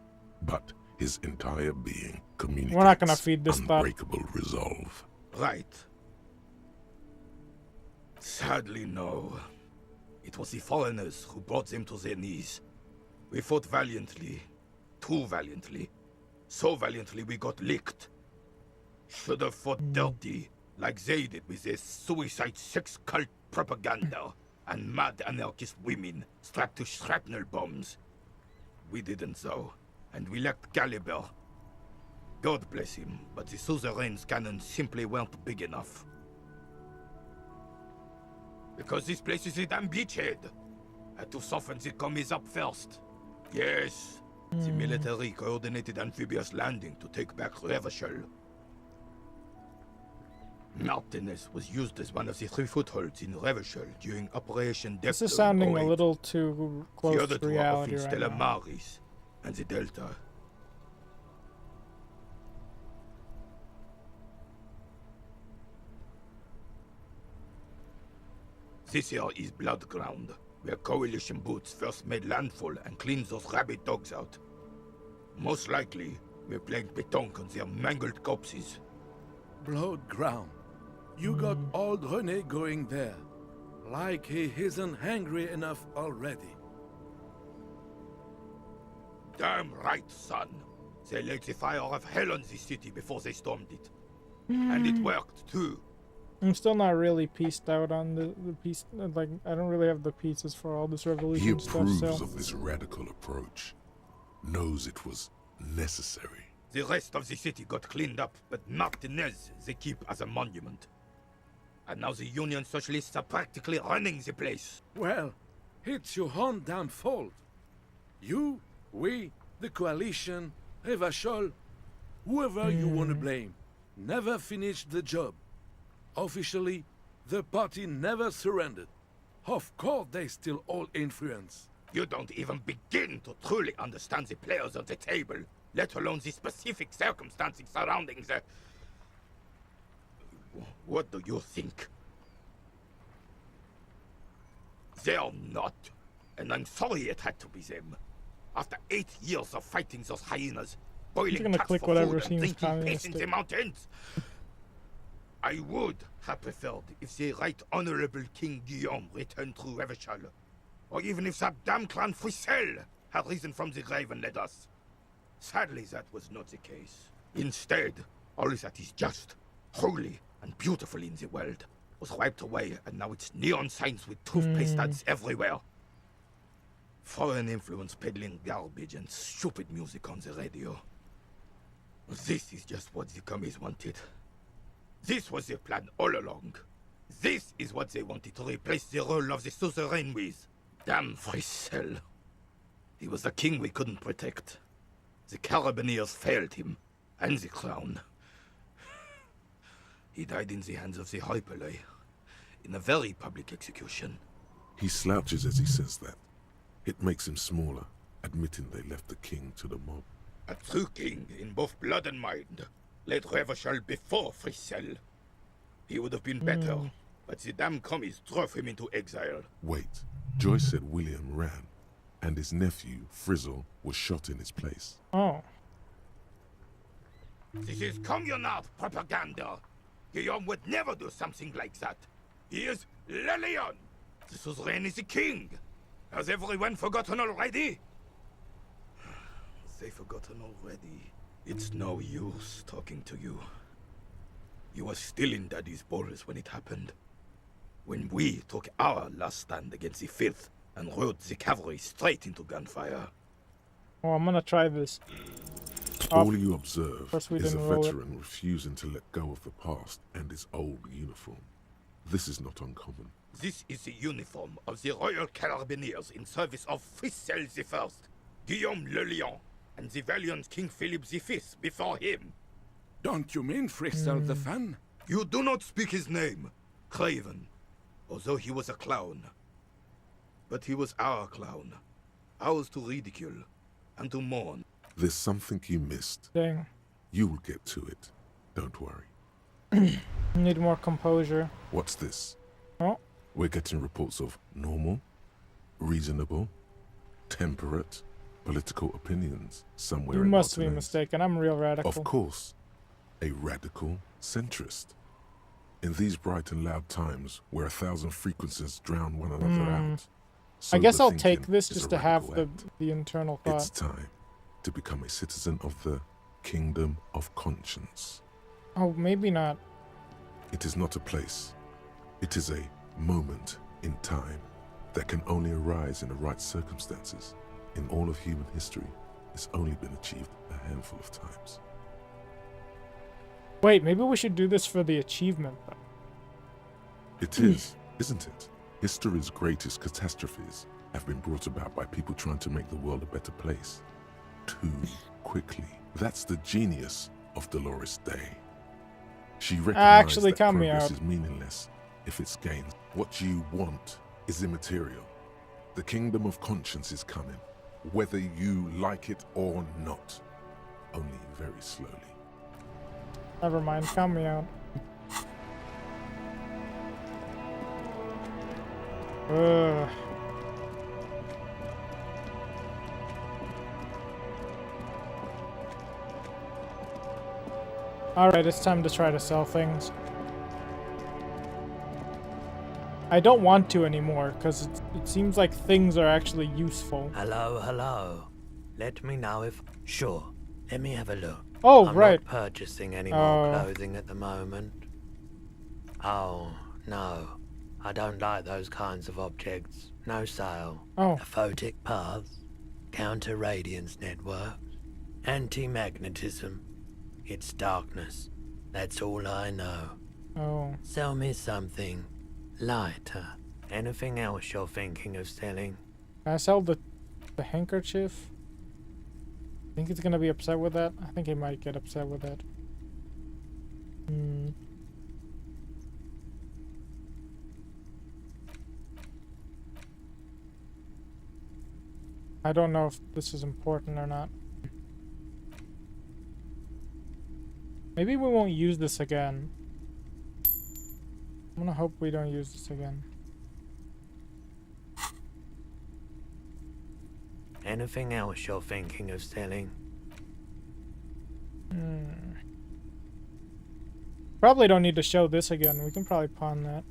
but his entire being communicates We're not gonna feed this thought. unbreakable resolve. Right. Sadly, no. It was the foreigners who brought them to their knees. We fought valiantly. Too valiantly. So valiantly we got licked. Should have fought dirty, like they did with their suicide sex cult propaganda. and mad anarchist women strapped to shrapnel bombs. We didn't though, and we lacked caliber. God bless him, but the suzerain's cannons simply weren't big enough. Because this place is a damn beachhead. Had to soften the commies up first. Yes, the military coordinated amphibious landing to take back Revachol. Martinez was used as one of the 3 footholds in Revachol during Operation Depth. This is sounding a little too close the other to two reality are off in right Stella now. Maris and the Delta. This here is Blood Ground, where Coalition boots first made landfall and cleaned those rabid dogs out. Most likely, we're playing pétanque on their mangled corpses. Blood ground. You got old René going there. Like he isn't hungry enough already. Damn right, son. They laid the fire of hell on the city before they stormed it. And it worked, too. I'm still not really pieced out on the piece. Like, I don't really have the pieces for all this He revolution stuff, approves so... of this radical approach. Knows it was necessary. The rest of the city got cleaned up, but Martinez they keep as a monument. And now the Union Socialists are practically running the place. Well, it's your own damn fault. You, we, the coalition, Revachol, whoever you want to blame, never finished the job. Officially, the party never surrendered. Of course they still all influence. You don't even begin to truly understand the players at the table, let alone the specific circumstances surrounding the... What do you think? They're not. And I'm sorry it had to be them. After 8 years of fighting those hyenas, boiling gonna cats click for whatever food and seems drinking piss in communistic. the mountains, I would have preferred if the Right Honorable King Guillaume returned through Revachol, or even if that damn clan Frissel had risen from the grave and led us. Sadly, that was not the case. Instead, all that is just, holy, and beautiful in the world was wiped away, and now it's neon signs with toothpaste ads everywhere. Foreign influence peddling garbage and stupid music on the radio. This is just what the commies wanted. This was their plan all along. This is what they wanted to replace the role of the suzerain with. Damn Frissel. He was the king we couldn't protect. The Carabineers failed him, and the crown. He died in the hands of the Hyperlay, in a very public execution. He slouches as he says that. It makes him smaller, admitting they left the king to the mob. A true king in both blood and mind led Revachol before Frissel. He would have been better, but the damn commies drove him into exile. Wait, Joyce said William ran, and his nephew, Frizzle, was shot in his place. Oh. This is communard propaganda. Guillaume would never do something like that. He is Le Lion. The suzerain is the king. Has everyone forgotten already? They've forgotten already. It's no use talking to you. You were still in Daddy's balls when it happened. When we took our last stand against the filth and rode the cavalry straight into gunfire. Oh, I'm gonna try this. All you observe First we is a didn't roll it. veteran refusing to let go of the past and his old uniform. This is not uncommon. This is the uniform of the Royal Carabineers in service of Frissel I, Guillaume Le Lion, and the valiant King Philip V before him. Don't you mean Frissel the fan? You do not speak his name, Craven, although he was a clown. But he was our clown, ours to ridicule and to mourn. There's something you missed. Dang. You will get to it. Don't worry. Need more composure. What's this? Oh. We're getting reports of normal, reasonable, temperate, political opinions somewhere You in must be Martinez. mistaken. I'm real radical. Of course, a radical centrist. In these bright and loud times where 1,000 frequencies drown one another out. I guess sober I'll take thinking this is just a to have radical the internal thought. It's time to become a citizen of the Kingdom of Conscience. Oh, maybe not. It is not a place. It is a moment in time. that can only arise in the right circumstances, in all of human history, it's only been achieved a handful of times. Wait, maybe we should do this for the achievement, though. It is, isn't it? History's greatest catastrophes have been brought about by people trying to make the world a better place. Too quickly. That's the genius of Dolores Day. She recognized that count me progress out. is meaningless if it's gained. What you want is immaterial. The kingdom of conscience is coming, whether you like it or not. Only very slowly. Never mind, count me out. Ugh. Alright, it's time to try to sell things. I don't want to anymore, because it seems like things are actually useful. Hello, hello. Let me know if... Sure, let me have a look. Oh, I'm right. not purchasing any more clothing at the moment. Oh, no. I don't like those kinds of objects. No sale. Oh. Aphotic paths. Counter-radiance networks. Anti-magnetism. It's darkness. That's all I know. Oh. Sell me something lighter. Anything else you're thinking of selling? Can I sell the handkerchief? Think he's gonna be upset with that? I think he might get upset with that. I don't know if this is important or not. Maybe we won't use this again. I'm gonna hope we don't use this again. Anything else you're thinking of selling? Probably don't need to show this again. We can probably pawn that.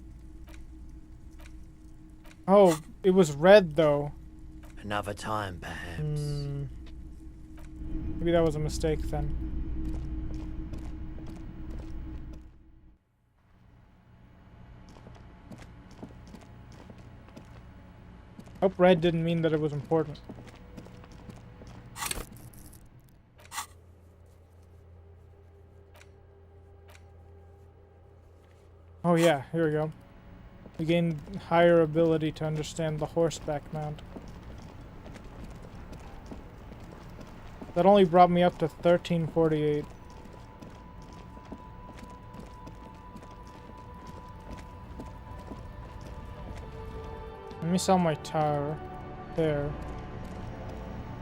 Oh, it was red though. Another time, perhaps. Maybe that was a mistake then. Hope red didn't mean that it was important. Oh yeah, here we go. We gained higher ability to understand the horseback mount. That only brought me up to 1348. Let me sell my tower. There.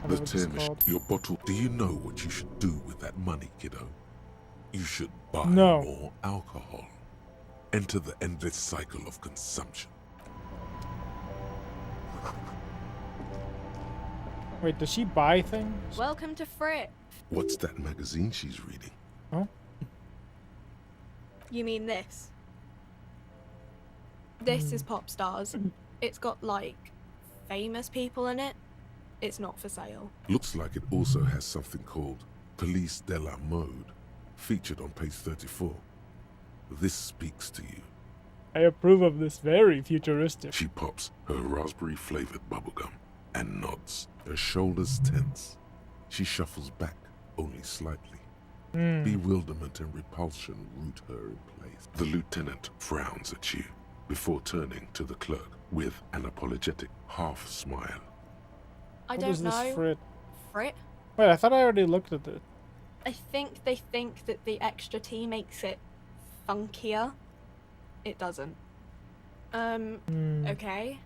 The tin, your bottle. Do you know what you should do with that money, kiddo? You should buy more alcohol. Enter the endless cycle of consumption. Wait, does she buy things? Welcome to Frit. What's that magazine she's reading? Oh? You mean this? This is Pop Stars. It's got, like, famous people in it. It's not for sale. Looks like it also has something called Police de la Mode, featured on page 34. This speaks to you. I approve of this, very futuristic. She pops her raspberry-flavored bubblegum and nods, her shoulders tense. She shuffles back, only slightly. Bewilderment and repulsion root her in place. The lieutenant frowns at you before turning to the clerk with an apologetic half smile. I What don't is this know. Frit? Frit? Wait, I thought I already looked at it. I think they think that the extra T makes it funkier. It doesn't. Okay.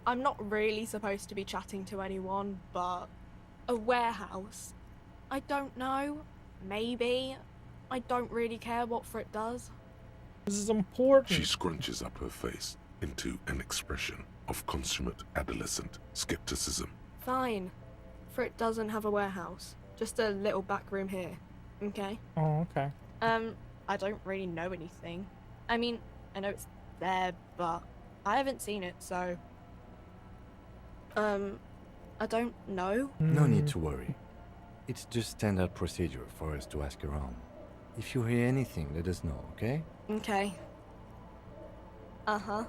I'm not really supposed to be chatting to anyone, but a warehouse? I don't know. Maybe. I don't really care what Frit does. This is important. She scrunches up her face into an expression of consummate adolescent skepticism. Fine. Frit doesn't have a warehouse. Just a little back room here. Okay? Oh, okay. I don't really know anything. I mean, I know it's there, but I haven't seen it, so... I don't know. No need to worry. It's just standard procedure for us to ask around. If you hear anything, let us know, okay? Okay. Uh-huh.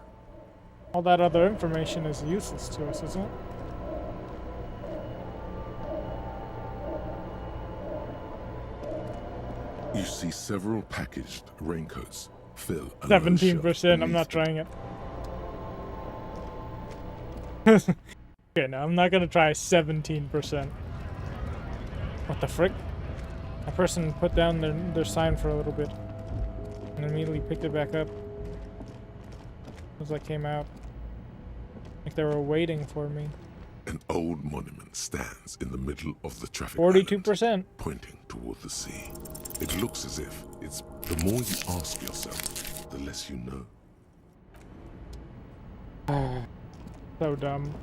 All that other information is useless to us, isn't it? You see several packaged raincoats. Phil, 17%. I'm not trying it. Okay, no, I'm not gonna try 17%. What the frick? A person put down their sign for a little bit and immediately picked it back up as I came out. Like they were waiting for me. An old monument stands in the middle of the traffic 42%. island, pointing toward the sea. It looks as if it's the more you ask yourself, the less you know. So dumb.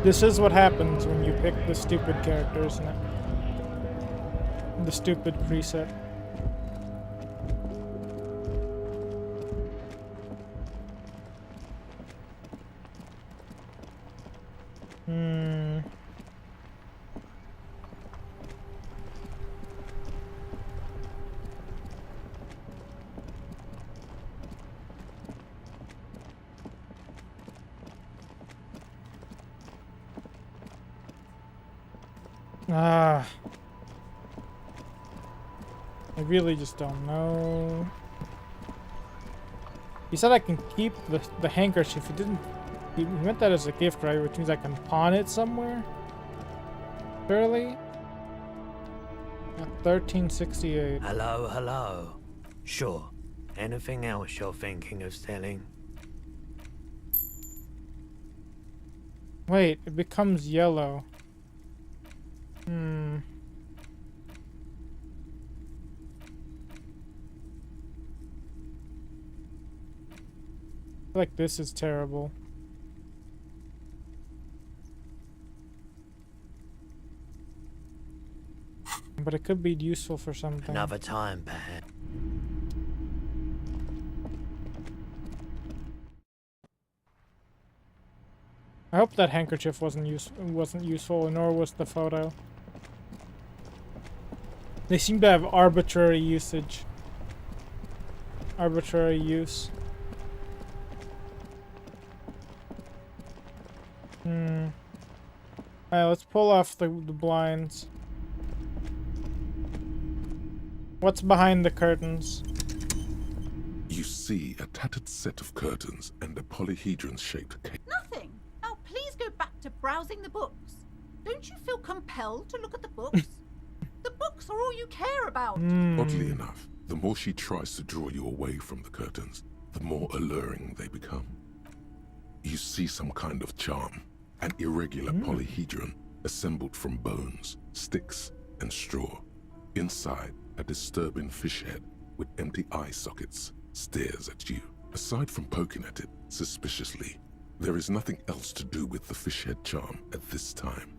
This is what happens when you pick the stupid character, isn't it? The stupid preset. I really just don't know. He said I can keep the handkerchief. He meant that as a gift, right? Which means I can pawn it somewhere? Surely? At 1368. Hello, hello. Sure. Anything else you're thinking of selling? Wait, it becomes yellow. I feel like this is terrible. But it could be useful for something. Another time, perhaps. I hope that handkerchief wasn't useful, nor was the photo. They seem to have arbitrary usage. Arbitrary use. Alright, let's pull off the blinds. What's behind the curtains? You see a tattered set of curtains and a polyhedron-shaped cake. Nothing. Now please go back to browsing the books. Don't you feel compelled to look at the books? The books are all you care about. Oddly enough, the more she tries to draw you away from the curtains, the more alluring they become. You see some kind of charm, an irregular polyhedron assembled from bones, sticks, and straw. Inside, a disturbing fish head with empty eye sockets stares at you. Aside from poking at it suspiciously, there is nothing else to do with the fish head charm at this time.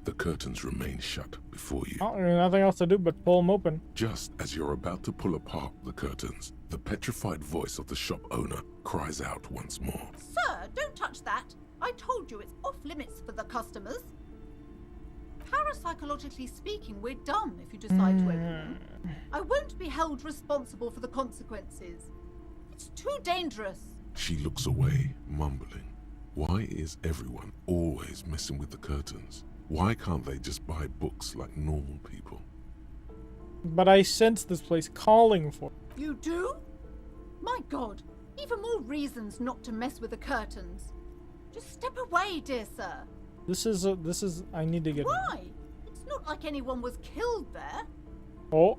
The curtains remain shut before you. Oh, there's nothing else to do but pull them open. Just as you're about to pull apart the curtains, the petrified voice of the shop owner cries out once more. Sir, don't touch that. I told you it's off limits for the customers. Parapsychologically speaking, we're done if you decide to open them. I won't be held responsible for the consequences. It's too dangerous. She looks away, mumbling. Why is everyone always messing with the curtains? Why can't they just buy books like normal people? But I sense this place calling for. You do? My God, even more reasons not to mess with the curtains. Just step away, dear sir. This is I need to get. Why? It's not like anyone was killed there. Oh.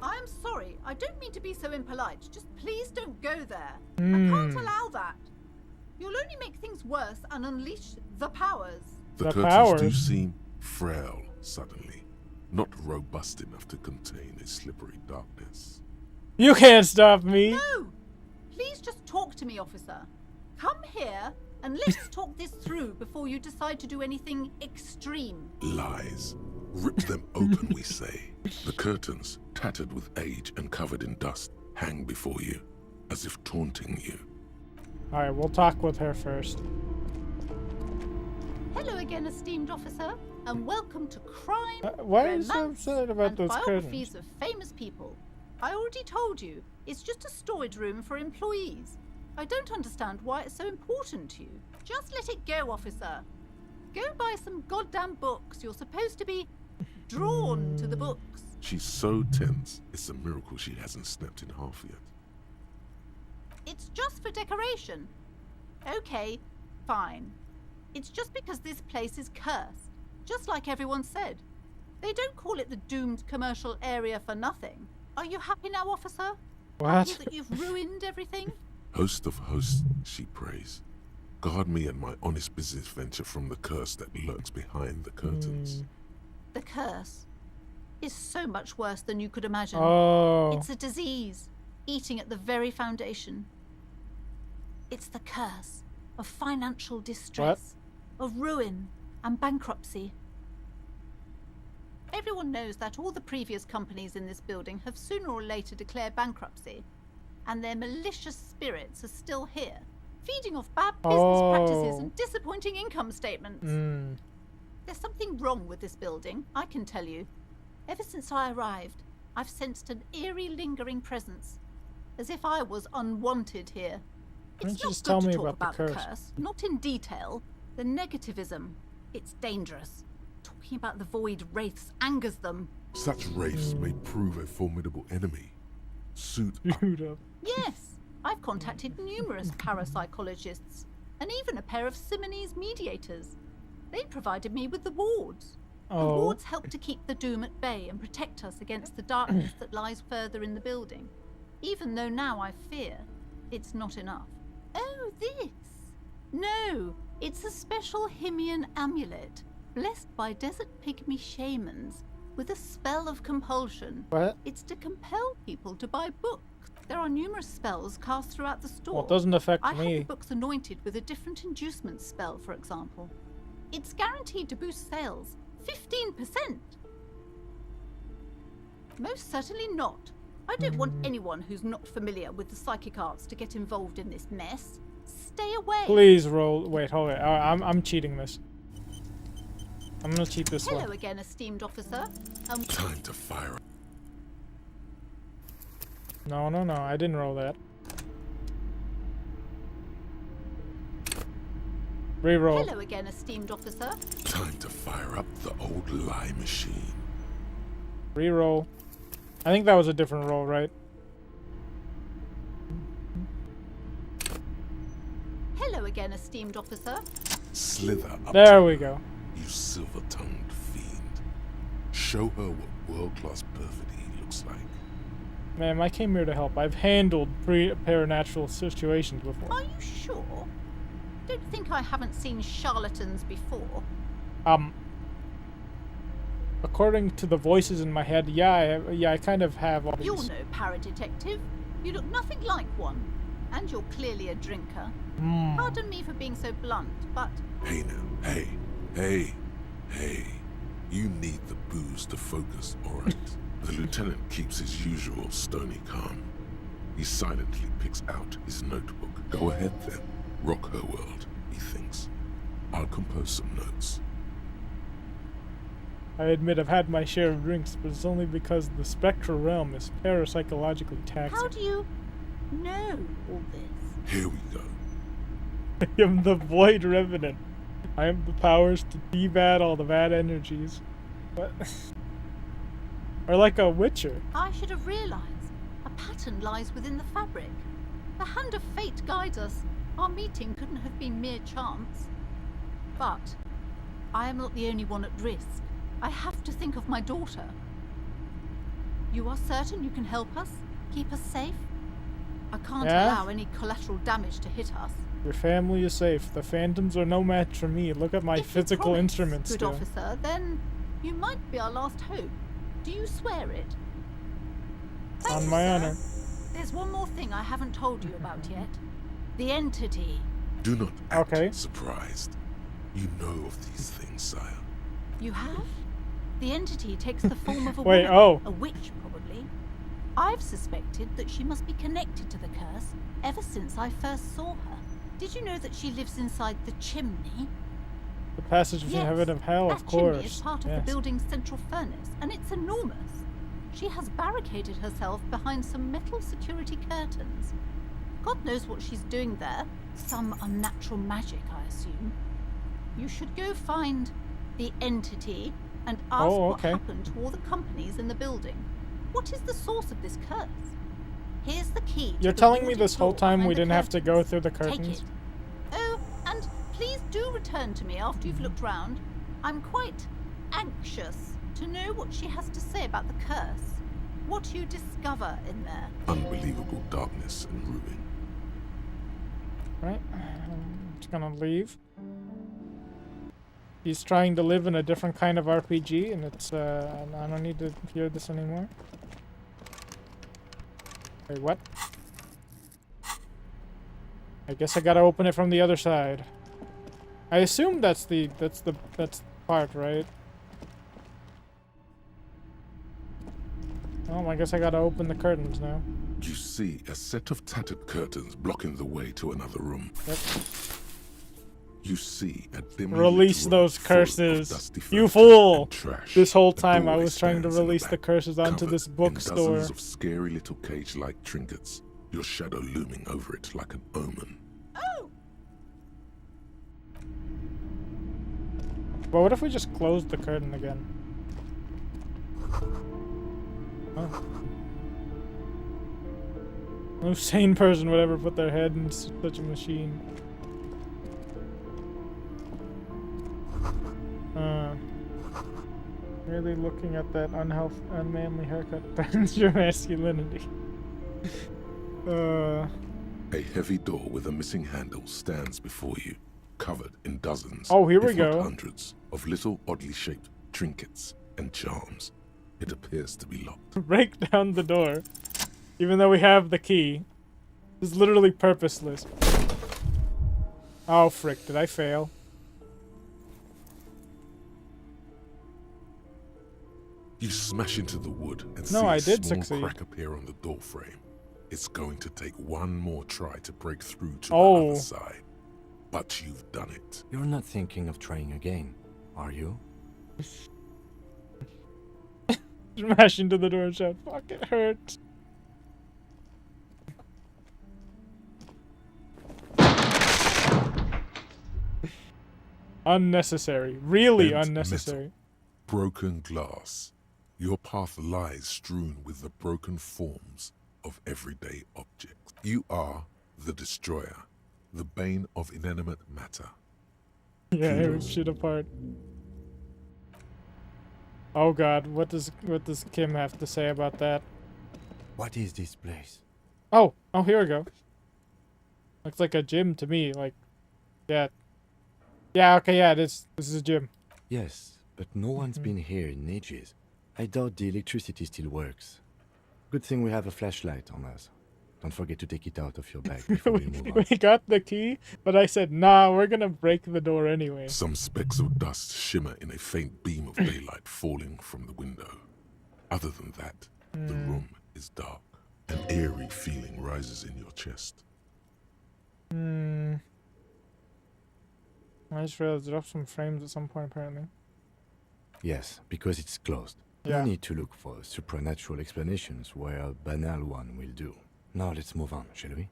I am sorry. I don't mean to be so impolite. Just please don't go there. I can't allow that. You'll only make things worse and unleash the powers. The curtains do seem frail suddenly, not robust enough to contain a slippery darkness. You can't stop me. No! Please just talk to me, officer. Come here and let's talk this through before you decide to do anything extreme. Lies. Rip them open, we say. The curtains, tattered with age and covered in dust, hang before you. as if taunting you. Alright, we'll talk with her first. Hello again, esteemed officer, and welcome to Crime, why are you so Romance, upset about and those Biographies curtains? of Famous People. I already told you, it's just a storage room for employees. I don't understand why it's so important to you. Just let it go, officer. Go buy some goddamn books. You're supposed to be drawn to the books. She's so tense, it's a miracle she hasn't snapped in half yet. It's just for decoration. Okay, fine. It's just because this place is cursed, just like everyone said. They don't call it the doomed commercial area for nothing. Are you happy now, officer? What? Happy that you've ruined everything? Host of hosts, she prays. Guard me and my honest business venture from the curse that lurks behind the curtains. The curse is so much worse than you could imagine. Oh. It's a disease, eating at the very foundation. It's the curse of financial distress, of ruin and bankruptcy. Everyone knows that all the previous companies in this building have sooner or later declared bankruptcy, and their malicious spirits are still here, feeding off bad business practices and disappointing income statements. There's something wrong with this building, I can tell you. Ever since I arrived, I've sensed an eerie, lingering presence, as if I was unwanted here. Why don't It's you not just good tell to me talk about about the the curse? curse, not in detail. The negativism, it's dangerous. Talking about the void wraiths angers them. Such wraiths may prove a formidable enemy. Suit up. Yes, I've contacted numerous parapsychologists, and even a pair of Simonese mediators. They provided me with the wards. The Oh. wards help to keep the doom at bay and protect us against the darkness that lies further in the building. Even though now I fear it's not enough. Oh, this? No, it's a special Himian amulet, blessed by desert pygmy shamans, with a spell of compulsion. What? It's to compel people to buy books. There are numerous spells cast throughout the store. Well, it doesn't affect I me. had the books anointed with a different inducement spell, for example. It's guaranteed to boost sales 15%. Most certainly not. I don't want anyone who's not familiar with the psychic arts to get involved in this mess. Stay away. Please roll. Wait, hold it. I'm cheating this. I'm gonna cheat this Hello one. again, esteemed officer. Time to fire. No, I didn't roll that. Reroll. Hello again, esteemed officer. Time to fire up the old lie machine. Reroll. I think that was a different roll, right? Hello again, esteemed officer. Slither up. There we go. You silver-tongued fiend. Show her what world-class perfidy looks like. Ma'am, I came here to help. I've handled paranatural situations before. Are you sure? Don't think I haven't seen charlatans before. According to the voices in my head, yeah, I kind of have all You're these. no paradetective. You look nothing like one. And you're clearly a drinker. Pardon me for being so blunt, but... Hey now, hey. You need the booze to focus, alright? The lieutenant keeps his usual stony calm. He silently picks out his notebook. Go ahead then. Rock her world, he thinks. I'll compose some notes. I admit I've had my share of drinks, but it's only because the spectral realm is parapsychologically taxing. How do you know all this? Here we go. I am the Void Revenant. I have the powers to debat all the bad energies. What? Or like a witcher. I should have realized. A pattern lies within the fabric. The hand of fate guides us. Our meeting couldn't have been mere chance. But I am not the only one at risk. I have to think of my daughter. You are certain you can help us? Keep us safe? I can't Yeah? allow any collateral damage to hit us. Your family is safe. The phantoms are no match for me. Look at my physical Promise, instruments good still. officer, then you might be our last hope. Do you swear it? On my honor. There's one more thing I haven't told you about yet. The entity. Do not act surprised. You know of these things, sire. You have? The entity takes the form of a Wait, woman. oh. A witch, probably. I've suspected that she must be connected to the curse ever since I first saw her. Did you know that she lives inside the chimney? The passage between heaven and hell, of course. That chimney is part of the building's central furnace, and it's enormous. She has barricaded herself behind some metal security curtains. God knows what she's doing there. Some unnatural magic, I assume. You should go find the entity and ask what happened to all the companies in the building. What is the source of this curse? Here's the key. You're telling me this whole time we didn't have to go through the curtains? Take it. Oh, and please do return to me after you've looked round. I'm quite anxious to know what she has to say about the curse. What you discover in there. Unbelievable darkness and ruin. Right, I'm just gonna leave. He's trying to live in a different kind of RPG, and it's, I don't need to hear this anymore. Wait, what? I guess I gotta open it from the other side. I assume that's the part, right? Oh, I guess I gotta open the curtains now. You see a set of tattered curtains blocking the way to another room. Yep. You see a dimly Release lit those room full of curses, dusty you furniture fool! and trash. This whole The time I doorway was trying to stands in the release the back, curses onto covered this in bookstore. dozens of scary little cage-like trinkets, your shadow looming over it like an omen. But what if we just closed the curtain again? Oh. No sane person would ever put their head in such a machine. Really looking at that unmanly haircut bends your masculinity. A heavy door with a missing handle stands before you, covered in dozens, oh, here we if not go. hundreds, of little oddly shaped trinkets and charms. It appears to be locked. Break down the door. Even though we have the key. This is literally purposeless. Oh, frick. Did I fail? You smash into the wood and No, see I a did small succeed. crack appear on the door frame. It's going to take one more try to break through to the Oh. other side. But you've done it. You're not thinking of trying again, are you? Smash into the door and shout, fuck, it hurts. Unnecessary. Really Bent unnecessary. metal, broken glass. Your path lies strewn with the broken forms of everyday objects. You are the destroyer, the bane of inanimate matter. Yeah, it would Kudos. shit apart. Oh god, what does Kim have to say about that? What is this place? Oh, here we go. Looks like a gym to me, like, yeah. Yeah, okay, yeah, this is a gym. Yes, but no one's been here in ages. I doubt the electricity still works. Good thing we have a flashlight on us. Don't forget to take it out of your bag before we move on. We got the key, but I said, nah, we're gonna break the door anyway. Some specks of dust shimmer in a faint beam of daylight falling from the window. Other than that, the room is dark. An eerie feeling rises in your chest. I just realized it dropped some frames at some point, apparently. Yes, because it's closed. Yeah. No need to look for supernatural explanations where a banal one will do. Now let's move on, shall we?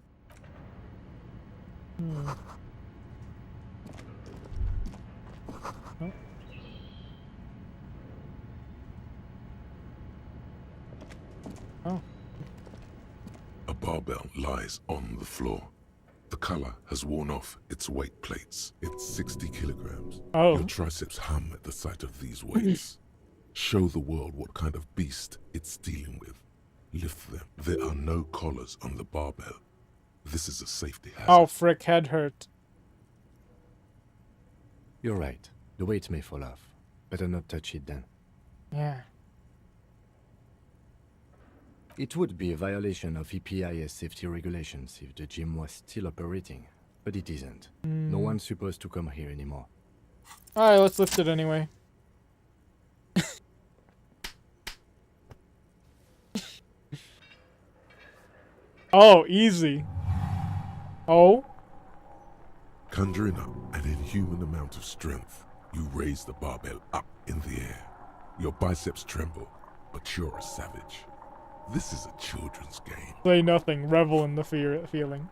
Oh. A barbell lies on the floor. The color has worn off its weight plates. It's 60 kilograms. Oh. Your triceps hum at the sight of these weights. Show the world what kind of beast it's dealing with. Lift them. There are no collars on the barbell. This is a safety hazard. Oh, frick, head hurt. You're right. The weight may fall off. Better not touch it then. Yeah. It would be a violation of EPIS safety regulations if the gym was still operating, but it isn't. No one's supposed to come here anymore. Alright, let's lift it anyway. Oh, easy. Oh. Conjuring up an inhuman amount of strength, you raise the barbell up in the air. Your biceps tremble, but you're a savage. This is a children's game. Say nothing. Revel in the feeling.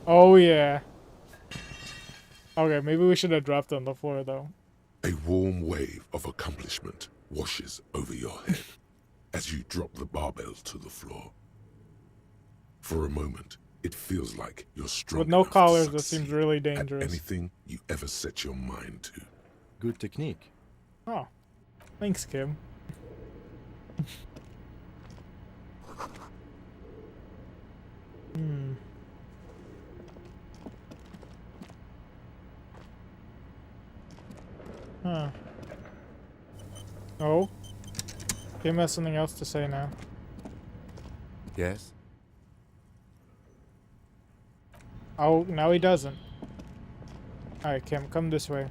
Oh, yeah. Okay, maybe we should have dropped on the floor, though. A warm wave of accomplishment washes over your head as you drop the barbell to the floor. For a moment, it feels like you're strong With no enough to collars, that succeed seems really at dangerous. anything you ever set your mind to. Good technique. Oh. Thanks, Kim. Hmm. Huh. Oh. Kim has something else to say now. Yes? Oh, now he doesn't. Alright, Kim, come this way.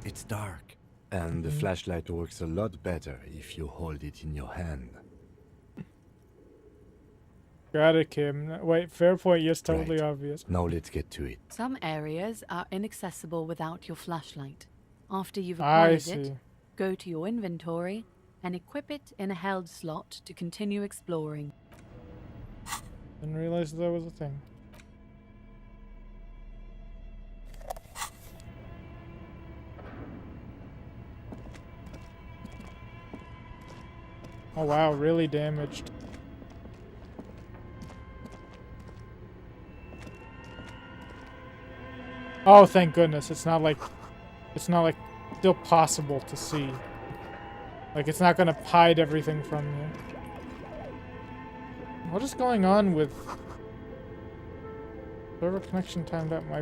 It's dark, and the flashlight works a lot better if you hold it in your hand. Got it, Kim. Wait, fair point. Yes, totally obvious. Now let's get to it. Some areas are inaccessible without your flashlight. After you've I acquired see. it, go to your inventory and equip it in a held slot to continue exploring. Didn't realize that was a thing. Oh wow, really damaged. Oh, thank goodness. It's not like still possible to see. Like, it's not gonna hide everything from you. What is going on with server connection timed up? My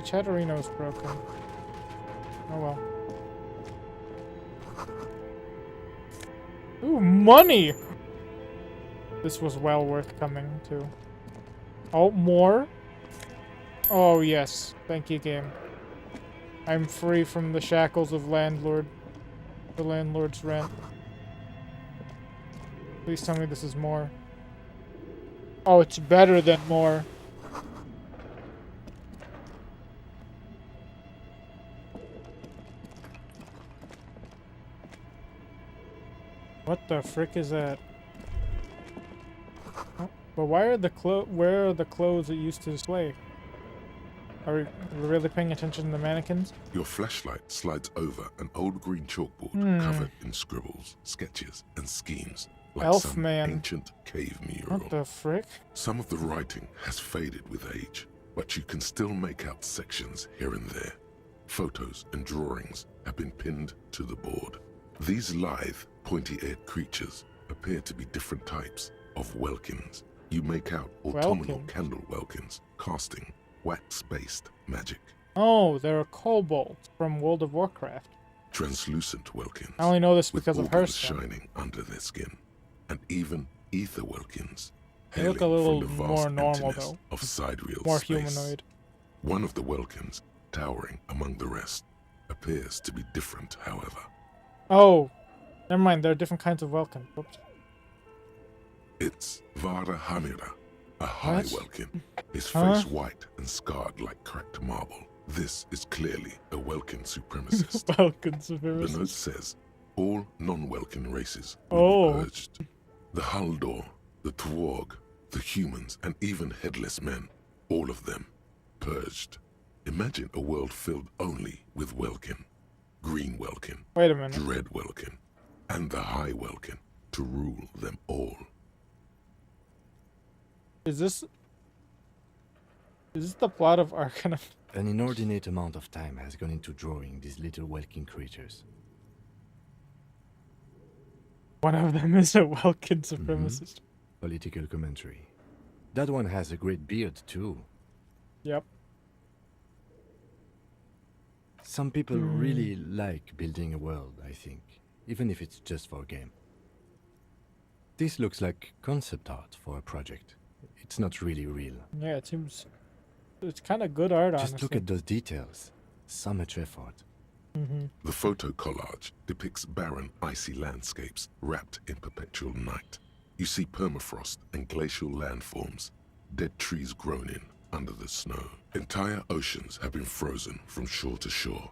Chatterino is broken. Oh well. Ooh, money! This was well worth coming to. Oh, more? Oh, yes. Thank you, game. I'm free from the shackles of the landlord's rent. Please tell me this is more. Oh, it's better than more. What the frick is that? Oh, but why are where are the clothes it used to display? Are we really paying attention to the mannequins? Your flashlight slides over an old green chalkboard covered in scribbles, sketches, and schemes, like some Elfman. ancient cave mural. What the frick? Some of the writing has faded with age, but you can still make out sections here and there. Photos and drawings have been pinned to the board. These lithe, pointy-eared creatures appear to be different types of welkins. You make out autumnal Welkins? candle welkins, casting wax-based magic. Oh, they're kobolds from World of Warcraft. Translucent welkins. I only know this with because of organs Hearthstone. shining under their skin, and even ether welkins. They look a hailing little from the more vast normal, emptiness though. Of sidereal More space. humanoid. One of the welkins, towering among the rest, appears to be different, however. Oh, never mind. There are different kinds of welkin. Oops. It's Vara Hamira, a high What? welkin, his Huh? face white and scarred like cracked marble. This is clearly a welkin supremacist. Welkin The supremacist. note says, all non-welkin races Oh. will be purged. The Haldor, the Twarg, the humans, and even headless men, all of them, purged. Imagine a world filled only with welkin. Green welkin, Wait a minute. dread welkin, and the high welkin to rule them all. Is this the plot of Arcana? An inordinate amount of time has gone into drawing these little welkin creatures. One of them is a Welkin supremacist. Political commentary. That one has a great beard, too. Yep. Some people really like building a world, I think, even if it's just for a game. This looks like concept art for a project. It's not really real. Yeah, it seems it's kind of good art, Just honestly. look at those details. So much effort. The photo collage depicts barren, icy landscapes wrapped in perpetual night. You see permafrost and glacial landforms, dead trees grown in under the snow. Entire oceans have been frozen from shore to shore.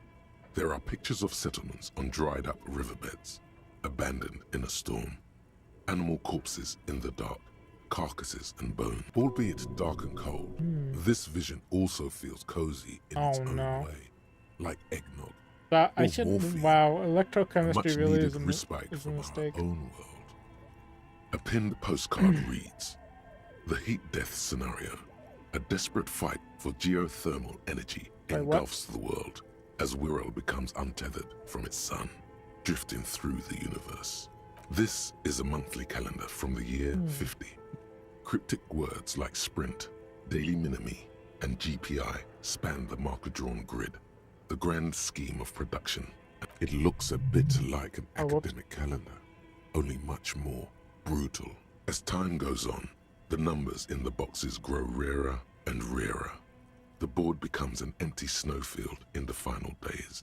There are pictures of settlements on dried up riverbeds, abandoned in a storm. Animal corpses in the dark, carcasses and bone. Albeit dark and cold, this vision also feels cozy in its own way, like eggnog. I or should. morphine, Wow, a electrochemistry much really needed is a respite from mistake. our own world. A pinned postcard reads, "The heat death scenario. A desperate fight for geothermal energy engulfs the world as Wirral becomes untethered from its sun, drifting through the universe." This is a monthly calendar from the year 50. Cryptic words like sprint, daily minimi, and GPI span the marker-drawn grid, the grand scheme of production. It looks a bit like an academic calendar, only much more brutal. As time goes on, the numbers in the boxes grow rarer and rarer. The board becomes an empty snowfield in the final days.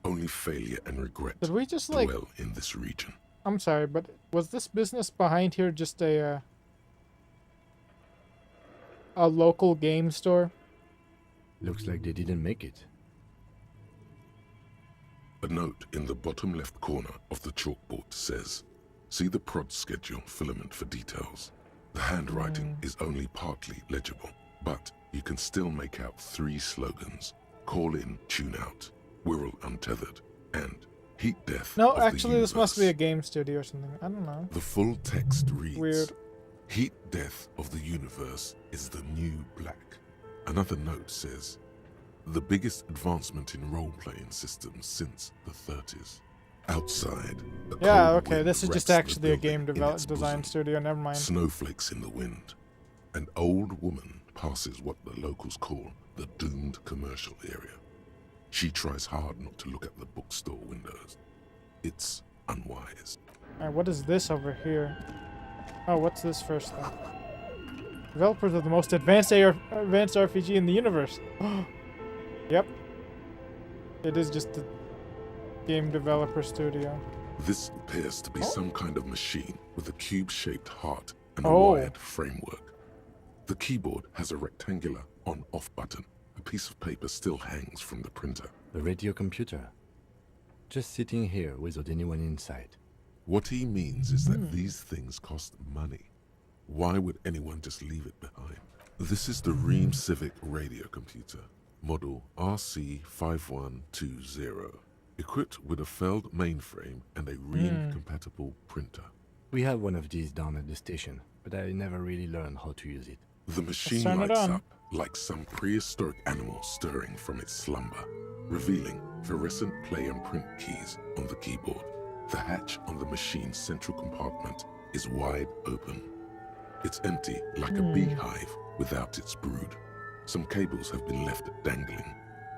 Only failure and regret Did we just like? dwell in this region. I'm sorry, but was this business behind here just a local game store? Looks like they didn't make it. A note in the bottom left corner of the chalkboard says, "See the prod schedule filament for details." The handwriting is only partly legible, but you can still make out 3 slogans: "Call in, tune out," "Wirral untethered," and "Heat death." No, of the actually, this must be a universe. game studio or something. I don't know. The full text reads, Weird. "Heat death of the universe is the new black." Another note says, "The biggest advancement in role-playing systems since the 30s." Outside, a Yeah, cold okay, wind this is just wraps the actually a building game in its design bosom. studio. Never mind. Snowflakes in the wind. An old woman passes what the locals call the doomed commercial area. She tries hard not to look at the bookstore windows. It's unwise. Alright, what is this over here? Oh, what's this first thing? Developers of the most advanced RPG in the universe. Yep. It is just a game developer studio. This appears to be some kind of machine with a cube-shaped heart and a Oh. wired framework. The keyboard has a rectangular on-off button. A piece of paper still hangs from the printer. A radio computer. Just sitting here without anyone inside. What he means is that these things cost money. Why would anyone just leave it behind? This is the Ream Civic radio computer, model RC5120, equipped with a Feld mainframe and a Ream-compatible printer. We have one of these down at the station, but I never really learned how to use it. The machine turn it lights on. up like some prehistoric animal stirring from its slumber, revealing fluorescent play and print keys on the keyboard. The hatch on the machine's central compartment is wide open. It's empty like a beehive without its brood. Some cables have been left dangling,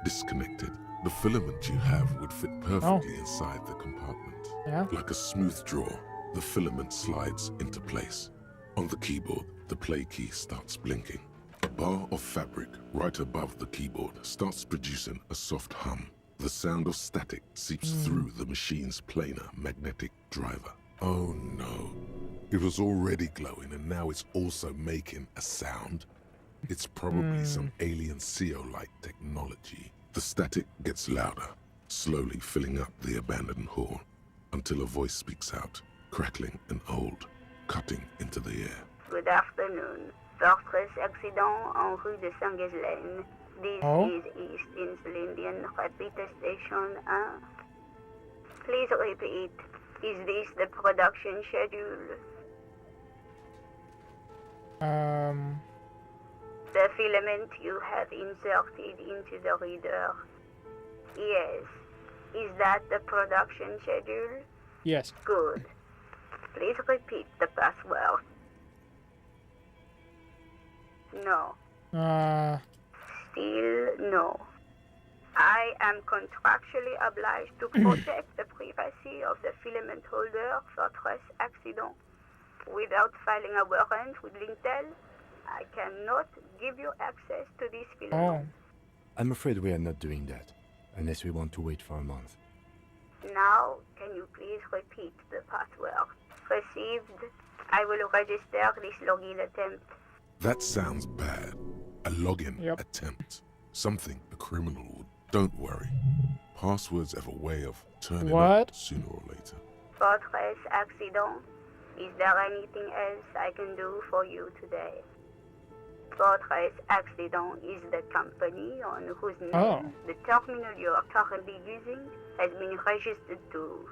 disconnected. The filament you have would fit perfectly inside the compartment. Yeah. Like a smooth draw, the filament slides into place. On the keyboard, the play key starts blinking. A bar of fabric right above the keyboard starts producing a soft hum. The sound of static seeps through the machine's planar magnetic driver. Oh no. It was already glowing and now it's also making a sound. It's probably some alien CO-like technology. The static gets louder, slowly filling up the abandoned hall, until a voice speaks out, crackling and old, cutting into the air. Good afternoon. Fortress accident en rue de Saint-Ghislaine. This is East Insulindian Repeater Station 1. Please repeat. Is this the production schedule? The filament you have inserted into the reader. Yes. Is that the production schedule? Yes. Good. Please repeat the password. No. Still no. I am contractually obliged to protect the privacy of the filament holder for stress accident. Without filing a warrant with linktr, I cannot give you access to this filament. I'm afraid we are not doing that. unless we want to wait for a month. Now, can you please repeat the password? Received. I will register this login attempt. That sounds bad. A login attempt. Something a criminal would. Don't worry. Passwords have a way of turning up sooner or later. Fortress accident. Is there anything else I can do for you today? Fortress Accident is the company on whose name the terminal you are currently using has been registered to.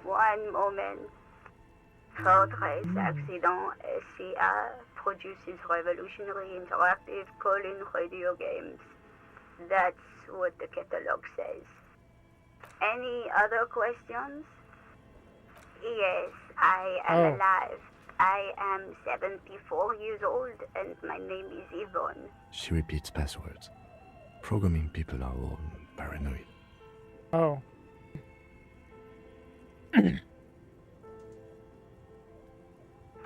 One moment. Fortress Accident SCA produces revolutionary interactive call-in radio games. That's what the catalog says. Any other questions? Yes, I am alive. I am 74 years old and my name is Yvonne. She repeats passwords. Programming people are all paranoid. Oh.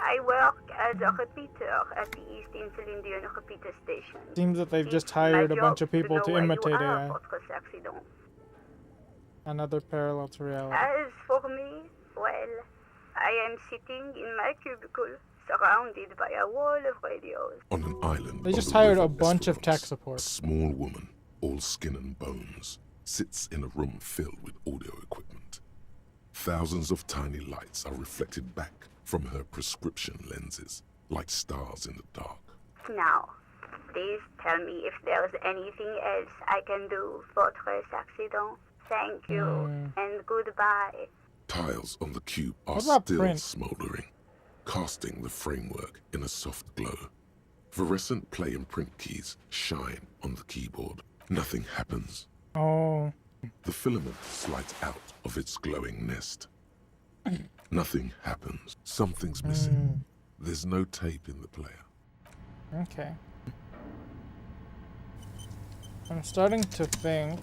I work as a repeater at the East Insulindian repeater station. Seems that they've just hired a bunch of people to imitate AI. Another parallel to reality. As for me, well, I am sitting in my cubicle, surrounded by a wall of radios. On an island, They just hired a bunch of tech support. A small woman, all skin and bones, sits in a room filled with audio equipment. Thousands of tiny lights are reflected back from her prescription lenses, like stars in the dark. Now, please tell me if there's anything else I can do, Fortress Accident. Thank you, and goodbye. Tiles on the cube are What about still print? smoldering, casting the framework in a soft glow. Fluorescent play and print keys shine on the keyboard. Nothing happens. Oh. The filament slides out of its glowing nest. Nothing happens. Something's missing. There's no tape in the player. Okay. I'm starting to think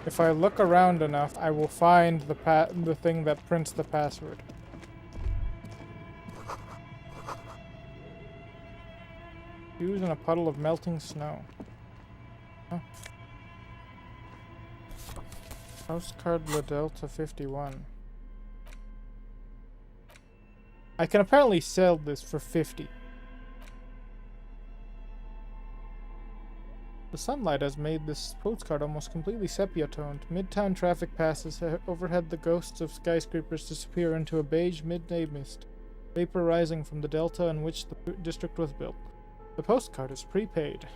if I look around enough, I will find the thing that prints the password. Fuse in a puddle of melting snow. Huh. Postcard La Delta 51. I can apparently sell this for 50. The sunlight has made this postcard almost completely sepia-toned. Midtown traffic passes overhead. The ghosts of skyscrapers disappear into a beige midday mist, vapor rising from the delta on which the district was built. The postcard is prepaid.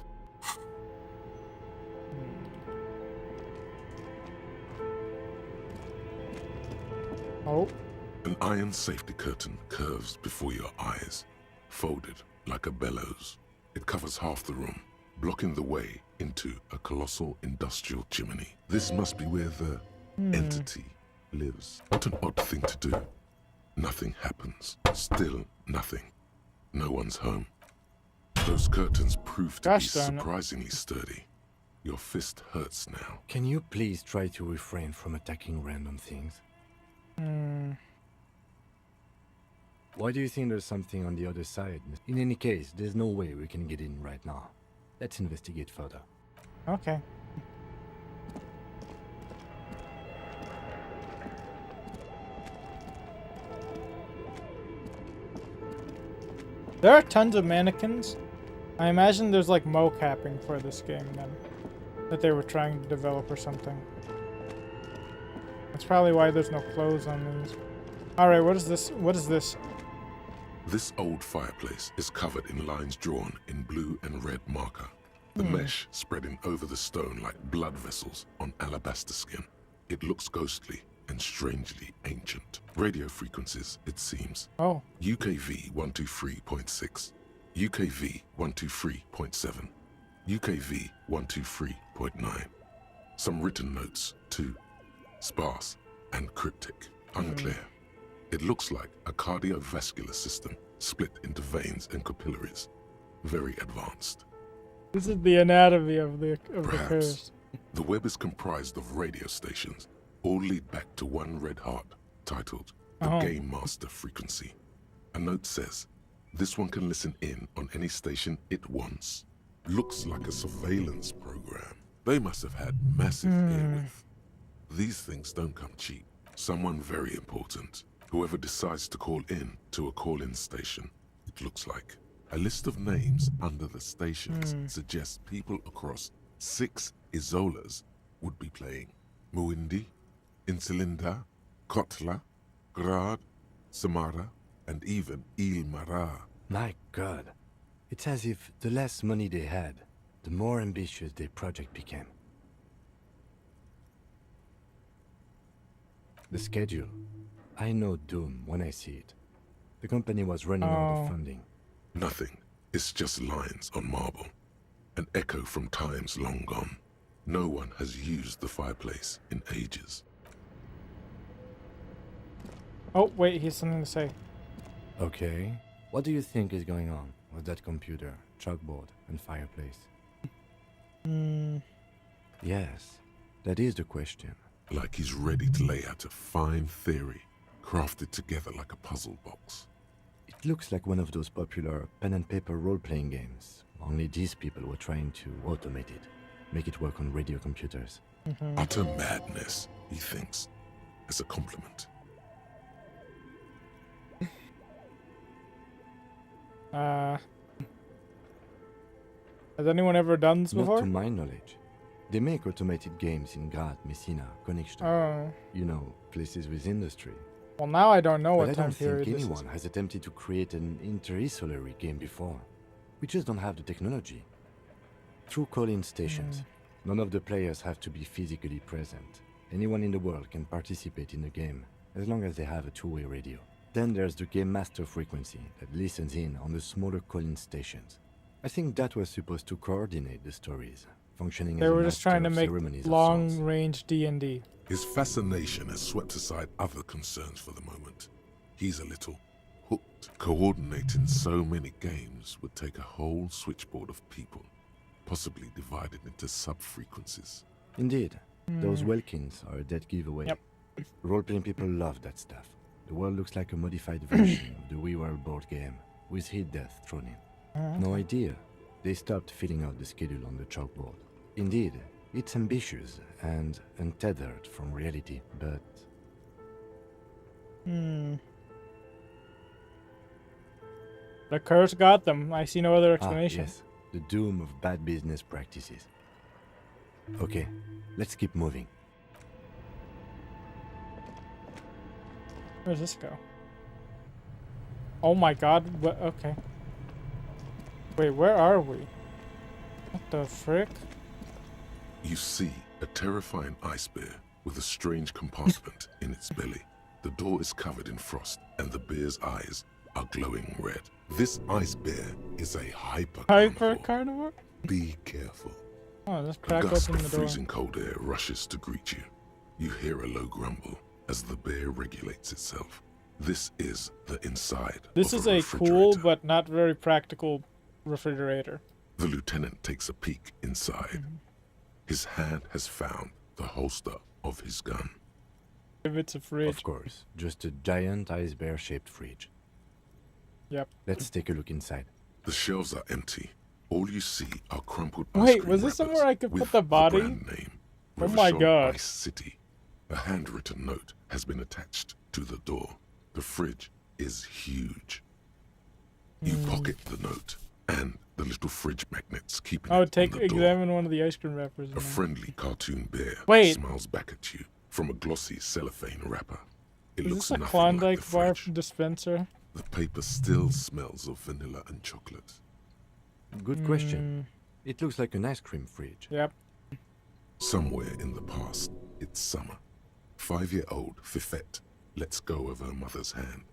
Oh. An iron safety curtain curves before your eyes, folded like a bellows. It covers half the room, blocking the way into a colossal industrial chimney. This must be where the entity lives. What an odd thing to do. Nothing happens. Still nothing. No one's home. Those curtains prove to be surprisingly sturdy. Your fist hurts now. Can you please try to refrain from attacking random things? Why do you think there's something on the other side? In any case, there's no way we can get in right now. Let's investigate further. Okay. There are tons of mannequins. I imagine there's like mocapping for this game then, that they were trying to develop or something. That's probably why there's no clothes on these. Alright, what is this? What is this? This old fireplace is covered in lines drawn in blue and red marker. The mesh spreading over the stone like blood vessels on alabaster skin. It looks ghostly and strangely ancient. Radio frequencies, it seems. Oh. UKV 123.6, UKV 123.7, UKV 123.9. Some written notes, too. Sparse and cryptic, unclear. It looks like a cardiovascular system split into veins and capillaries. Very advanced. This is the anatomy of the Perhaps. curse. The web is comprised of radio stations, all lead back to one red heart, titled the Game Master Frequency. A note says, this one can listen in on any station it wants. Looks like a surveillance program. They must have had massive bandwidth. These things don't come cheap. Someone very important. Whoever decides to call in to a call-in station, it looks like. A list of names under the stations suggests people across 6 Isolas would be playing. Muindi, Insulinda, Kotla, Grad, Samara, and even Ilmara. My God. It's as if the less money they had, the more ambitious their project became. The schedule. I know doom when I see it. The company was running out of funding. Nothing. It's just lines on marble. An echo from times long gone. No one has used the fireplace in ages. Oh, wait, he has something to say. Okay. What do you think is going on with that computer, chalkboard, and fireplace? Yes, that is the question. Like he's ready to lay out a fine theory, crafted together like a puzzle box. It looks like one of those popular pen and paper role-playing games. Only these people were trying to automate it, make it work on radio computers. Utter madness, he thinks, as a compliment. Has anyone ever done this Not before? to my knowledge. They make automated games in Grad, Messina, Königstein. Oh. You know, places with industry. Well, now I don't know But what I time don't think period this anyone is. has attempted to create an interisolary game before. We just don't have the technology. Through call-in stations, none of the players have to be physically present. Anyone in the world can participate in the game, as long as they have a two-way radio. Then there's the game master frequency that listens in on the smaller call-in stations. I think that was supposed to coordinate the stories, functioning They as a were just trying to master of make ceremonies of sorts. long-range D&D. His fascination has swept aside other concerns for the moment. He's a little hooked. Coordinating so many games would take a whole switchboard of people, possibly divided into sub-frequencies. Indeed, those Welkins are a dead giveaway. Yep. Role-playing people love that stuff. The world looks like a modified version of the We World board game, with hit death thrown in. No idea. They stopped filling out the schedule on the chalkboard. Indeed, it's ambitious and untethered from reality, but... The curse got them. I see no other explanation. yes, the doom of bad business practices. Okay, let's keep moving. Where's this go? Oh my god, what? Okay. Wait, where are we? What the frick? You see a terrifying ice bear with a strange compartment in its belly. The door is covered in frost, and the bear's eyes are glowing red. This ice bear is a hyper carnivore? Be careful. Oh, let's A crack gust open of the door. freezing cold air rushes to greet you. You hear a low grumble as the bear regulates itself. This is the inside This of is a a cool refrigerator. but not very practical refrigerator. The lieutenant takes a peek inside. His hand has found the holster of his gun. If it's a fridge. Of course, just a giant ice bear-shaped fridge. Yep. Let's take a look inside. The shelves are empty. All you see are crumpled Wait, ice cream was this wrappers somewhere I could with put the body? brand name. Oh With a my short god. Ice City. A handwritten note has been attached to the door. The fridge is huge. You pocket the note and the little fridge magnets keeping Oh, it take on the door. examine one of the ice cream wrappers. A friendly cartoon bear Wait. smiles back at you from a glossy cellophane wrapper. It Is looks this a nothing like the Klondike bar fridge. dispenser? The paper still smells of vanilla and chocolate. Good question. It looks like an ice cream fridge. Yep. Somewhere in the past, it's summer. 5-year-old Fifette lets go of her mother's hand,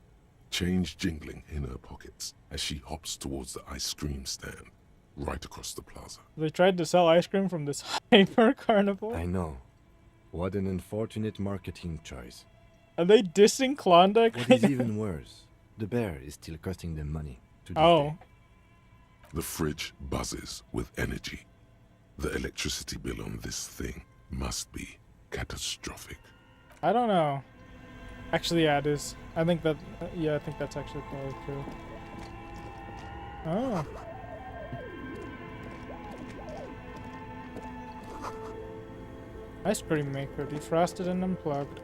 change jingling in her pockets as she hops towards the ice cream stand right across the plaza. They tried to sell ice cream from this hyper carnival. I know. What an unfortunate marketing choice. Are they dissing Klondike? What is even worse, the bear is still costing them money to this Oh. day. The fridge buzzes with energy. The electricity bill on this thing must be catastrophic. I don't know. Actually, yeah, it is. I think that. Yeah, I think that's actually probably true. Oh. Ice cream maker, defrosted and unplugged.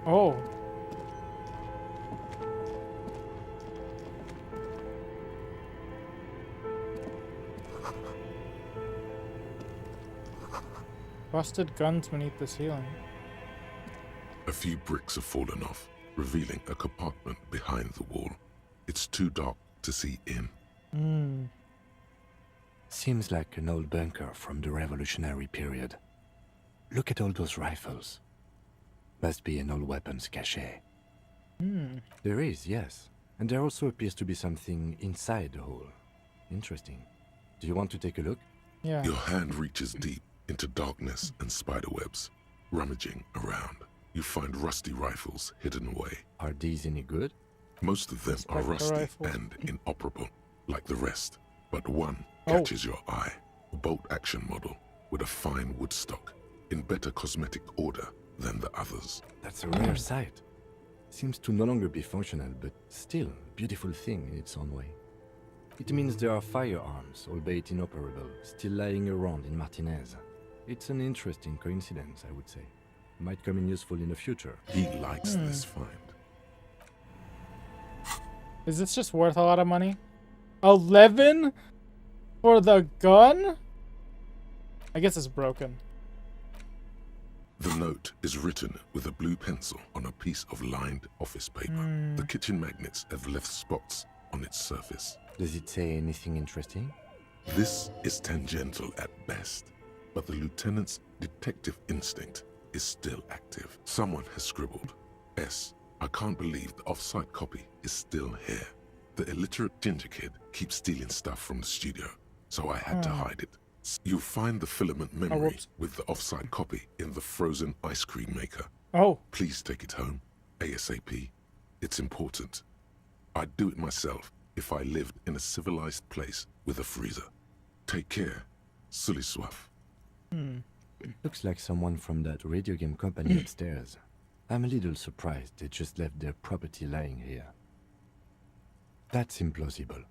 Oh. Busted guns beneath the ceiling. A few bricks have fallen off, revealing a compartment behind the wall. It's too dark to see in. Seems like an old bunker from the revolutionary period. Look at all those rifles. Must be an old weapons cache. There is, yes. And there also appears to be something inside the hole. Interesting. Do you want to take a look? Yeah. Your hand reaches deep into darkness and spiderwebs. Rummaging around, you find rusty rifles hidden away. Are these any good? Most of them are rusty and inoperable, like the rest. But one catches your eye. A bolt-action model with a fine wood stock, in better cosmetic order than the others. That's a rare sight. Seems to no longer be functional, but still a beautiful thing in its own way. It means there are firearms, albeit inoperable, still lying around in Martinez. It's an interesting coincidence, I would say. Might come in useful in the future. He likes this find. Is this just worth a lot of money? 11 for the gun? I guess it's broken. The note is written with a blue pencil on a piece of lined office paper. The kitchen magnets have left spots on its surface. Does it say anything interesting? This is tangential at best, but the lieutenant's detective instinct is still active. Someone has scribbled, S. I can't believe the off-site copy is still here. The illiterate ginger kid keeps stealing stuff from the studio, so I had to hide it. You'll find the filament memory with the off-site copy in the frozen ice cream maker. Please take it home, ASAP. It's important. I'd do it myself if I lived in a civilized place with a freezer. Take care, Sully Swaff. Looks like someone from that radio game company upstairs. I'm a little surprised they just left their property lying here. That's implausible.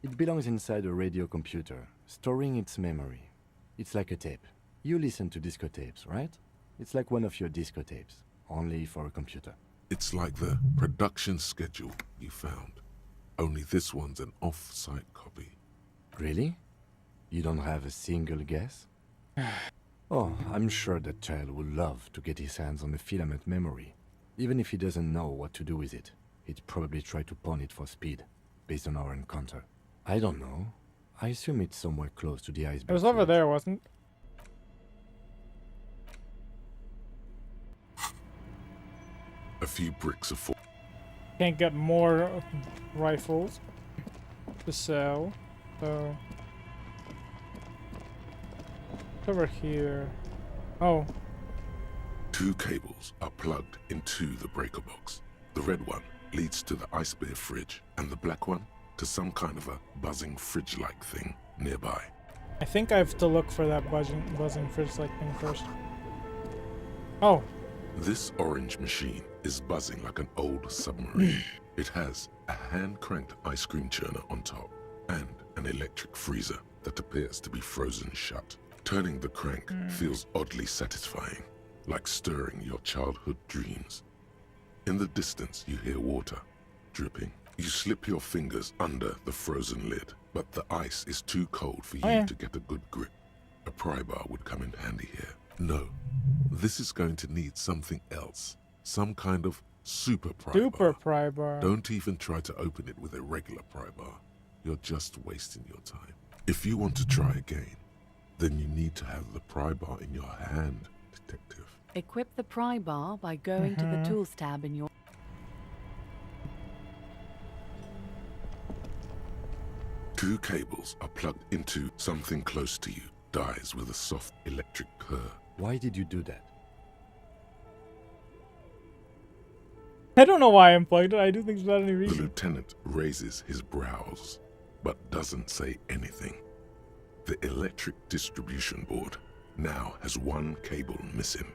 It belongs inside a radio computer, storing its memory. It's like a tape. You listen to disco tapes, right? It's like one of your disco tapes, only for a computer. It's like the production schedule you found. Only this one's an off-site copy. Really? You don't have a single guess? Oh, I'm sure that child would love to get his hands on a filament memory. Even if he doesn't know what to do with it, he'd probably try to pawn it for speed, based on our encounter. I don't know. I assume it's somewhere close to the iceberg. It was over there, wasn't it? A few bricks of Can't get more rifles to sell, so... It's over here. Oh. 2 cables are plugged into the breaker box. The red one leads to the ice beer fridge, and the black one to some kind of a buzzing fridge-like thing nearby. I think I have to look for that buzzing fridge-like thing first. Oh. This orange machine is buzzing like an old submarine. It has a hand-cranked ice cream churner on top and an electric freezer that appears to be frozen shut. Turning the crank feels oddly satisfying, like stirring your childhood dreams. In the distance, you hear water dripping. You slip your fingers under the frozen lid, but the ice is too cold for you to get a good grip. A pry bar would come in handy here. No, this is going to need something else. Some kind of super pry bar. Don't even try to open it with a regular pry bar. You're just wasting your time. If you want to try again, then you need to have the pry bar in your hand, detective. Equip the pry bar by going to the Tools tab in your... Two cables are plugged into something close to you. Dies with a soft electric purr. Why did you do that? I don't know why I unplugged it. I do think there's not any reason. The lieutenant raises his brows, but doesn't say anything. The electric distribution board now has one cable missing.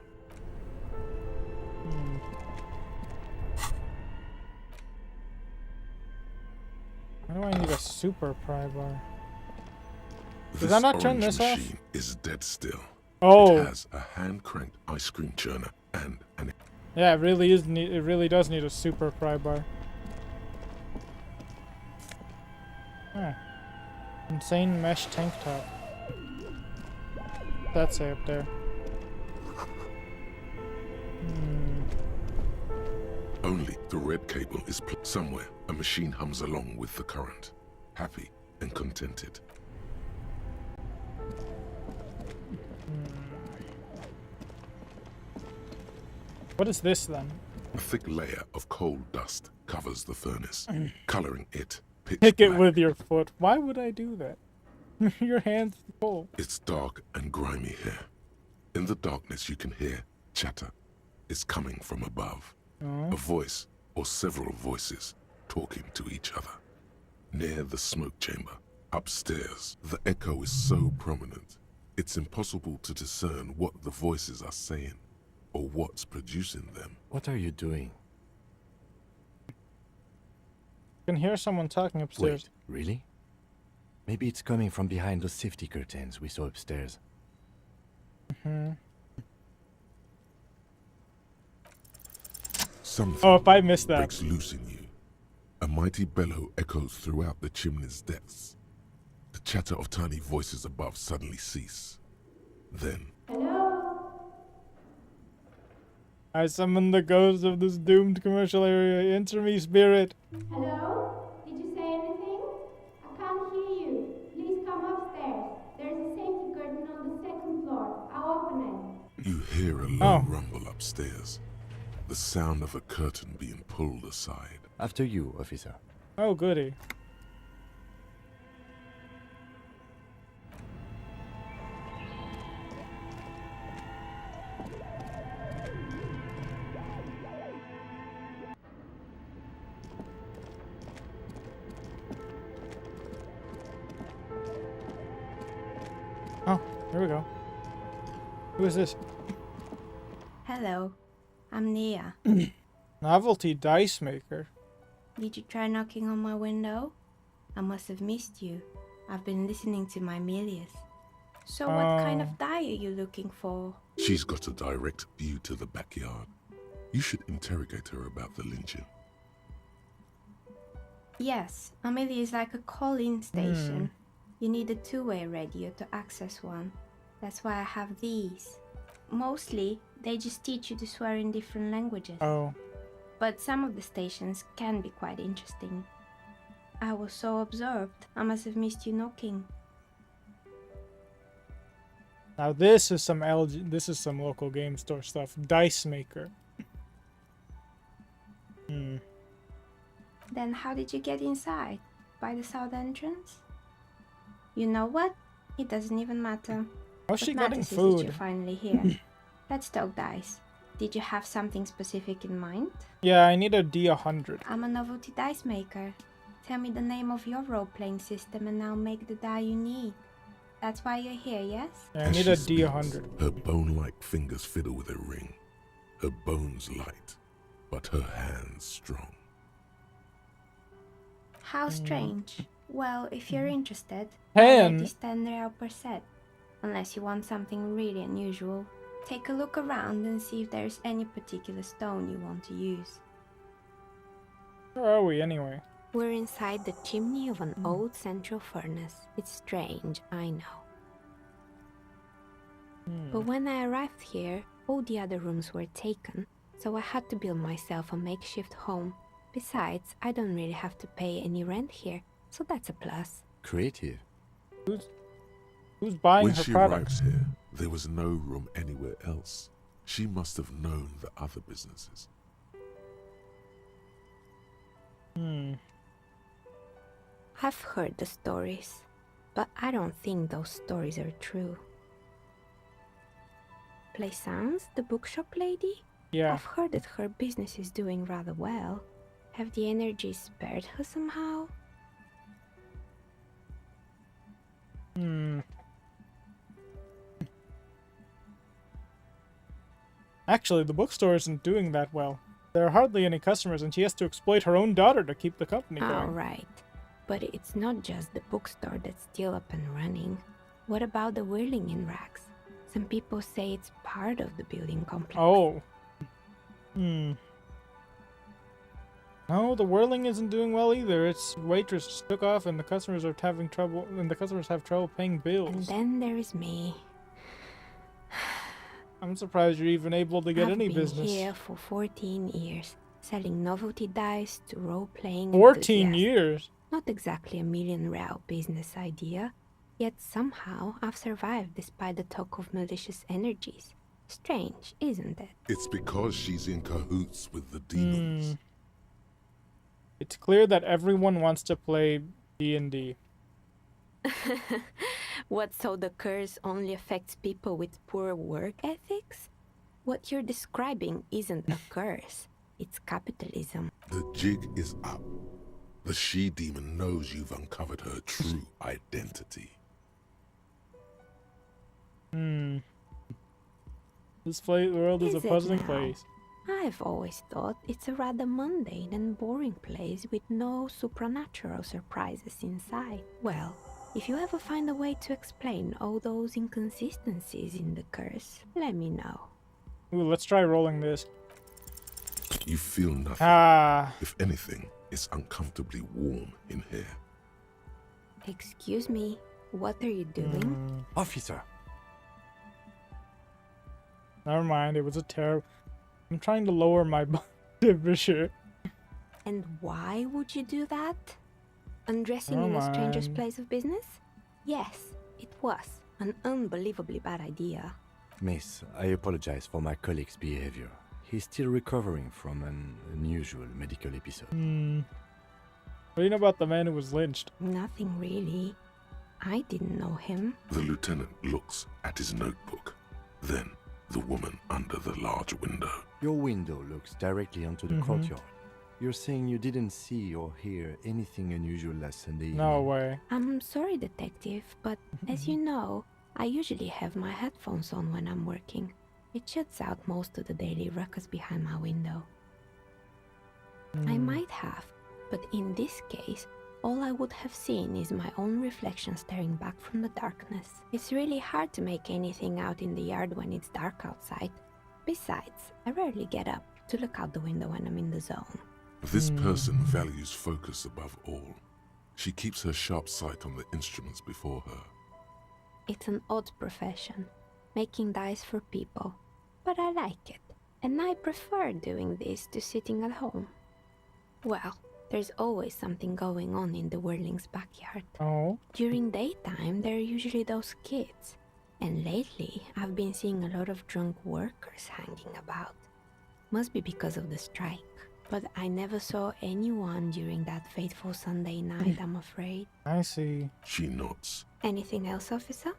Why do I need a super pry bar? Did I not turn this off? Machine is dead still. Oh. It has a hand-cranked ice cream churner and an... Yeah, it really is. It really does need a super pry bar. Huh. Insane mesh tank top. That's say up there. Only the red cable is somewhere. A machine hums along with the current, happy and contented. What is this then? A thick layer of coal dust covers the furnace, coloring it pitch Pick it black. with your foot. Why would I do that? Your hand's full. It's dark and grimy here. In the darkness you can hear chatter. It's coming from above. A voice or several voices talking to each other. Near the smoke chamber, upstairs, the echo is so prominent, it's impossible to discern what the voices are saying or what's producing them. What are you doing? You can hear someone talking upstairs. Wait, really? Maybe it's coming from behind those safety curtains we saw upstairs. Something Oh, if I missed that. breaks loose in you. A mighty bellow echoes throughout the chimney's depths. The chatter of tiny voices above suddenly cease. Then, I summon the ghost of this doomed commercial area. Enter me, spirit. Hello? Did you say anything? I can't hear you. Please come upstairs. There's a safety curtain on the second floor. I'll open it. you hear a low rumble upstairs. The sound of a curtain being pulled aside. After you, officer. Oh, goody. Oh, here we go. Who is this? Hello. I'm Nia. Novelty dice maker. Did you try knocking on my window? I must have missed you. I've been listening to my Milius. So what kind of die are you looking for? She's got a direct view to the backyard. You should interrogate her about the lynching. Yes, Amelia is like a call-in station. You need a two-way radio to access one. That's why I have these. Mostly, they just teach you to swear in different languages. Oh. But some of the stations can be quite interesting. I was so absorbed, I must have missed you knocking. Now this is some this is some local game store stuff. Dice maker. Then how did you get inside? By the south entrance? You know what? It doesn't even matter. How's she What getting matters is that food? you're finally here. Let's talk dice. Did you have something specific in mind? Yeah, I need a D100. I'm a novelty dice maker. Tell me the name of your role-playing system and I'll make the die you need. That's why you're here, yes? Yeah, I As need she a speaks, D100. Her bone-like fingers fiddle with a ring. Her bones light, but her hands strong. How strange. Well, if you're interested, Hen. I'll let you stand there per set. Unless you want something really unusual. Take a look around and see if there's any particular stone you want to use. Where are we anyway? We're inside the chimney of an old central furnace. It's strange, I know. But when I arrived here, all the other rooms were taken, so I had to build myself a makeshift home. Besides, I don't really have to pay any rent here, so that's a plus. Creative. Who's buying When her she products? arrived here, there was no room anywhere else. She must have known the other businesses. I've heard the stories, but I don't think those stories are true. Plaisance, the bookshop lady? Yeah. I've heard that her business is doing rather well. Have the energy spared her somehow? Actually, the bookstore isn't doing that well. There are hardly any customers and she has to exploit her own daughter to keep the company going. Alright, but it's not just the bookstore that's still up and running. What about the whirling in rags? Some people say it's part of the building complex. Oh. No, the whirling isn't doing well either. Its waitress took off and the customers are having trouble, and the customers have trouble paying bills. And then there is me. I'm surprised you're even able to get any business. I've been here for 14 years, selling novelty dice to role-playing 14 enthusiasts. years? Not exactly a million-real business idea, yet somehow I've survived despite the talk of malicious energies. Strange, isn't it? It's because she's in cahoots with the demons. It's clear that everyone wants to play D&D. What, so the curse only affects people with poor work ethics? What you're describing isn't a curse, it's capitalism. The jig is up. The she-demon knows you've uncovered her true identity. This world is a Is it puzzling now? place. I've always thought it's a rather mundane and boring place with no supernatural surprises inside. Well, if you ever find a way to explain all those inconsistencies in the curse, let me know. Ooh, let's try rolling this. You feel nothing. If anything, it's uncomfortably warm in here. Excuse me, what are you doing? Officer. Never mind, it was a terror. I'm trying to lower my temperature. And why would you do that? Undressing Never in a stranger's mind. place of business? Yes, it was an unbelievably bad idea. Miss, I apologize for my colleague's behavior. He's still recovering from an unusual medical episode. What do you know about the man who was lynched? Nothing really. I didn't know him. The lieutenant looks at his notebook. Then, the woman under the large window. Your window looks directly onto the courtyard. You're saying you didn't see or hear anything unusual last Sunday evening? No way. I'm sorry, detective, but as you know, I usually have my headphones on when I'm working. It shuts out most of the daily ruckus behind my window. I might have, but in this case, all I would have seen is my own reflection staring back from the darkness. It's really hard to make anything out in the yard when it's dark outside. Besides, I rarely get up to look out the window when I'm in the zone. This person values focus above all. She keeps her sharp sight on the instruments before her. It's an odd profession, making dice for people, but I like it, and I prefer doing this to sitting at home. Well, there's always something going on in the Whirling's backyard. Oh? During daytime, there are usually those kids, and lately I've been seeing a lot of drunk workers hanging about. Must be because of the strike, but I never saw anyone during that fateful Sunday night, I'm afraid. I see. She nods. Anything else, officer?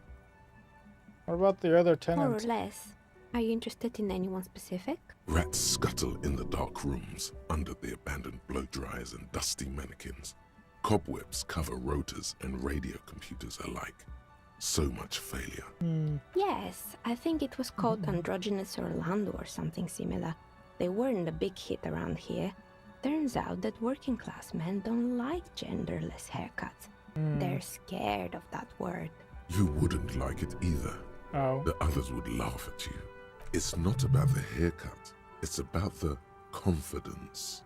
What about the other More or tenant? less. Are you interested in anyone specific? Rats scuttle in the dark rooms under the abandoned blow dryers and dusty mannequins. Cobwebs cover rotors and radio computers alike. So much failure. Yes, I think it was called Androgynous Orlando or something similar. They weren't a big hit around here. Turns out that working class men don't like genderless haircuts. They're scared of that word. You wouldn't like it either. Oh. The others would laugh at you. It's not about the haircut. It's about the confidence.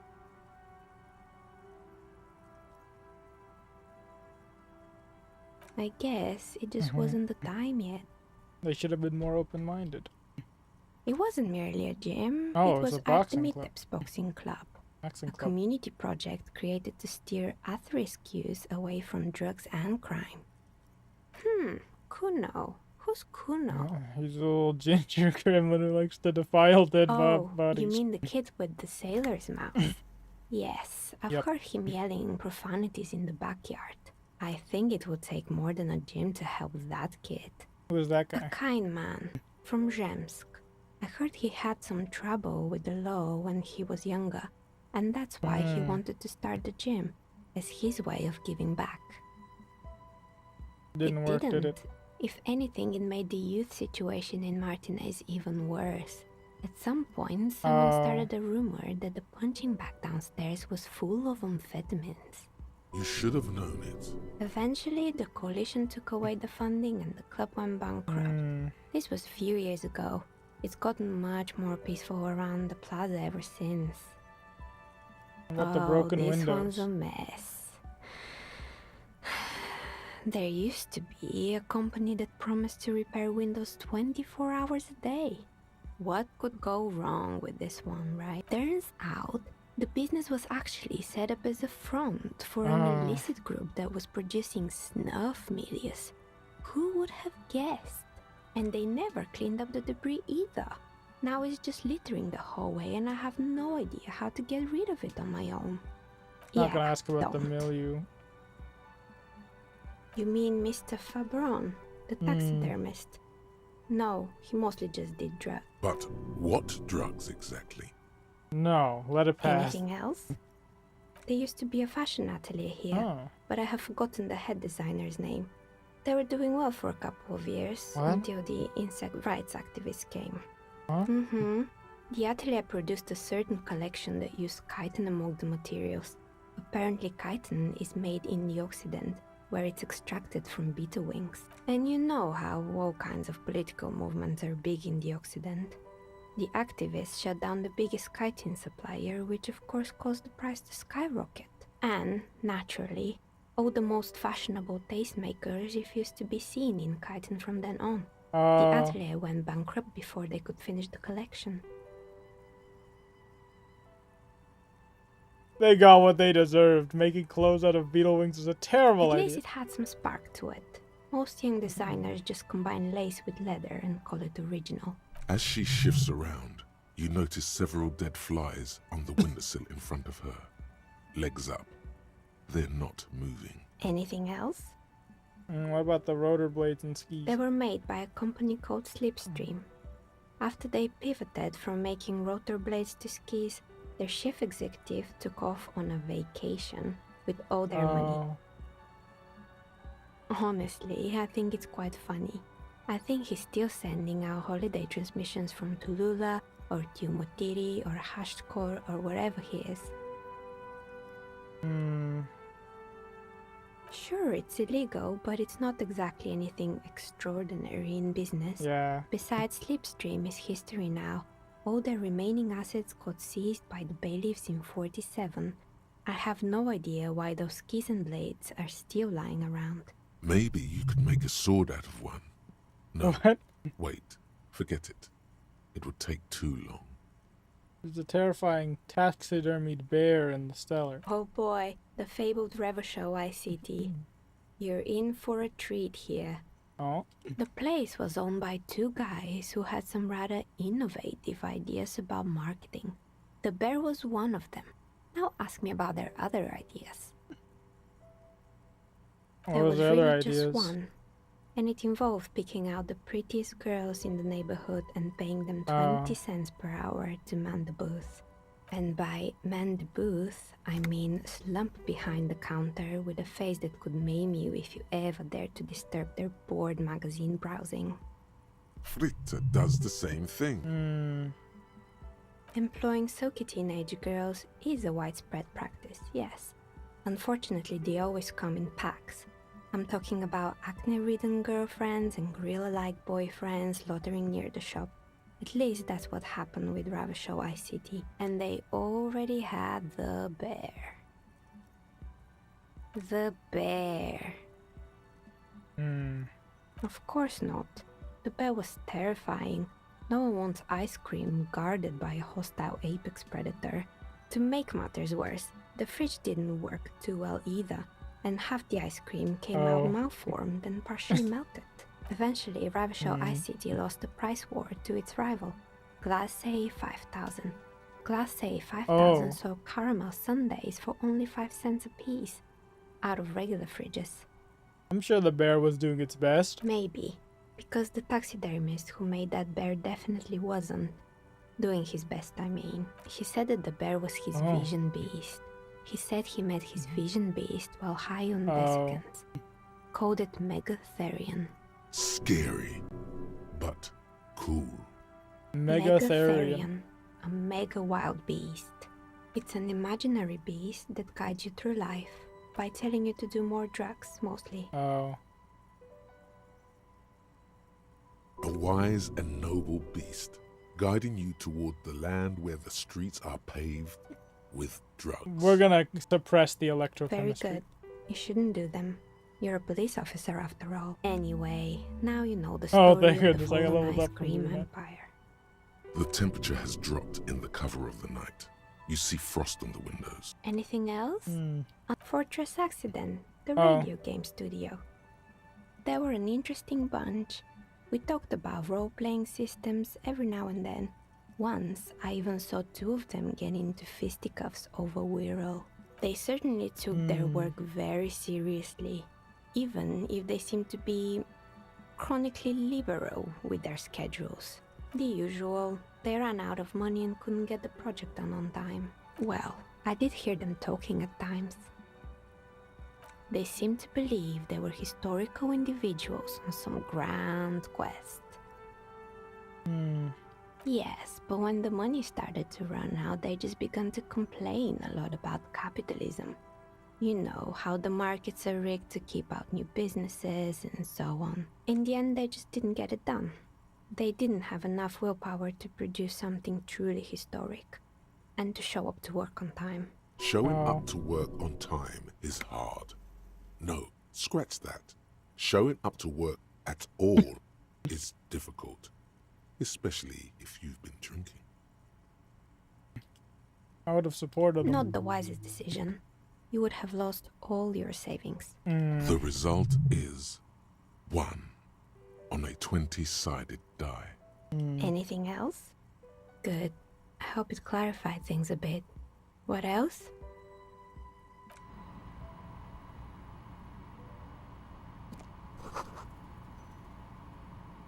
I guess it just wasn't the time yet. They should have been more open-minded. It wasn't merely a gym. Oh, it was a boxing club. Artemiteps Boxing Club. Boxing A club. community project created to steer at-risk youth away from drugs and crime. Kuno. Who's Kuno? He's a little ginger gremlin who likes to defile dead bodies. You mean the kid with the sailor's mouth? Yes, I've Yep. heard him yelling profanities in the backyard. I think it would take more than a gym to help that kid. Who is that A guy? kind man from Zemsk. I heard he had some trouble with the law when he was younger, and that's why he wanted to start the gym as his way of giving back. Didn't work, did it? If anything, it made the youth situation in Martinez even worse. At some point, someone started a rumor that the punching bag downstairs was full of amphetamines. You should have known it. Eventually, the coalition took away the funding and the club went bankrupt. This was a few years ago. It's gotten much more peaceful around the plaza ever since. Got the broken this windows. one's a mess. There used to be a company that promised to repair windows 24 hours a day. What could go wrong with this one, right? Turns out, the business was actually set up as a front for an illicit group that was producing snuff milias. Who would have guessed? And they never cleaned up the debris either. Now it's just littering the hallway and I have no idea how to get rid of it on my own. Not gonna ask about the milieu. You mean Mr. Fabron, the taxidermist? No, he mostly just did drugs. But what drugs exactly? No, let it pass. Anything else? There used to be a fashion atelier here, but I have forgotten the head designer's name. They were doing well for a couple of years until the insect rights activists came. The atelier produced a certain collection that used chitin among the materials. Apparently chitin is made in the Occident, where it's extracted from beetle wings. And you know how all kinds of political movements are big in the Occident. The activists shut down the biggest chitin supplier, which of course caused the price to skyrocket. And, naturally, all the most fashionable tastemakers refused to be seen in chitin from then on. The atelier went bankrupt before they could finish the collection. They got what they deserved. Making clothes out of beetle wings was a terrible At least idea. it had some spark to it. Most young designers just combine lace with leather and call it original. As she shifts around, you notice several dead flies on the windowsill in front of her. Legs up. They're not moving. Anything else? What about the rotor blades and skis? They were made by a company called Slipstream. After they pivoted from making rotor blades to skis, their chief executive took off on a vacation with all their money. Honestly, I think it's quite funny. I think he's still sending out holiday transmissions from Tulula or Tiumotiri or Hashtkor or wherever he is. Sure, it's illegal, but it's not exactly anything extraordinary in business. Yeah. Besides, Slipstream is history now. All their remaining assets got seized by the bailiffs in 47. I have no idea why those skis and blades are still lying around. Maybe you could make a sword out of one. No, What? wait. Forget it. It would take too long. There's a terrifying taxidermied bear in the cellar. Oh boy, the fabled Revachol ICT. You're in for a treat here. Oh. The place was owned by two guys who had some rather innovative ideas about marketing. The bear was one of them. Now ask me about their other ideas. There was really just one. And it involved picking out the prettiest girls in the neighborhood and paying them 20 cents per hour to man the booth. And by man the booth, I mean slump behind the counter with a face that could maim you if you ever dared to disturb their bored magazine browsing. Fritte does the same thing. Employing silky teenage girls is a widespread practice, yes. Unfortunately, they always come in packs. I'm talking about acne-ridden girlfriends and gorilla-like boyfriends loitering near the shop. At least that's what happened with Revachol ICT. And they already had the bear. The bear. Of course not. The bear was terrifying. No one wants ice cream guarded by a hostile apex predator. To make matters worse, the fridge didn't work too well either. And half the ice cream came out malformed and partially melted. Eventually, Revachol ICT lost the price war to its rival, Glacé 5000. Glacé 5000 sold caramel sundaes for only 5 cents a piece, out of regular fridges. I'm sure the bear was doing its best. Maybe, because the taxidermist who made that bear definitely wasn't. Doing his best, I mean. He said that the bear was his vision beast. He said he met his vision beast while high on desiccants. Called it Megatherion. Scary, but cool. Megatherion. A mega wild beast. It's an imaginary beast that guides you through life. by telling you to do more drugs, mostly. Oh. A wise and noble beast, guiding you toward the land where the streets are paved with drugs. We're gonna suppress the Very electrochemistry. good. You shouldn't do them. You're a police officer after all. Anyway, now you know the Oh, story thank of the goodness, I fallen leveled ice up from cream doing that. empire. The temperature has dropped in the cover of the night. You see frost on the windows. Anything else? On Fortress Accident, the Oh. radio game studio. They were an interesting bunch. We talked about role-playing systems every now and then. Once, I even saw two of them get into fisticuffs over Wirral. They certainly took their work very seriously, even if they seemed to be chronically liberal with their schedules. The usual, they ran out of money and couldn't get the project done on time. Well, I did hear them talking at times. They seemed to believe they were historical individuals on some grand quest. Yes, but when the money started to run out, they just began to complain a lot about capitalism. You know, how the markets are rigged to keep out new businesses and so on. In the end, they just didn't get it done. They didn't have enough willpower to produce something truly historic, and to show up to work on time. Showing up to work on time is hard. No, scratch that. Showing up to work at all is difficult, especially if you've been drinking. I would have supported them. Not the wisest decision. You would have lost all your savings. The result is 1 on a 20-sided die. Anything else? Good. I hope it clarified things a bit. What else?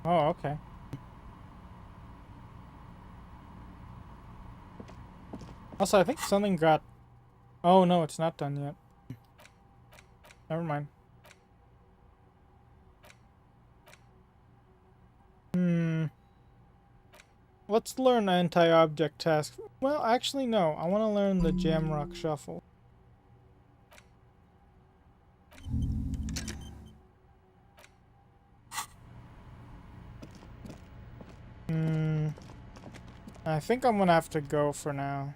Oh, okay. Also, I think something got... Oh, no, it's not done yet. Never mind. Let's learn anti-object task. Well, actually, no. I want to learn the Jamrock Shuffle. I think I'm gonna have to go for now.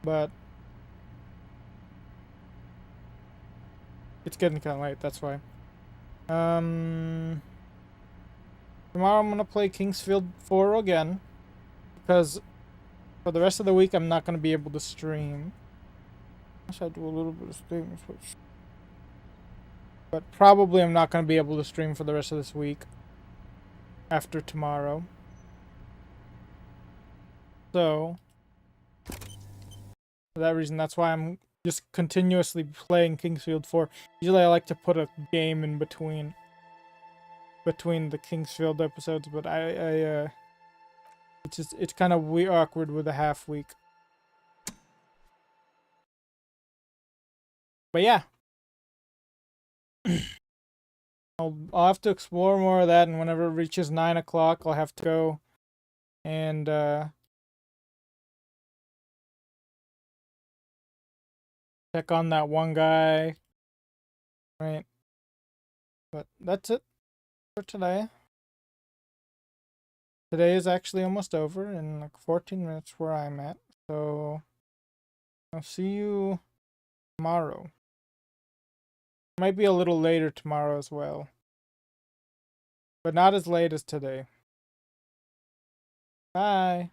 But it's getting kind of late, that's why. Tomorrow I'm gonna play Kingsfield 4 again, because for the rest of the week I'm not gonna be able to stream. I should do a little bit of streaming, but probably I'm not gonna be able to stream for the rest of this week after tomorrow. So for that reason, that's why I'm just continuously playing Kingsfield 4. Usually I like to put a game in between the Kingsfield episodes, but it's kind of awkward with a half week. But yeah. I'll have to explore more of that, and whenever it reaches 9 o'clock I'll have to go and check on that one guy. Right. But that's it for today. Today is actually almost over in like 14 minutes where I'm at. So I'll see you tomorrow. Might be a little later tomorrow as well. But not as late as today. Bye.